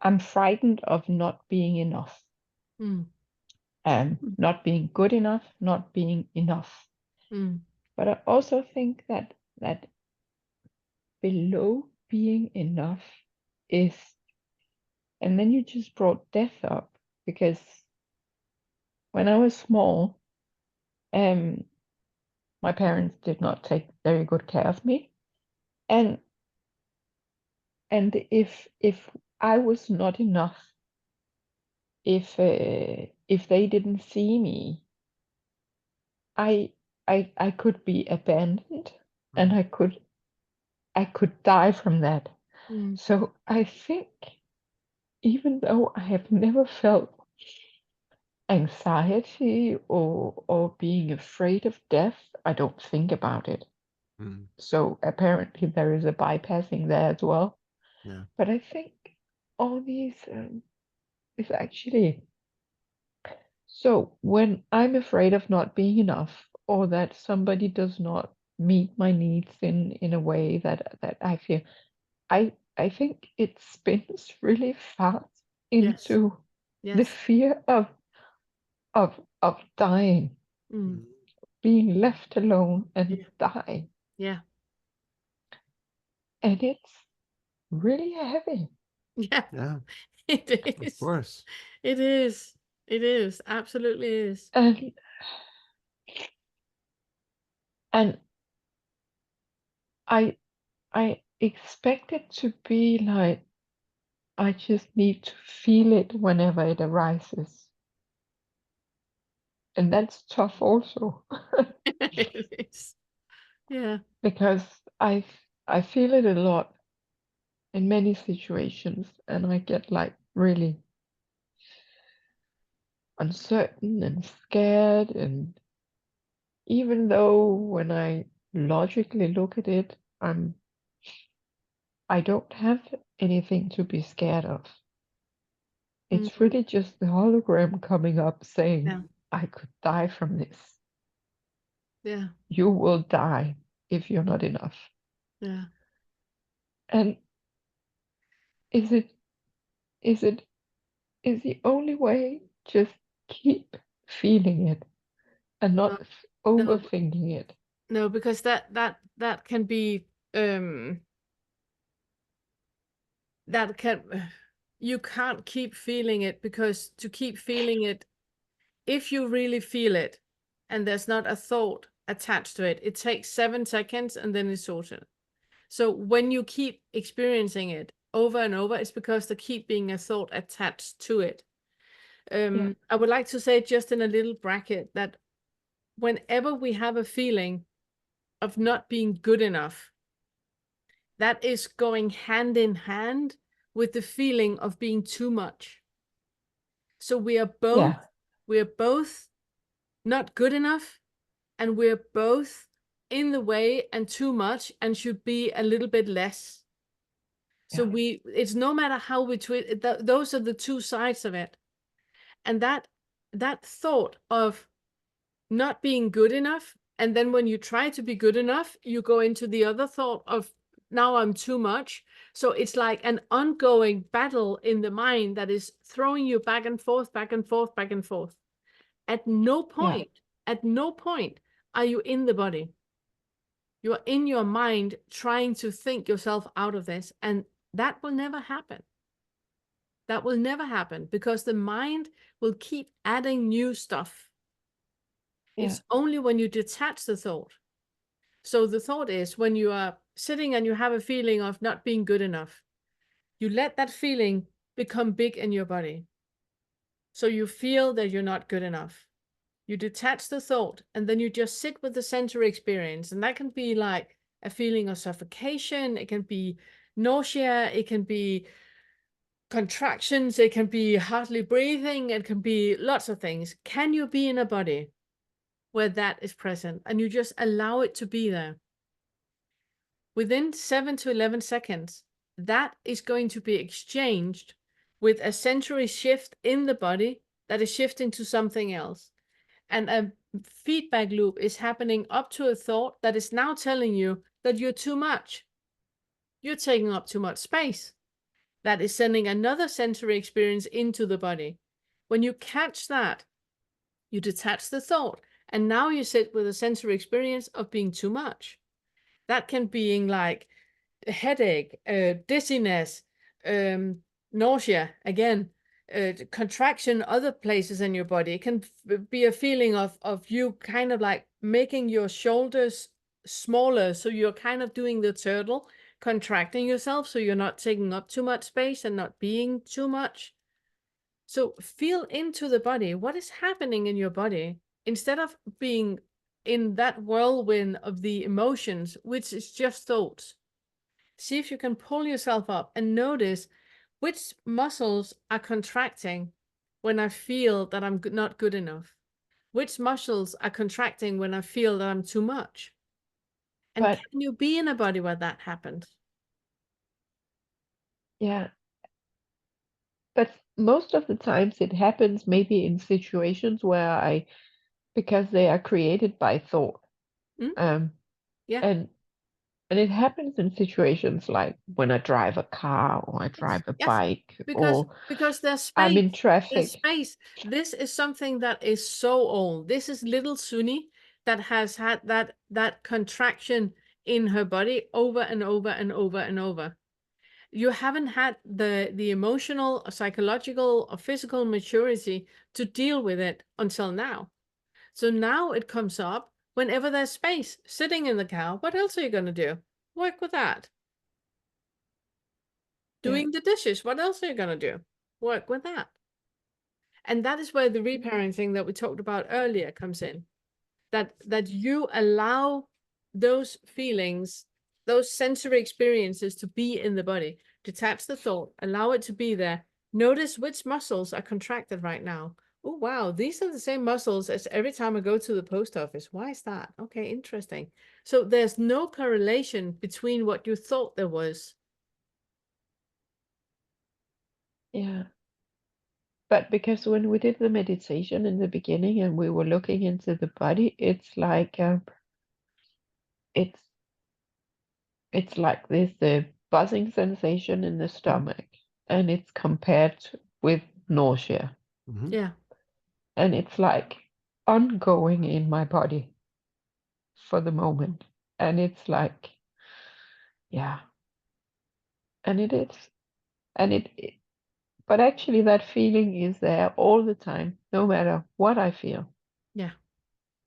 Speaker 9: I'm frightened of not being enough.
Speaker 2: Mm.
Speaker 9: Not being good enough, not being enough.
Speaker 2: Mm.
Speaker 9: But I also think that below being enough is, and then you just brought death up, because when I was small, my parents did not take very good care of me, and if I was not enough, if they didn't see me, I could be abandoned, and I could die from that.
Speaker 2: Mm.
Speaker 9: So I think, even though I have never felt anxiety or being afraid of death, I don't think about it.
Speaker 1: Mm.
Speaker 9: So apparently there is a bypassing there as well.
Speaker 1: Yeah.
Speaker 9: But I think all these is actually, so when I'm afraid of not being enough, or that somebody does not meet my needs in a way that I feel, I think it spins really fast
Speaker 2: Yes.
Speaker 9: into the
Speaker 2: Yes.
Speaker 9: fear of dying,
Speaker 2: Mm.
Speaker 9: being left alone and
Speaker 2: Yeah.
Speaker 9: die.
Speaker 2: Yeah.
Speaker 9: And it's really heavy.
Speaker 2: Yeah.
Speaker 1: Yeah.
Speaker 2: It
Speaker 1: Of
Speaker 2: is.
Speaker 1: course.
Speaker 2: It is. It is. Absolutely is.
Speaker 9: And I expect it to be like, I just need to feel it whenever it arises. And that's tough also.
Speaker 2: It is. Yeah.
Speaker 9: Because I feel it a lot in many situations, and I get like really uncertain and scared, and even though when I logically look at it, I don't have anything to be scared of. It's
Speaker 2: Mm.
Speaker 9: really just the hologram coming up saying,
Speaker 2: Yeah.
Speaker 9: I could die from this.
Speaker 2: Yeah.
Speaker 9: You will die if you're not enough.
Speaker 2: Yeah.
Speaker 9: And is the only way just keep feeling it and
Speaker 2: No.
Speaker 9: not
Speaker 2: No.
Speaker 9: overthinking it?
Speaker 2: No, because that can be that can you can't keep feeling it, because to keep feeling it, if you really feel it and there's not a thought attached to it, it takes 7 seconds and then it's sorted. So when you keep experiencing it over and over, it's because there keep being a thought attached to it. I would like to say, just in a little bracket, that whenever we have a feeling of not being good enough, that is going hand in hand with the feeling of being too much. So we are both not good enough, and we're both in the way and too much and should be a little bit less. So it's no matter how we treat it, those are the two sides of it. And that thought of not being good enough, and then when you try to be good enough, you go into the other thought of now I'm too much. So it's like an ongoing battle in the mind that is throwing you back and forth, back and forth, back and forth. At no point are you in the body. You are in your mind trying to think yourself out of this, and that will never happen. That will never happen because the mind will keep adding new stuff. It's only when you detach the thought. So the thought is when you are sitting and you have a feeling of not being good enough, you let that feeling become big in your body. So you feel that you're not good enough. You detach the thought and then you just sit with the sensory experience. And that can be like a feeling of suffocation. It can be nausea. It can be contractions. It can be hardly breathing. It can be lots of things. Can you be in a body where that is present and you just allow it to be there? Within 7 to 11 seconds, that is going to be exchanged with a sensory shift in the body that is shifting to something else. And a feedback loop is happening up to a thought that is now telling you that you're too much. You're taking up too much space. That is sending another sensory experience into the body. When you catch that, you detach the thought, and now you sit with a sensory experience of being too much. That can be like a headache, dizziness, nausea, again, contraction other places in your body. It can be a feeling of you kind of like making your shoulders smaller. So you're kind of doing the turtle, contracting yourself so you're not taking up too much space and not being too much. So feel into the body. What is happening in your body? Instead of being in that whirlwind of the emotions, which is just thoughts, see if you can pull yourself up and notice which muscles are contracting when I feel that I'm not good enough. Which muscles are contracting when I feel that I'm too much? And
Speaker 9: But
Speaker 2: can you be in a body where that happens?
Speaker 9: yeah, but most of the times it happens maybe in situations where because they are created by thought.
Speaker 2: Mm? Yeah.
Speaker 9: And it happens in situations like when I drive a car or I drive a
Speaker 2: Yes.
Speaker 9: bike
Speaker 2: Because
Speaker 9: or
Speaker 2: there's space.
Speaker 9: I'm in
Speaker 2: There's
Speaker 9: traffic.
Speaker 2: space. This is something that is so old. This is little Suni that has had that contraction in her body over and over and over and over. You haven't had the emotional, or psychological, or physical maturity to deal with it until now. So now it comes up whenever there's space. Sitting in the car, what else are you going to do? Work with that. Doing the dishes, what else are you going to do? Work with that. And that is where the reparenting that we talked about earlier comes in. That you allow those feelings, those sensory experiences to be in the body. Detach the thought, allow it to be there. Notice which muscles are contracted right now. Oh, wow, these are the same muscles as every time I go to the post office. Why is that? Okay, interesting. So there's no correlation between what you thought there was.
Speaker 9: Yeah. But because when we did the meditation in the beginning and we were looking into the body, it's like it's like this buzzing sensation in the stomach, and it's compared with nausea.
Speaker 1: Mhm.
Speaker 2: Yeah.
Speaker 9: And it's like ongoing in my body for the moment. And it's like, yeah. And it is. And but actually that feeling is there all the time, no matter what I feel.
Speaker 2: Yeah.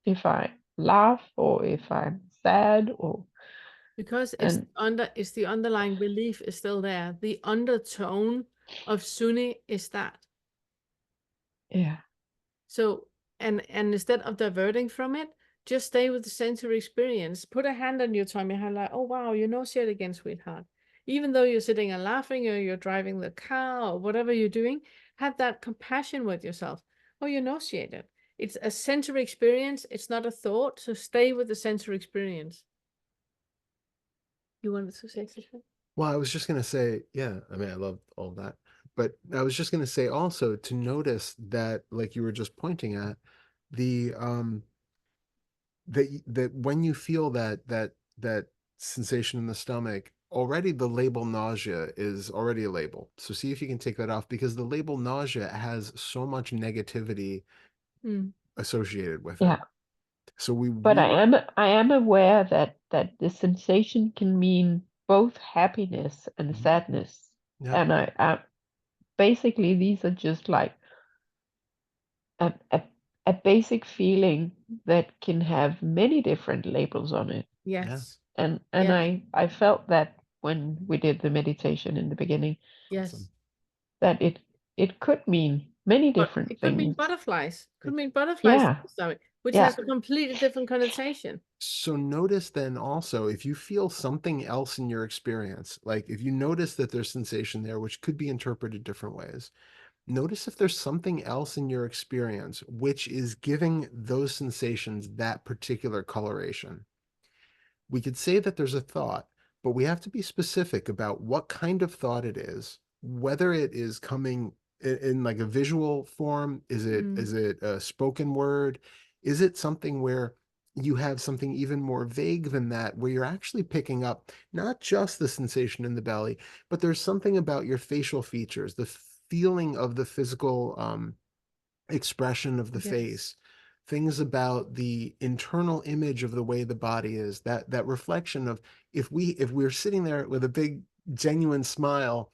Speaker 9: If I laugh or if I'm sad or
Speaker 2: Because
Speaker 9: and
Speaker 2: it's the underlying belief is still there. The undertone of Sunni is that.
Speaker 9: yeah.
Speaker 2: So and instead of diverting from it, just stay with the sensory experience. Put a hand on your tummy, like, oh wow, you're nauseated again, sweetheart. Even though you're sitting and laughing or you're driving the car or whatever you're doing, have that compassion with yourself. Oh, you're nauseated. It's a sensory experience, it's not a thought. So stay with the sensory experience. You wanted to say something?
Speaker 1: Well, I was just going to say, yeah, I mean, I love all that, But I was just going to say also to notice that, like you were just pointing at, the that when you feel that sensation in the stomach, already the label nausea is already a label. So see if you can take that off, because the label nausea has so much negativity associated with
Speaker 9: Yeah.
Speaker 1: it. So
Speaker 9: But I am aware that the sensation can mean both happiness and sadness.
Speaker 1: Yeah.
Speaker 9: And I basically these are just like a basic feeling that can have many different labels on it.
Speaker 2: Yes.
Speaker 9: And
Speaker 2: Yes.
Speaker 9: I felt that when we did the meditation in the beginning,
Speaker 2: Yes.
Speaker 9: that it could mean many
Speaker 2: But
Speaker 9: different
Speaker 2: it could mean
Speaker 9: things.
Speaker 2: butterflies. Could mean butterflies in
Speaker 9: Yeah.
Speaker 2: the stomach, which
Speaker 9: Yeah.
Speaker 2: has a completely different connotation.
Speaker 1: So notice then also, if you feel something else in your experience, like if you notice that there's sensation there, which could be interpreted different ways, notice if there's something else in your experience which is giving those sensations that particular coloration. We could say that there's a thought, but we have to be specific about what kind of thought it is, whether it is coming in like a visual form, is it a spoken word, is it something where you have something even more vague than that, where you're actually picking up not just the sensation in the belly, but there's something about your facial features, the feeling of the physical expression of the face, things about the internal image of the way the body is, that reflection of, if we're sitting there with a big genuine smile,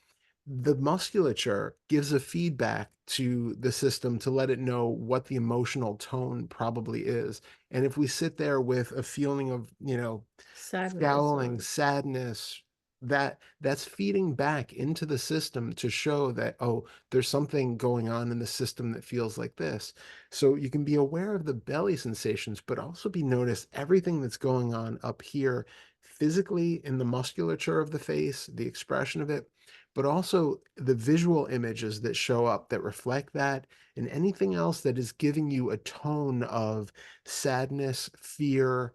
Speaker 1: the musculature gives a feedback to the system to let it know what the emotional tone probably is. And if we sit there with a feeling of, scowling, sadness, that's feeding back into the system to show that, oh, there's something going on in the system that feels like this. So you can be aware of the belly sensations, but also notice everything that's going on up here physically in the musculature of the face, the expression of it, but also the visual images that show up that reflect that, and anything else that is giving you a tone of sadness, fear,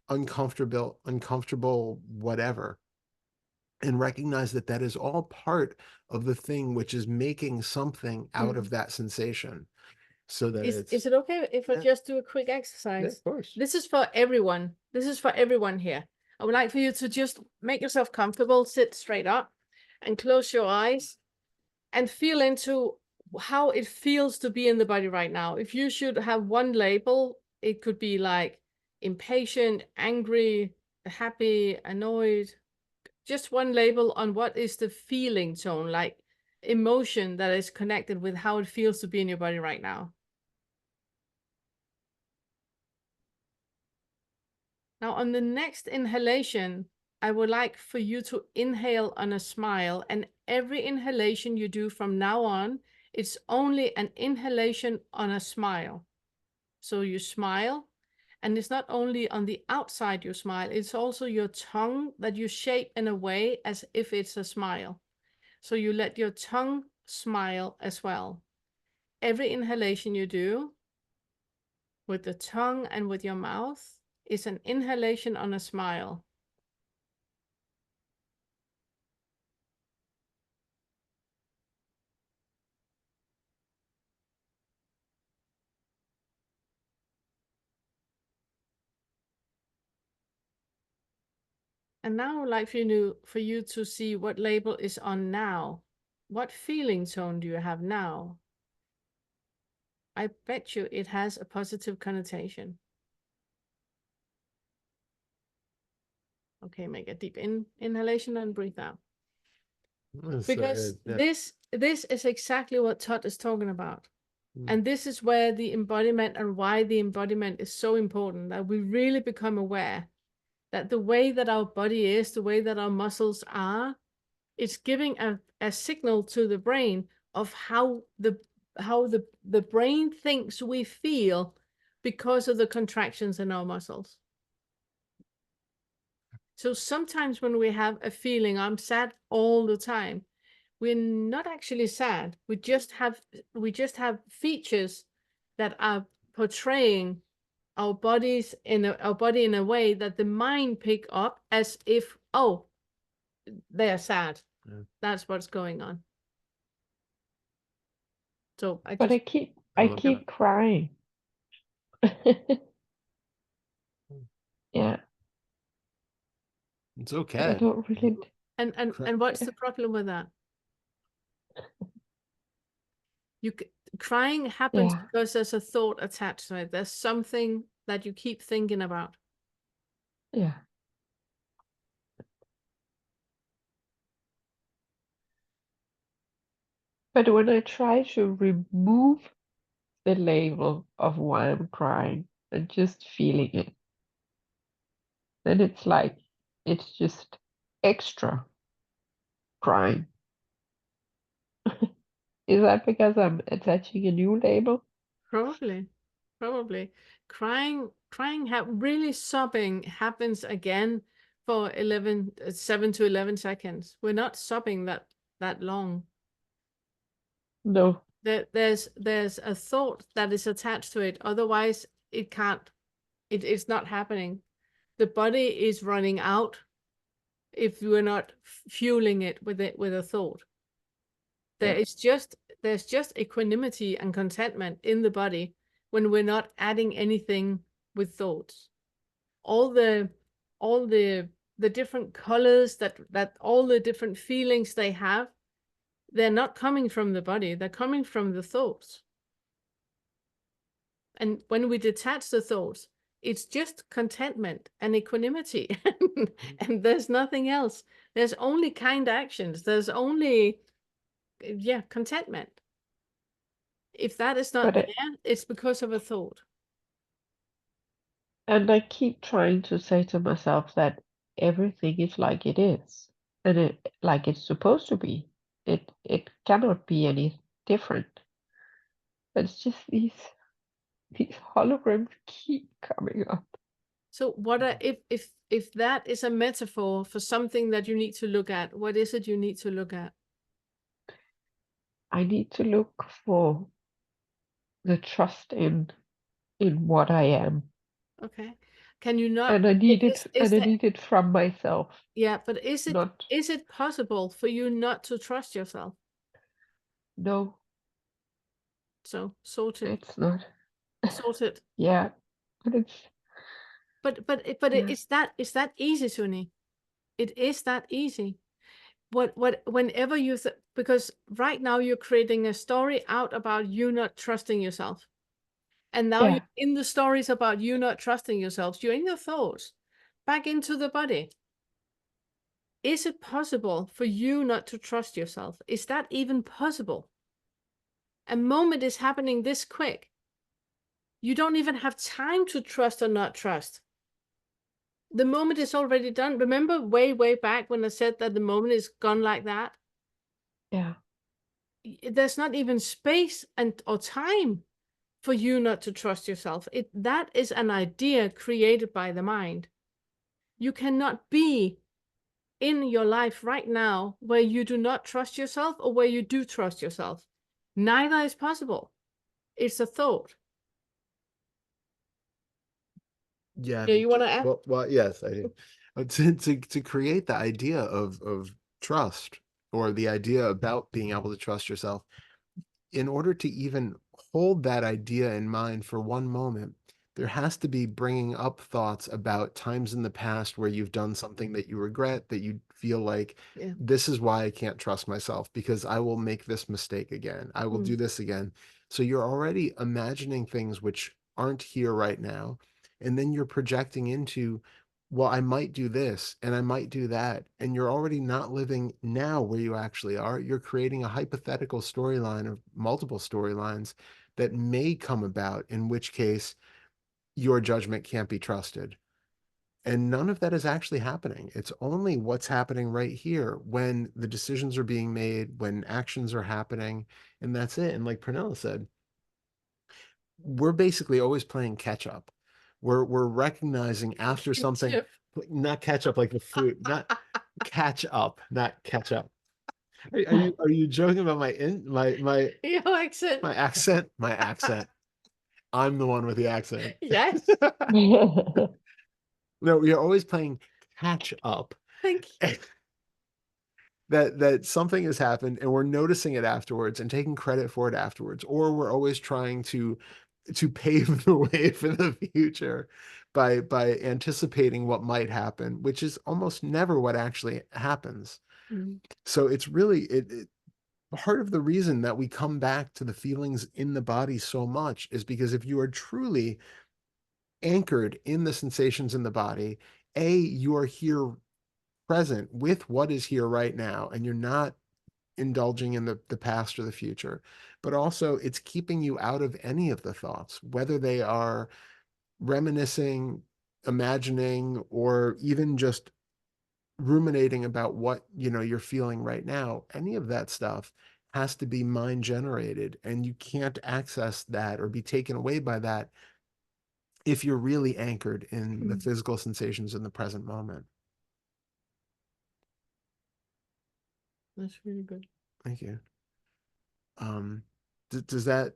Speaker 1: uncomfortable, whatever. And recognize that that is all part of the thing which is making something out of that sensation. So that
Speaker 2: is it okay if I just do a quick exercise?
Speaker 1: Yeah, of course.
Speaker 2: This is for everyone. This is for everyone here. I would like for you to just make yourself comfortable, sit straight up and close your eyes and feel into how it feels to be in the body right now. If you should have one label, it could be like impatient, angry, happy, annoyed. Just one label on what is the feeling tone, like emotion that is connected with how it feels to be in your body right now. Now, on the next inhalation, I would like for you to inhale on a smile, and every inhalation you do from now on, it's only an inhalation on a smile. So you smile, and it's not only on the outside you smile, it's also your tongue that you shape in a way as if it's a smile. So you let your tongue smile as well. Every inhalation you do with the tongue and with your mouth is an inhalation on a smile. And now I would like for you to see what label is on now. What feeling tone do you have now? I bet you it has a positive connotation. Okay, make a deep inhalation and breathe out. Because this is exactly what Todd is talking about. And this is where the embodiment and why the embodiment is so important, that we really become aware that the way that our body is, the way that our muscles are, it's giving a signal to the brain of how the brain thinks we feel because of the contractions in our muscles. So sometimes when we have a feeling, I'm sad all the time, we're not actually sad. We just have features that are portraying our body in a way that the mind pick up as if, oh, they are sad. That's what's going on. So I
Speaker 9: But
Speaker 2: just
Speaker 9: I
Speaker 1: look at
Speaker 9: keep
Speaker 1: it.
Speaker 9: crying. Yeah,
Speaker 1: It's
Speaker 9: but I
Speaker 1: okay.
Speaker 9: don't really.
Speaker 2: and what's the problem with that? Crying happens
Speaker 9: Yeah,
Speaker 2: because there's a thought attached to it. There's something that you keep thinking about.
Speaker 9: yeah. But when I try to remove the label of why I'm crying and just feeling it, then it's like it's just extra crying. Is that because I'm attaching a new label?
Speaker 2: Probably. Crying, really sobbing happens again for 7 to 11 seconds. We're not sobbing that long.
Speaker 9: No.
Speaker 2: There's a thought that is attached to it. Otherwise, it's not happening. The body is running out if we're not fueling it with a thought. There's just equanimity and contentment in the body when we're not adding anything with thoughts. All the different colors that all the different feelings they have, they're not coming from the body, they're coming from the thoughts. And when we detach the thoughts, it's just contentment and equanimity. And there's nothing else. There's only kind actions. There's only contentment. If that is not there, it's because of a thought.
Speaker 9: And I keep trying to say to myself that everything is like it is, and like it's supposed to be. It cannot be any different. But it's just these holograms keep coming up.
Speaker 2: So what if that is a metaphor for something that you need to look at, what is it you need to look at?
Speaker 9: I need to look for the trust in what I am.
Speaker 2: Okay. Can you not?
Speaker 9: And I need it,
Speaker 2: is
Speaker 9: and I
Speaker 2: that,
Speaker 9: need it from myself.
Speaker 2: yeah, but is
Speaker 9: Not
Speaker 2: it possible for you not to trust yourself?
Speaker 9: no,
Speaker 2: So sort it.
Speaker 9: it's not.
Speaker 2: Sort it.
Speaker 9: Yeah, but it's
Speaker 2: But
Speaker 9: yeah.
Speaker 2: it's that easy, Sunni. It is that easy. Whenever you because right now you're creating a story out about you not trusting yourself. And now you're in the stories about you not trusting yourself. You're in your thoughts, back into the body. Is it possible for you not to trust yourself? Is that even possible? A moment is happening this quick. You don't even have time to trust or not trust. The moment is already done. Remember way, way back when I said that the moment is gone like that?
Speaker 9: Yeah.
Speaker 2: There's not even space or time for you not to trust yourself. That is an idea created by the mind. You cannot be in your life right now where you do not trust yourself or where you do trust yourself. Neither is possible. It's a thought.
Speaker 1: Yeah.
Speaker 2: Yeah, you want to add?
Speaker 1: Well, yes, I do. To create the idea of trust, or the idea about being able to trust yourself, in order to even hold that idea in mind for one moment, there has to be bringing up thoughts about times in the past where you've done something that you regret, that you feel like, this is why I can't trust myself, because I will make this mistake again. I will do this again. So you're already imagining things which aren't here right now. And then you're projecting into, well, I might do this and I might do that. And you're already not living now where you actually are. You're creating a hypothetical storyline of multiple storylines that may come about, in which case your judgment can't be trusted. And none of that is actually happening. It's only what's happening right here when the decisions are being made, when actions are happening, and that's it. And like Pernille said, we're basically always playing catch up. We're recognizing after something, not catch up like the food, not catch up, not catch up. Are you joking about my
Speaker 2: your accent?
Speaker 1: My accent? My accent. I'm the one with the accent.
Speaker 2: Yes.
Speaker 1: No, we are always playing catch up.
Speaker 2: Thank you.
Speaker 1: that something has happened and we're noticing it afterwards and taking credit for it afterwards, or we're always trying to pave the way for the future by anticipating what might happen, which is almost never what actually happens. So it's really part of the reason that we come back to the feelings in the body so much is because if you are truly anchored in the sensations in the body, you are here present with what is here right now, and you're not indulging in the past or the future, but also it's keeping you out of any of the thoughts, whether they are reminiscing, imagining, or even just ruminating about what you're feeling right now. Any of that stuff has to be mind generated, and you can't access that or be taken away by that if you're really anchored in the physical sensations in the present moment.
Speaker 2: That's really good.
Speaker 1: Thank you. Does that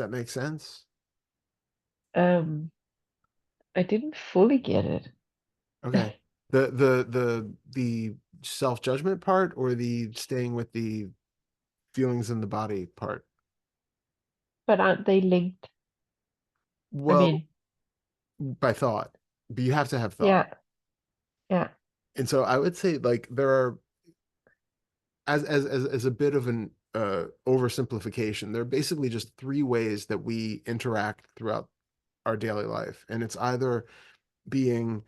Speaker 1: make sense?
Speaker 9: I didn't fully get it.
Speaker 1: Okay. The self-judgment part, or the staying with the feelings in the body part?
Speaker 9: But aren't they linked?
Speaker 1: Well,
Speaker 9: I mean,
Speaker 1: by thought, but you have to have thought.
Speaker 9: yeah. Yeah.
Speaker 1: And so I would say, like, there are, as a bit of an oversimplification, there are basically just three ways that we interact throughout our daily life. And it's either being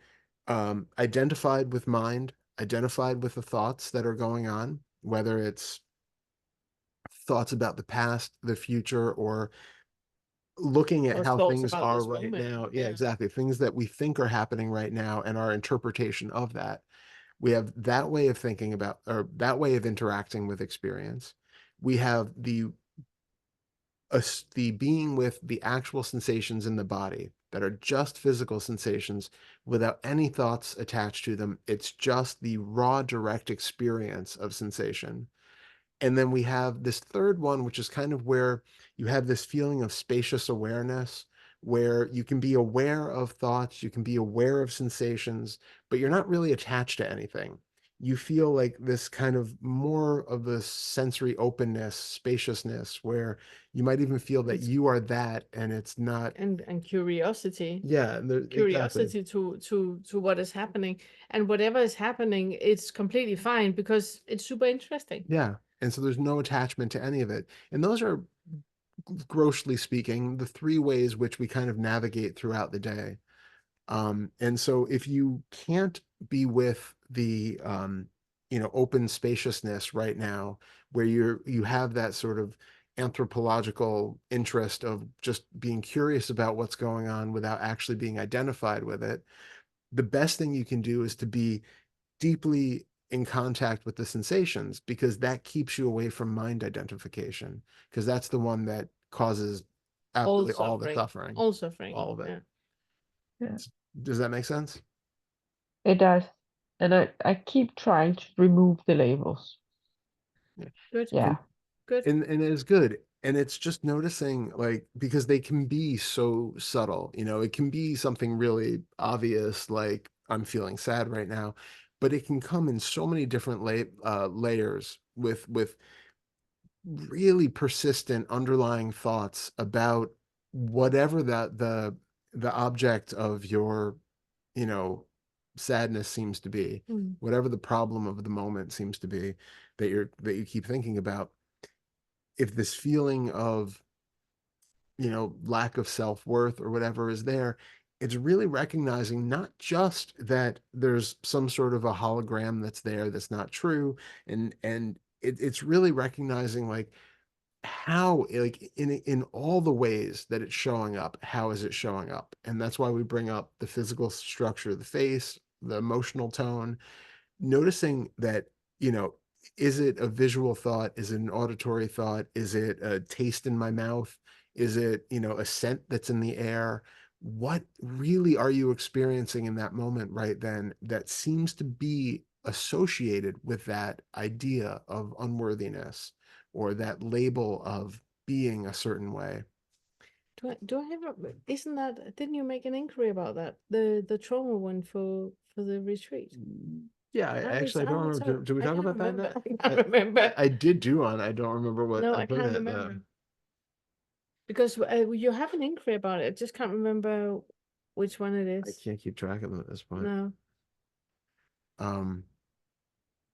Speaker 1: identified with mind, identified with the thoughts that are going on, whether it's thoughts about the past, the future, or looking at
Speaker 2: Or
Speaker 1: how
Speaker 2: thoughts
Speaker 1: things
Speaker 2: about
Speaker 1: are
Speaker 2: this
Speaker 1: right
Speaker 2: moment.
Speaker 1: now. Yeah,
Speaker 2: Yeah.
Speaker 1: exactly. Things that we think are happening right now and our interpretation of that. We have that way of thinking about, or that way of interacting with experience. We have the being with the actual sensations in the body that are just physical sensations without any thoughts attached to them. It's just the raw, direct experience of sensation. And then we have this third one, which is kind of where you have this feeling of spacious awareness, where you can be aware of thoughts, you can be aware of sensations, but you're not really attached to anything. You feel like this kind of more of a sensory openness, spaciousness, where you might even feel that you are that, and it's not.
Speaker 2: And curiosity.
Speaker 1: Yeah, exactly.
Speaker 2: Curiosity to what is happening, and whatever is happening, it's completely fine because it's super interesting.
Speaker 1: Yeah. And so there's no attachment to any of it. And those are, grossly speaking, the three ways which we kind of navigate throughout the day. And so if you can't be with the open spaciousness right now, where you have that sort of anthropological interest of just being curious about what's going on without actually being identified with it, the best thing you can do is to be deeply in contact with the sensations, because that keeps you away from mind identification, because that's the one that causes absolutely all the suffering,
Speaker 2: all suffering,
Speaker 1: all of it.
Speaker 9: Yeah.
Speaker 1: Does that make sense?
Speaker 9: It does. And I keep trying to remove the labels.
Speaker 2: Good.
Speaker 9: Yeah.
Speaker 2: Good.
Speaker 1: And it's good. And it's just noticing, like, because they can be so subtle, it can be something really obvious, like I'm feeling sad right now, but it can come in so many different layers with really persistent underlying thoughts about whatever the object of your sadness seems to be, whatever the problem of the moment seems to be that you keep thinking about. If this feeling of lack of self-worth or whatever is there, it's really recognizing not just that there's some sort of a hologram that's there that's not true, and it's really recognizing, like, how, like, in all the ways that it's showing up, how is it showing up? And that's why we bring up the physical structure of the face, the emotional tone, noticing that, is it a visual thought? Is it an auditory thought? Is it a taste in my mouth? Is it, a scent that's in the air? What really are you experiencing in that moment right then that seems to be associated with that idea of unworthiness, or that label of being a certain way?
Speaker 2: Do I have isn't that, didn't you make an inquiry about that? The trauma one for the retreat?
Speaker 1: Yeah, I don't remember. Did we talk about that?
Speaker 2: Remember.
Speaker 1: Matt?
Speaker 2: I can't remember.
Speaker 1: I did do one. I don't remember what
Speaker 2: No,
Speaker 1: I
Speaker 2: I
Speaker 1: put
Speaker 2: can't
Speaker 1: in it,
Speaker 2: remember. Because you have an inquiry about it. I just can't remember which one it
Speaker 1: I
Speaker 2: is.
Speaker 1: can't keep track of them at this point.
Speaker 2: No.
Speaker 1: But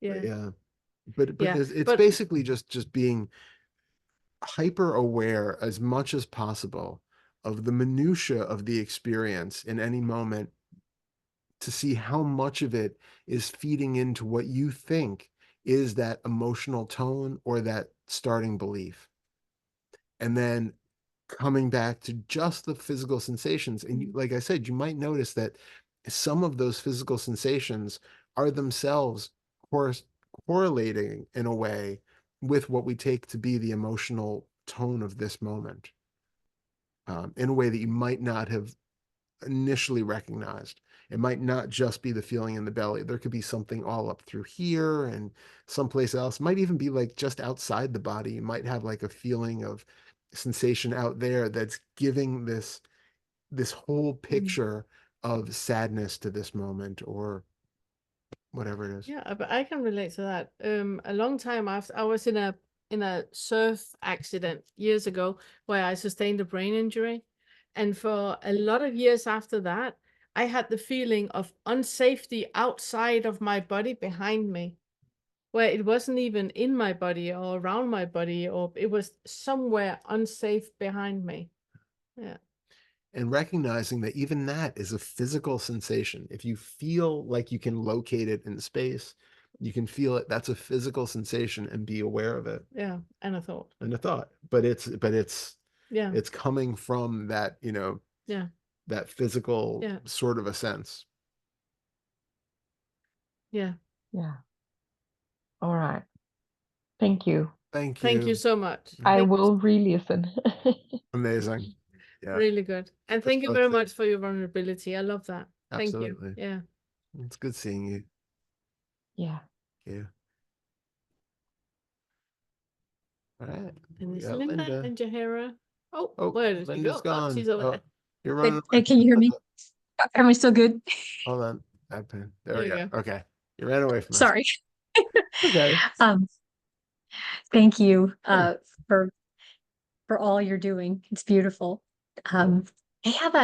Speaker 2: Yeah.
Speaker 1: yeah, but
Speaker 2: Yeah,
Speaker 1: it's
Speaker 2: but-
Speaker 1: basically just being hyper aware as much as possible of the minutia of the experience in any moment, to see how much of it is feeding into what you think is that emotional tone or that starting belief. And then coming back to just the physical sensations. And like I said, you might notice that some of those physical sensations are themselves correlating in a way with what we take to be the emotional tone of this moment, in a way that you might not have initially recognized. It might not just be the feeling in the belly. There could be something all up through here and someplace else. It might even be like just outside the body. You might have like a feeling of sensation out there that's giving this whole picture of sadness to this moment, or whatever it is.
Speaker 2: Yeah, but I can relate to that. A long time after, I was in a surf accident years ago where I sustained a brain injury. And for a lot of years after that, I had the feeling of unsafety outside of my body behind me, where it wasn't even in my body or around my body, or it was somewhere unsafe behind me. Yeah.
Speaker 1: And recognizing that even that is a physical sensation. If you feel like you can locate it in space, you can feel it. That's a physical sensation, and be aware of it.
Speaker 2: Yeah, and a thought.
Speaker 1: And a thought. But it's
Speaker 2: yeah,
Speaker 1: it's coming from that,
Speaker 2: yeah,
Speaker 1: that physical
Speaker 2: Yeah.
Speaker 1: sort of a sense.
Speaker 2: yeah.
Speaker 9: Yeah. All right. Thank you.
Speaker 1: Thank you.
Speaker 2: Thank you so much.
Speaker 9: I
Speaker 2: Thank you
Speaker 9: will re-listen.
Speaker 1: Amazing. Yeah,
Speaker 2: Really good. And thank you
Speaker 1: so
Speaker 2: very
Speaker 1: excited.
Speaker 2: much for your vulnerability. I love that. Thank you.
Speaker 1: Absolutely.
Speaker 2: Yeah.
Speaker 1: It's good seeing you.
Speaker 9: Yeah.
Speaker 1: Yeah. All right.
Speaker 2: And
Speaker 1: We
Speaker 2: it's
Speaker 1: got
Speaker 2: Linda
Speaker 1: Linda.
Speaker 2: and Jahara. Oh,
Speaker 1: Oh,
Speaker 2: where did she
Speaker 1: Linda's
Speaker 2: go? Oh,
Speaker 1: gone.
Speaker 2: she's over
Speaker 1: Oh,
Speaker 2: there.
Speaker 1: you're running.
Speaker 10: Hey, can you hear me? Am I still good?
Speaker 1: Hold on. There
Speaker 2: There
Speaker 1: we
Speaker 2: you
Speaker 1: go.
Speaker 2: go.
Speaker 1: Okay. You ran away from us.
Speaker 10: Sorry.
Speaker 1: Okay.
Speaker 10: Thank you for all you're doing. It's beautiful. I have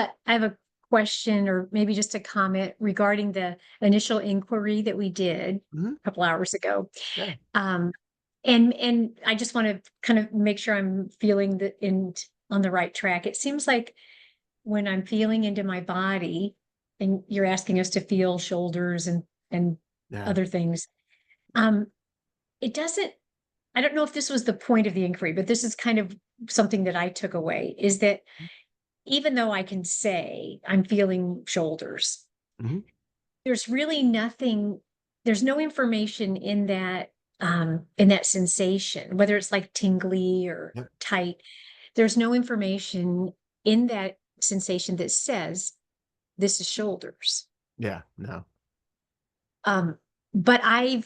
Speaker 10: a question, or maybe just a comment regarding the initial inquiry that we did
Speaker 1: Mhm.
Speaker 10: a couple hours ago.
Speaker 1: Yeah.
Speaker 10: And I just want to kind of make sure I'm feeling on the right track. It seems like when I'm feeling into my body, and you're asking us to feel shoulders and
Speaker 1: Yeah.
Speaker 10: other things, it doesn't, I don't know if this was the point of the inquiry, but this is kind of something that I took away, is that even though I can say I'm feeling shoulders,
Speaker 1: Mhm.
Speaker 10: there's really nothing, there's no information in that sensation, whether it's like tingly or
Speaker 1: Yep.
Speaker 10: tight. There's no information in that sensation that says this is shoulders.
Speaker 1: Yeah. No.
Speaker 10: But I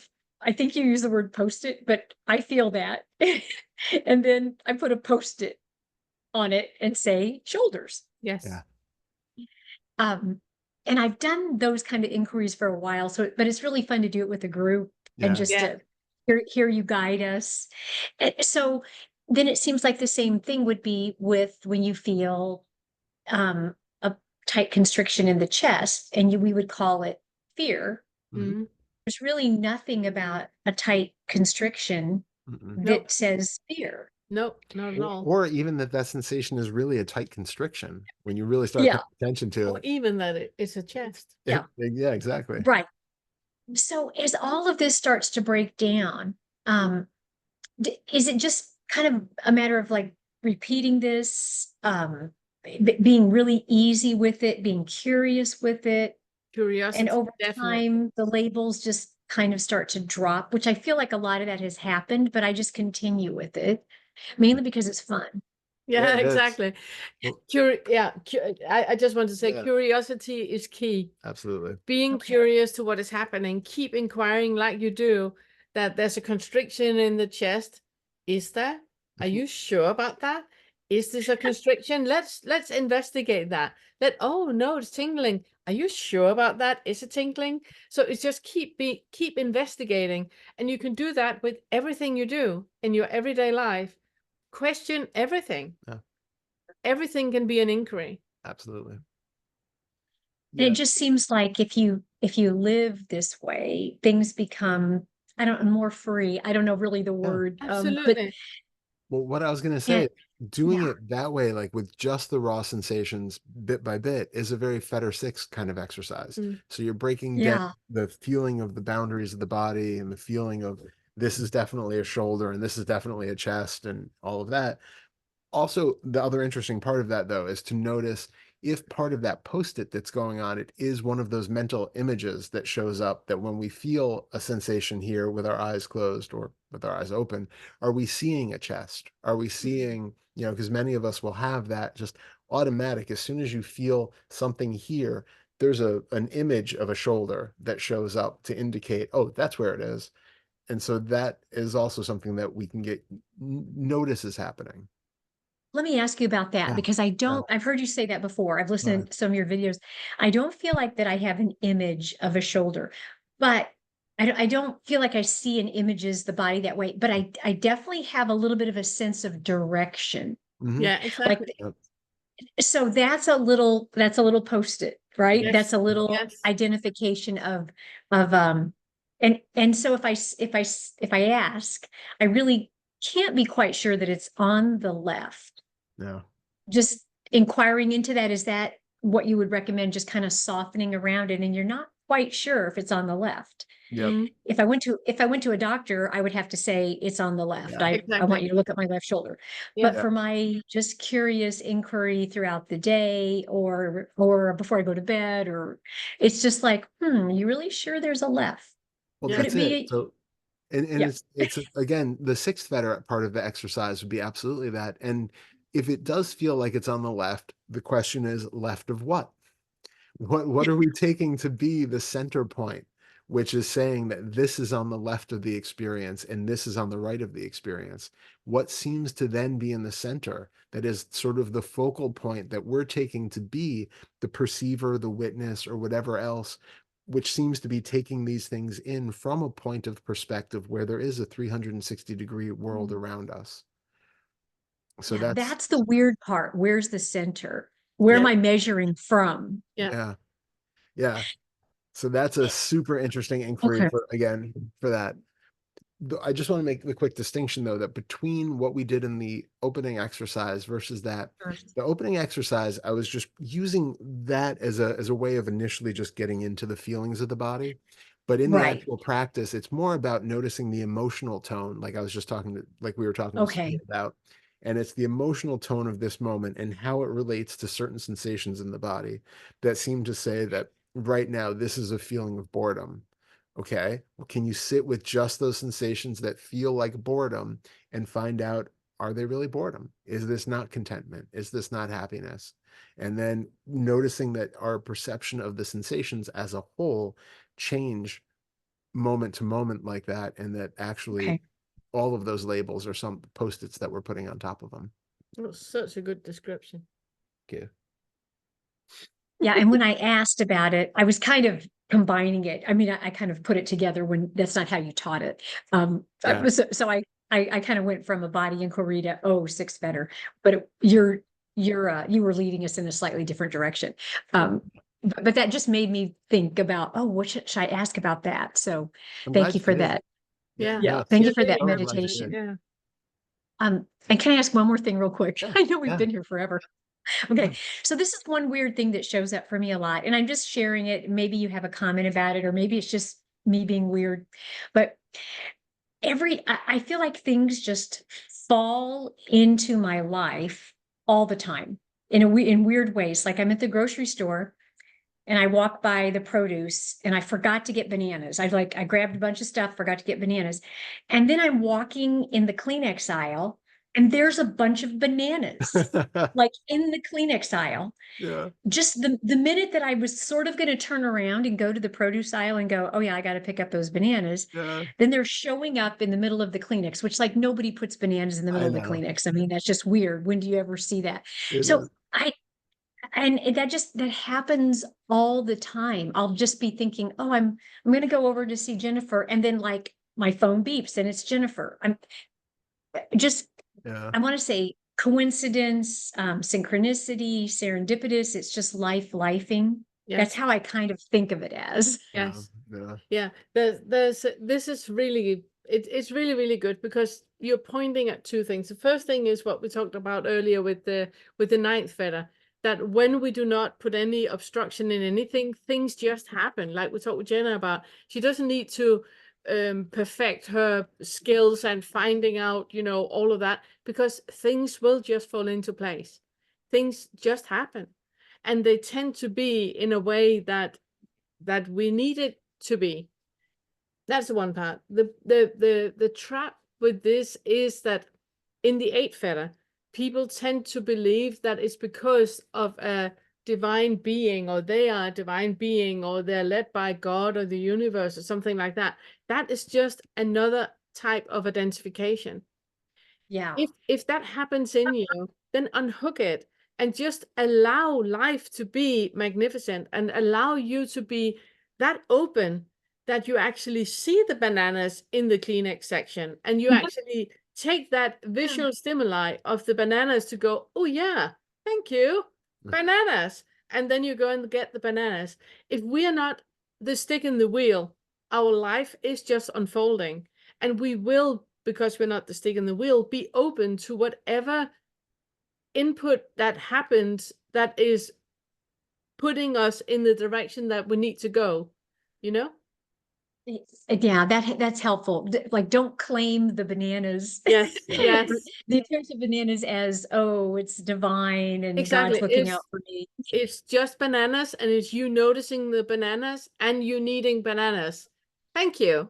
Speaker 10: think you use the word post-it, but I feel that. And then I put a post-it on it and say shoulders.
Speaker 2: Yes.
Speaker 1: Yeah.
Speaker 10: And I've done those kind of inquiries for a while, but it's really fun to do it with a group and
Speaker 1: Yeah.
Speaker 10: just
Speaker 2: Yeah.
Speaker 10: to hear you guide us. So then it seems like the same thing would be with when you feel a tight constriction in the chest, and we would call it fear.
Speaker 2: Mhm.
Speaker 10: There's really nothing about a tight constriction
Speaker 1: Mm-mm.
Speaker 10: that
Speaker 2: Nope.
Speaker 10: says fear.
Speaker 2: Nope, not at all.
Speaker 1: Or even that sensation is really a tight constriction when you really start
Speaker 10: Yeah.
Speaker 1: paying attention to
Speaker 2: Or
Speaker 1: it.
Speaker 2: even that it's a chest.
Speaker 10: Yeah.
Speaker 1: Yeah, exactly.
Speaker 10: Right. So as all of this starts to break down, is it just kind of a matter of like repeating this, being really easy with it, being curious with it,
Speaker 2: Curiosity.
Speaker 10: and over
Speaker 2: definitely.
Speaker 10: time the labels just kind of start to drop, which I feel like a lot of that has happened, but I just continue with it mainly because it's fun.
Speaker 2: Yeah,
Speaker 1: Yeah, it is.
Speaker 2: exactly.
Speaker 1: Well-
Speaker 2: I just want to say
Speaker 1: Yeah.
Speaker 2: curiosity is key.
Speaker 1: Absolutely.
Speaker 2: Being
Speaker 10: Okay.
Speaker 2: curious to what is happening, keep inquiring like you do, that there's a constriction in the chest. Is there? Are you sure about that? Is this a constriction? Let's investigate that. Oh no, it's tingling. Are you sure about that? Is it tingling? So it's just keep investigating, and you can do that with everything you do in your everyday life. Question everything.
Speaker 1: Yeah.
Speaker 2: Everything can be an inquiry.
Speaker 1: Absolutely.
Speaker 10: And it just seems like if you live this way, things become, I don't know, more free. I don't know really the word. But
Speaker 2: Absolutely.
Speaker 1: Well, what I was going to
Speaker 10: Yeah.
Speaker 1: say, doing
Speaker 10: Yeah.
Speaker 1: it that way, like with just the raw sensations bit by bit, is a very Fetter 6 kind of exercise.
Speaker 2: Mm.
Speaker 1: So you're breaking
Speaker 10: Yeah.
Speaker 1: down the feeling of the boundaries of the body and the feeling of this is definitely a shoulder and this is definitely a chest and all of that. Also, the other interesting part of that, though, is to notice if part of that post-it that's going on, it is one of those mental images that shows up that when we feel a sensation here with our eyes closed or with our eyes open, are we seeing a chest? Are we seeing, because many of us will have that just automatic. As soon as you feel something here, there's an image of a shoulder that shows up to indicate, oh, that's where it is. And so that is also something that we can get notice is happening.
Speaker 10: Let me ask you about that
Speaker 1: Yeah.
Speaker 10: because I've heard you say that before. I've listened to some of your videos. I don't feel like that I have an image of a shoulder, but I don't feel like I see an images the body that way, but I definitely have a little bit of a sense of direction.
Speaker 1: Mhm.
Speaker 2: Yeah,
Speaker 10: Like,
Speaker 2: exactly.
Speaker 10: so that's a little post-it, right?
Speaker 2: Yes.
Speaker 10: That's a little
Speaker 2: Yes.
Speaker 10: identification of and so if I ask, I really can't be quite sure that it's on the left.
Speaker 1: No.
Speaker 10: Just inquiring into that, is that what you would recommend, just kind of softening around it and you're not quite sure if it's on the left?
Speaker 1: Yep.
Speaker 2: Mm.
Speaker 10: If I went to a doctor, I would have to say it's on the left.
Speaker 1: Yeah.
Speaker 10: I
Speaker 2: Exactly.
Speaker 10: want you to look at my left shoulder.
Speaker 2: Yeah.
Speaker 10: But for my just curious inquiry throughout the day or before I go to bed, or it's just like, you really sure there's a left?
Speaker 1: Well,
Speaker 2: Yeah.
Speaker 10: Could
Speaker 1: that's
Speaker 10: it
Speaker 1: it.
Speaker 10: be?
Speaker 1: So, and
Speaker 10: Yeah.
Speaker 1: it's again, the 6th Fetter part of the exercise would be absolutely that. And if it does feel like it's on the left, the question is left of what? What are we taking to be the center point, which is saying that this is on the left of the experience and this is on the right of the experience? What seems to then be in the center that is sort of the focal point that we're taking to be the perceiver, the witness, or whatever else, which seems to be taking these things in from a point of perspective where there is a 360-degree world around us. So
Speaker 10: Yeah,
Speaker 1: that's
Speaker 10: that's the weird part. Where's the center? Where am
Speaker 2: Yeah.
Speaker 10: I measuring from?
Speaker 2: Yeah.
Speaker 1: yeah. So that's a super interesting inquiry
Speaker 10: Okay.
Speaker 1: for that. I just want to make the quick distinction, though, that between what we did in the opening exercise versus that, the opening exercise, I was just using that as a way of initially just getting into the feelings of the body. But in the
Speaker 10: Right.
Speaker 1: actual practice, it's more about noticing the emotional tone, like I was just like we were talking to
Speaker 10: Okay.
Speaker 1: Sophia about. And it's the emotional tone of this moment and how it relates to certain sensations in the body that seem to say that right now, this is a feeling of boredom. Okay, well, can you sit with just those sensations that feel like boredom and find out, are they really boredom? Is this not contentment? Is this not happiness? And then noticing that our perception of the sensations as a whole change moment to moment like that, and that actually
Speaker 10: Okay.
Speaker 1: all of those labels are some post-its that we're putting on top of them.
Speaker 2: That's such a good description.
Speaker 1: Okay.
Speaker 10: Yeah, and when I asked about it, I was kind of combining it. I mean, I kind of put it together when that's not how you taught it.
Speaker 1: Yeah.
Speaker 10: So I kind of went from a body inquiry to 6th Fetter, but you were leading us in a slightly different direction. But that just made me think about, what should I ask about that? So
Speaker 1: I'm
Speaker 10: thank
Speaker 1: glad
Speaker 10: you for
Speaker 1: did.
Speaker 10: that.
Speaker 2: Yeah.
Speaker 10: Yeah,
Speaker 1: No,
Speaker 10: thank
Speaker 2: You're
Speaker 10: you for that
Speaker 2: doing
Speaker 1: glad you did.
Speaker 10: meditation.
Speaker 2: Yeah.
Speaker 10: And can I ask one more thing real quick?
Speaker 1: Yeah,
Speaker 10: I know we've
Speaker 1: yeah.
Speaker 10: been here forever. Okay,
Speaker 1: Yeah.
Speaker 10: so this is one weird thing that shows up for me a lot, and I'm just sharing it. Maybe you have a comment about it, or maybe it's just me being weird. But I feel like things just fall into my life all the time in weird ways. Like I'm at the grocery store and I walk by the produce and I forgot to get bananas. I grabbed a bunch of stuff, forgot to get bananas. And then I'm walking in the Kleenex aisle and there's a bunch of bananas like in the Kleenex aisle.
Speaker 1: Yeah.
Speaker 10: Just the minute that I was sort of going to turn around and go to the produce aisle and go, oh yeah, I got to pick up those bananas.
Speaker 1: Yeah.
Speaker 10: Then they're showing up in the middle of the Kleenex, which like nobody puts bananas in the middle
Speaker 1: I
Speaker 10: of the
Speaker 1: know.
Speaker 10: Kleenex. I mean, that's just weird. When do you ever see that?
Speaker 1: It
Speaker 10: So
Speaker 1: is.
Speaker 10: and that happens all the time. I'll just be thinking, oh, I'm going to go over to see Jennifer. And then like my phone beeps and it's Jennifer. I'm just,
Speaker 1: Yeah.
Speaker 10: I want to say coincidence, synchronicity, serendipitous. It's just lifing.
Speaker 2: Yeah.
Speaker 10: That's how I kind of think of it as.
Speaker 2: Yes.
Speaker 1: Yeah.
Speaker 2: Yeah. This is really, it's really, really good because you're pointing at two things. The first thing is what we talked about earlier with the ninth feather, that when we do not put any obstruction in anything, things just happen. Like we talked with Jenna about, she doesn't need to perfect her skills and finding out, you know, all of that, because things will just fall into place. Things just happen. And they tend to be in a way that we need it to be. That's the one part. The trap with this is that in the eighth feather, people tend to believe that it's because of a divine being, or they are a divine being, or they're led by God or the universe or something like that. That is just another type of identification.
Speaker 10: Yeah.
Speaker 2: If that happens in you, then unhook it and just allow life to be magnificent, and allow you to be that open that you actually see the bananas in the Kleenex section, and you actually take that visual stimuli of the bananas to go, oh yeah, thank you, bananas. And then you go and get the bananas. If we are not the stick in the wheel, our life is just unfolding, and we will, because we're not the stick in the wheel, be open to whatever input that happens that is putting us in the direction that we need to go, you know?
Speaker 10: Yeah, that's helpful. Like, don't claim the bananas.
Speaker 2: Yes, yes.
Speaker 10: The appearance of bananas as, oh, it's divine and
Speaker 2: Exactly.
Speaker 10: God's looking out for me.
Speaker 2: It's just bananas, and it's you noticing the bananas and you needing bananas. Thank you.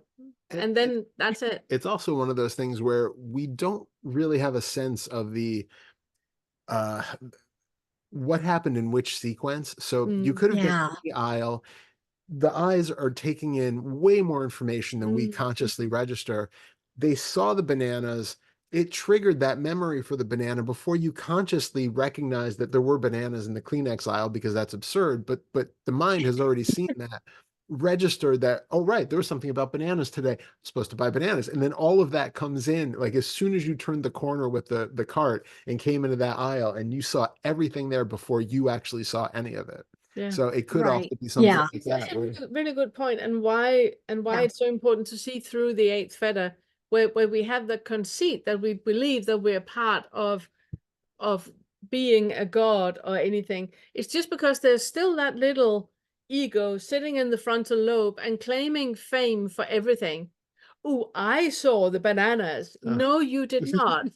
Speaker 2: And then that's it.
Speaker 1: It's also one of those things where we don't really have a sense of the what happened in which sequence. So you could have been in the aisle. The eyes are taking in way more information than we consciously register. They saw the bananas. It triggered that memory for the banana before you consciously recognize that there were bananas in the Kleenex aisle, because that's absurd. But the mind has already seen that, registered that, oh, right, there was something about bananas today. I'm supposed to buy bananas. And then all of that comes in, like as soon as you turned the corner with the cart and came into that aisle, and you saw everything there before you actually saw any of it.
Speaker 2: Yeah.
Speaker 1: So it could
Speaker 10: Right.
Speaker 1: also be something
Speaker 10: Yeah.
Speaker 1: like that.
Speaker 2: That's a really good point, and why it's so important to see through the eighth feather, where we have the conceit that we believe that we're part of being a god or anything. It's just because there's still that little ego sitting in the frontal lobe and claiming fame for everything. Oh, I saw the bananas. No, you did not.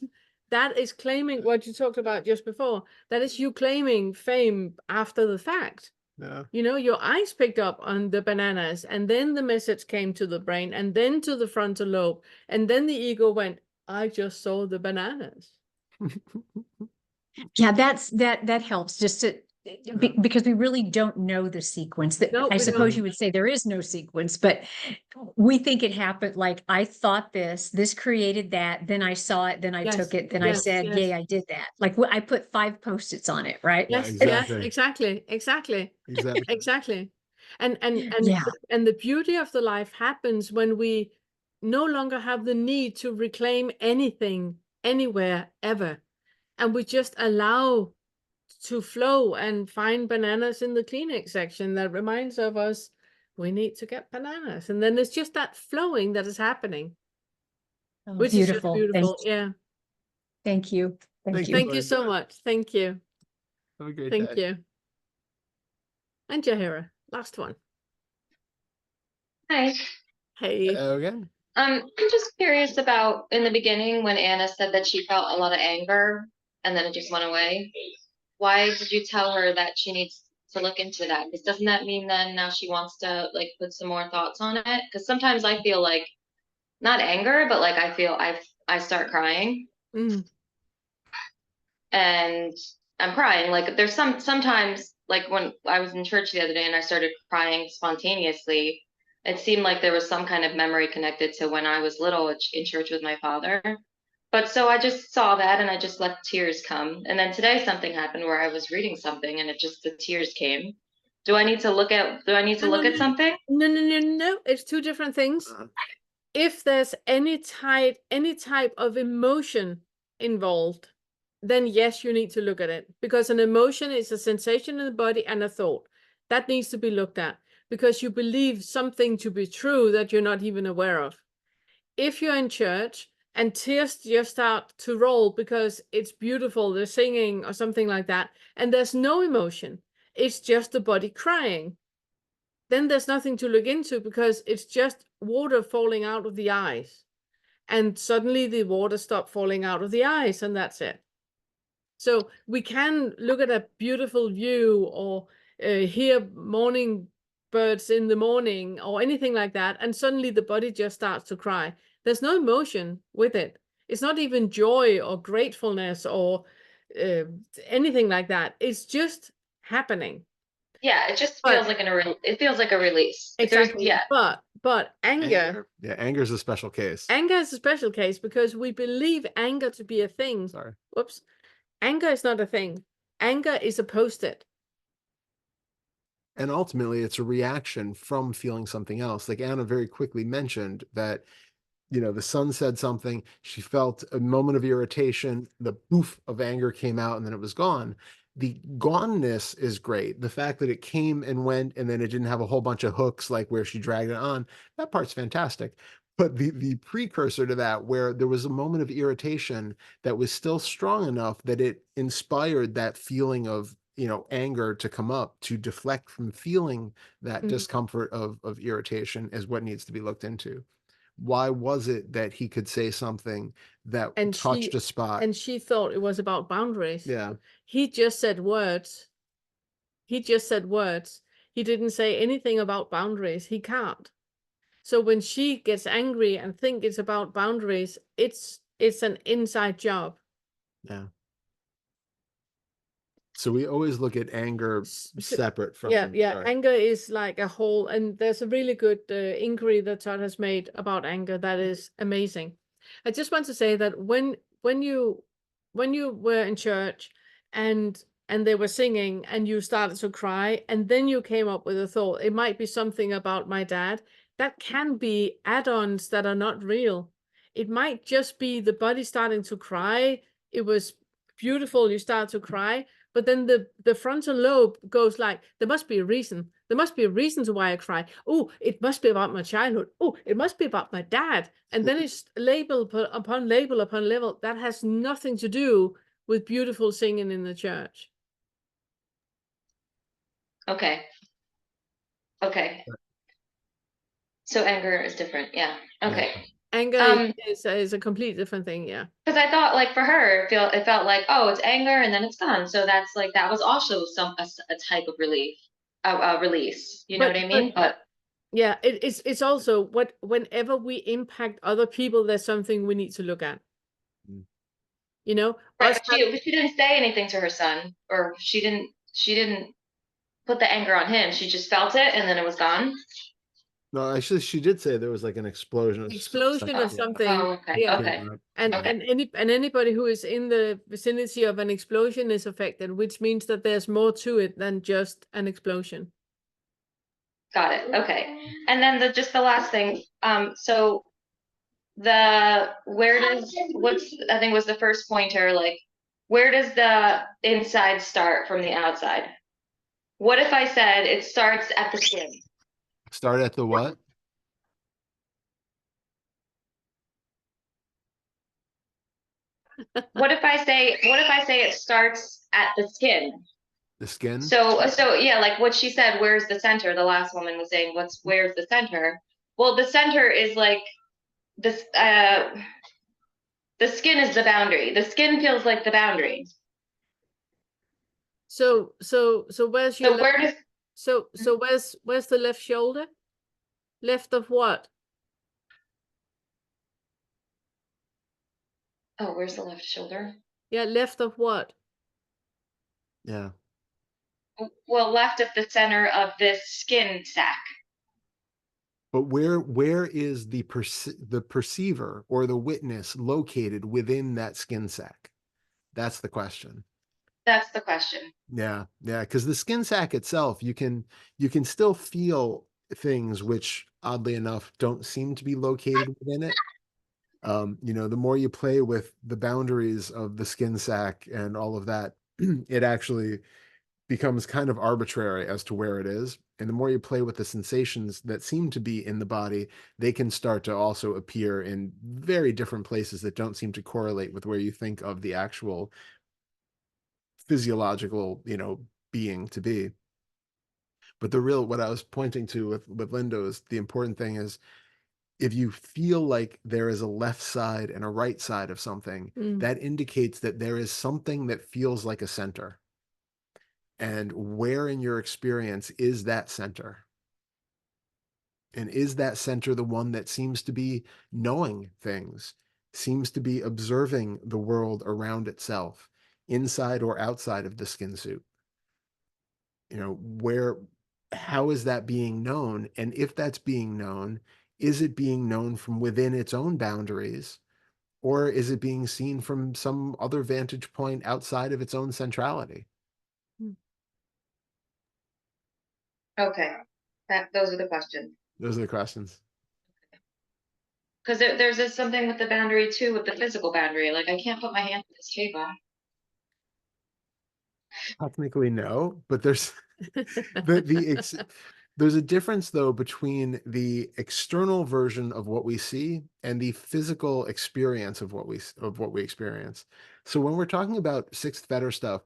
Speaker 2: That is claiming what you talked about just before. That is you claiming fame after the fact.
Speaker 1: Yeah.
Speaker 2: You know, your eyes picked up on the bananas, and then the message came to the brain, and then to the frontal lobe, and then the ego went, I just saw the bananas.
Speaker 10: Yeah, that helps, just to because we really don't know the sequence. That
Speaker 2: No,
Speaker 10: I
Speaker 2: we
Speaker 10: suppose
Speaker 2: don't.
Speaker 10: you would say there is no sequence, but we think it happened. Like, I thought this created that, then I saw it, then I
Speaker 2: Yes,
Speaker 10: took it, then I
Speaker 2: yes,
Speaker 10: said,
Speaker 2: yes.
Speaker 10: yay, I did that. Like, I put 5 Post-its on it, right?
Speaker 1: Yeah,
Speaker 2: Yes,
Speaker 1: exactly.
Speaker 2: exactly.
Speaker 1: Exactly.
Speaker 2: And
Speaker 10: Yeah.
Speaker 2: and the beauty of the life happens when we no longer have the need to reclaim anything anywhere ever, and we just allow to flow and find bananas in the Kleenex section that reminds of us we need to get bananas, and then there's just that flowing that is happening,
Speaker 10: Oh,
Speaker 2: which is just beautiful. Yeah.
Speaker 10: Thank you.
Speaker 1: Thank you.
Speaker 2: Thank you so much. Thank you.
Speaker 1: Have a great
Speaker 2: Thank
Speaker 1: day.
Speaker 2: you. And Jahira, last one.
Speaker 7: Hi.
Speaker 2: Hey.
Speaker 1: Again.
Speaker 7: I'm just curious about in the beginning when Anna said that she felt a lot of anger and then it just went away. Why did you tell her that she needs to look into that? Because doesn't that mean then now she wants to like put some more thoughts on it? Because sometimes I feel like not anger, but like I feel I start crying.
Speaker 2: Mm.
Speaker 7: and I'm crying. Like there's sometimes, like when I was in church the other day and I started crying spontaneously, it seemed like there was some kind of memory connected to when I was little in church with my father. But so I just saw that and I just let tears come. And then today something happened where I was reading something and the tears came. Do I need to look at something?
Speaker 2: No, it's two different things. If there's any type of emotion involved, then yes, you need to look at it, because an emotion is a sensation in the body and a thought that needs to be looked at because you believe something to be true that you're not even aware of. If you're in church and tears just start to roll because it's beautiful, they're singing or something like that, and there's no emotion, it's just the body crying, then there's nothing to look into because it's just water falling out of the eyes. And suddenly the water stopped falling out of the eyes, and that's it. So we can look at a beautiful view or hear morning birds in the morning or anything like that, and suddenly the body just starts to cry. There's no emotion with it. It's not even joy or gratefulness or anything like that. It's just happening.
Speaker 7: Yeah, it just feels like it feels like a release.
Speaker 2: Exactly.
Speaker 7: Yeah.
Speaker 2: But anger.
Speaker 1: Yeah, anger is a special case.
Speaker 2: Anger is a special case because we believe anger to be a thing.
Speaker 1: Sorry.
Speaker 2: Whoops. Anger is not a thing. Anger is a post-it.
Speaker 1: And ultimately, it's a reaction from feeling something else. Like Anna very quickly mentioned that, you know, the son said something, she felt a moment of irritation, the poof of anger came out, and then it was gone. The goneness is great. The fact that it came and went, and then it didn't have a whole bunch of hooks, like where she dragged it on, that part's fantastic. But the precursor to that, where there was a moment of irritation that was still strong enough that it inspired that feeling of, you know, anger to come up, to deflect from feeling that discomfort of irritation, is what needs to be looked into. Why was it that he could say something that touched a spot?
Speaker 2: And she thought it was about boundaries.
Speaker 1: Yeah.
Speaker 2: He just said words. He didn't say anything about boundaries. He can't. So when she gets angry and think it's about boundaries, it's an inside job.
Speaker 1: Yeah. So we always look at anger separate from.
Speaker 2: Sorry. Anger is like a whole, and there's a really good inquiry that Todd has made about anger that is amazing. I just want to say that when you were in church and they were singing and you started to cry and then you came up with a thought, it might be something about my dad, that can be add-ons that are not real. It might just be the body starting to cry. It was beautiful, you start to cry, but then the frontal lobe goes like, there must be a reason. There must be a reason to why I cry. Oh, it must be about my childhood. Oh, it must be about my dad. And then it's label upon label upon label. That has nothing to do with beautiful singing in the church.
Speaker 7: Okay. So anger is different. Yeah. Okay.
Speaker 1: Yeah.
Speaker 2: Anger is a completely different thing. Yeah.
Speaker 7: Because I thought, like, for her, it felt like, oh, it's anger and then it's gone. So that's like, that was also a type of relief, release. You know what I mean? But
Speaker 2: yeah, it's also whenever we impact other people, there's something we need to look at. You know,
Speaker 7: right, but she didn't say anything to her son, or she didn't put the anger on him. She just felt it and then it was gone.
Speaker 1: No, actually, she did say there was like an explosion of
Speaker 2: something.
Speaker 7: Oh, okay.
Speaker 2: Yeah.
Speaker 7: Okay.
Speaker 2: And anybody who is in the vicinity of an explosion is affected, which means that there's more to it than just an explosion.
Speaker 7: Got it. Okay. And then just the last thing. So I think was the first pointer, like, where does the inside start from the outside? What if I said it starts at the skin?
Speaker 1: Start at the what?
Speaker 7: What if I say it starts at the skin?
Speaker 1: The skin?
Speaker 7: So yeah, like what she said, where's the center? The last woman was saying, where's the center? Well, the center is like this, the skin is the boundary. The skin feels like the boundary.
Speaker 2: So where's your
Speaker 7: where does
Speaker 2: so where's the left shoulder? Left of what?
Speaker 7: Oh, where's the left shoulder?
Speaker 2: Yeah, left of what?
Speaker 1: Yeah.
Speaker 7: Well, left of the center of this skin sac.
Speaker 1: But where is the perceiver or the witness located within that skin sac? That's the question.
Speaker 7: That's the question.
Speaker 1: Yeah, yeah, because the skin sac itself, you can still feel things which, oddly enough, don't seem to be located within it. The more you play with the boundaries of the skin sac and all of that, it actually becomes kind of arbitrary as to where it is. And the more you play with the sensations that seem to be in the body, they can start to also appear in very different places that don't seem to correlate with where you think of the actual physiological, being to be. But what I was pointing to with Lindo is the important thing is, if you feel like there is a left side and a right side of something, that indicates that there is something that feels like a center. And where in your experience is that center? And is that center the one that seems to be knowing things, seems to be observing the world around itself, inside or outside of the skin suit? How is that being known? And if that's being known, is it being known from within its own boundaries, or is it being seen from some other vantage point outside of its own centrality?
Speaker 7: Okay, those are the questions.
Speaker 1: Those are the questions.
Speaker 7: Because there's something with the boundary too, with the physical boundary. Like, I can't put my hand on this table.
Speaker 1: Technically, no, but there's there's a difference though between the external version of what we see and the physical experience of what we experience. So when we're talking about sixth fetter stuff,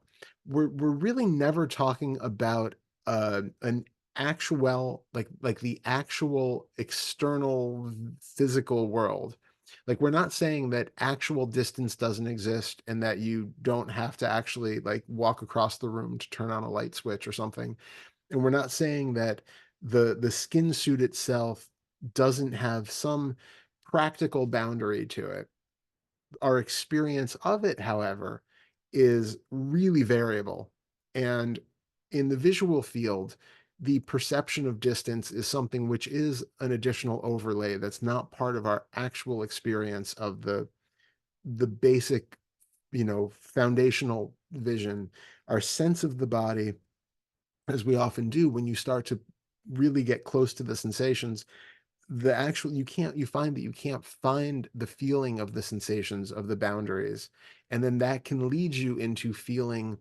Speaker 1: we're really never talking about an actual like the actual external physical world. Like, we're not saying that actual distance doesn't exist and that you don't have to actually like walk across the room to turn on a light switch or something. And we're not saying that the skin suit itself doesn't have some practical boundary to it. Our experience of it, however, is really variable. And in the visual field, the perception of distance is something which is an additional overlay that's not part of our actual experience of the basic, foundational vision. Our sense of the body, as we often do when you start to really get close to the sensations, you find that you can't find the feeling of the sensations of the boundaries. And then that can lead you into feeling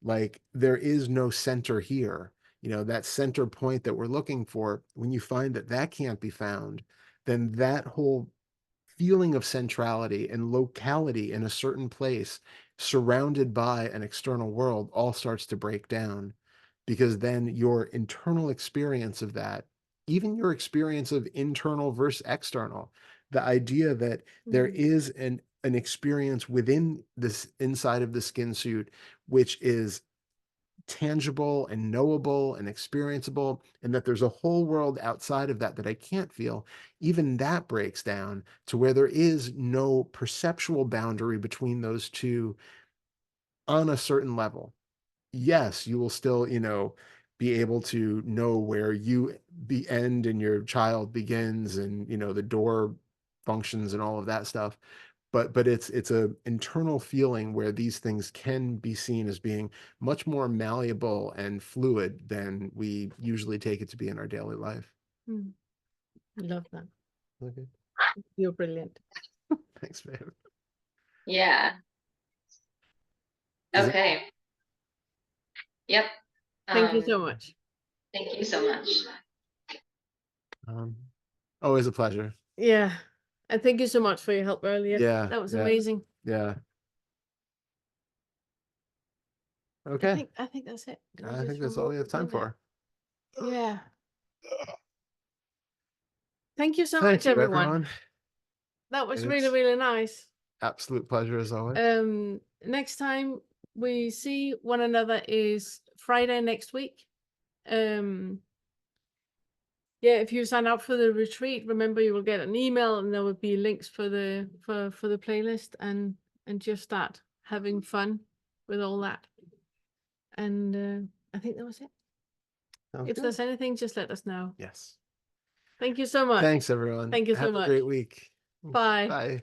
Speaker 1: like there is no center here. That center point that we're looking for, when you find that that can't be found, then that whole feeling of centrality and locality in a certain place surrounded by an external world all starts to break down, because then your internal experience of that, even your experience of internal versus external, the idea that there is an experience within this, inside of the skin suit, which is tangible and knowable and experienceable, and that there's a whole world outside of that that I can't feel, even that breaks down to where there is no perceptual boundary between those two on a certain level. Yes, you will still, be able to know where you end and your child begins, and, the door functions and all of that stuff. But it's a internal feeling where these things can be seen as being much more malleable and fluid than we usually take it to be in our daily life.
Speaker 2: Love that.
Speaker 1: Okay.
Speaker 2: You're brilliant.
Speaker 1: Thanks, man.
Speaker 7: Yeah. Okay. Yep.
Speaker 2: Thank you so much.
Speaker 7: Thank you so much.
Speaker 1: Always a pleasure.
Speaker 2: Yeah. And thank you so much for your help earlier.
Speaker 1: Yeah.
Speaker 2: That was
Speaker 1: yeah,
Speaker 2: amazing.
Speaker 1: Yeah. Okay.
Speaker 2: I think that's it.
Speaker 1: I think that's all we have time for.
Speaker 2: Yeah. Thank you so
Speaker 1: Thank
Speaker 2: much,
Speaker 1: you,
Speaker 2: everyone. That was really, really nice.
Speaker 1: Absolute pleasure as always.
Speaker 2: Next time we see one another is Friday next week. Yeah, if you sign up for the retreat, remember you will get an email and there will be links for the playlist, and just start having fun with all that. And I think that was it.
Speaker 1: Sounds
Speaker 2: If
Speaker 1: good.
Speaker 2: there's anything, just let us know.
Speaker 1: Yes.
Speaker 2: Thank you so much.
Speaker 1: Thanks, everyone.
Speaker 2: Thank you so
Speaker 1: Have
Speaker 2: much.
Speaker 1: a great week.
Speaker 2: Bye.
Speaker 1: Bye.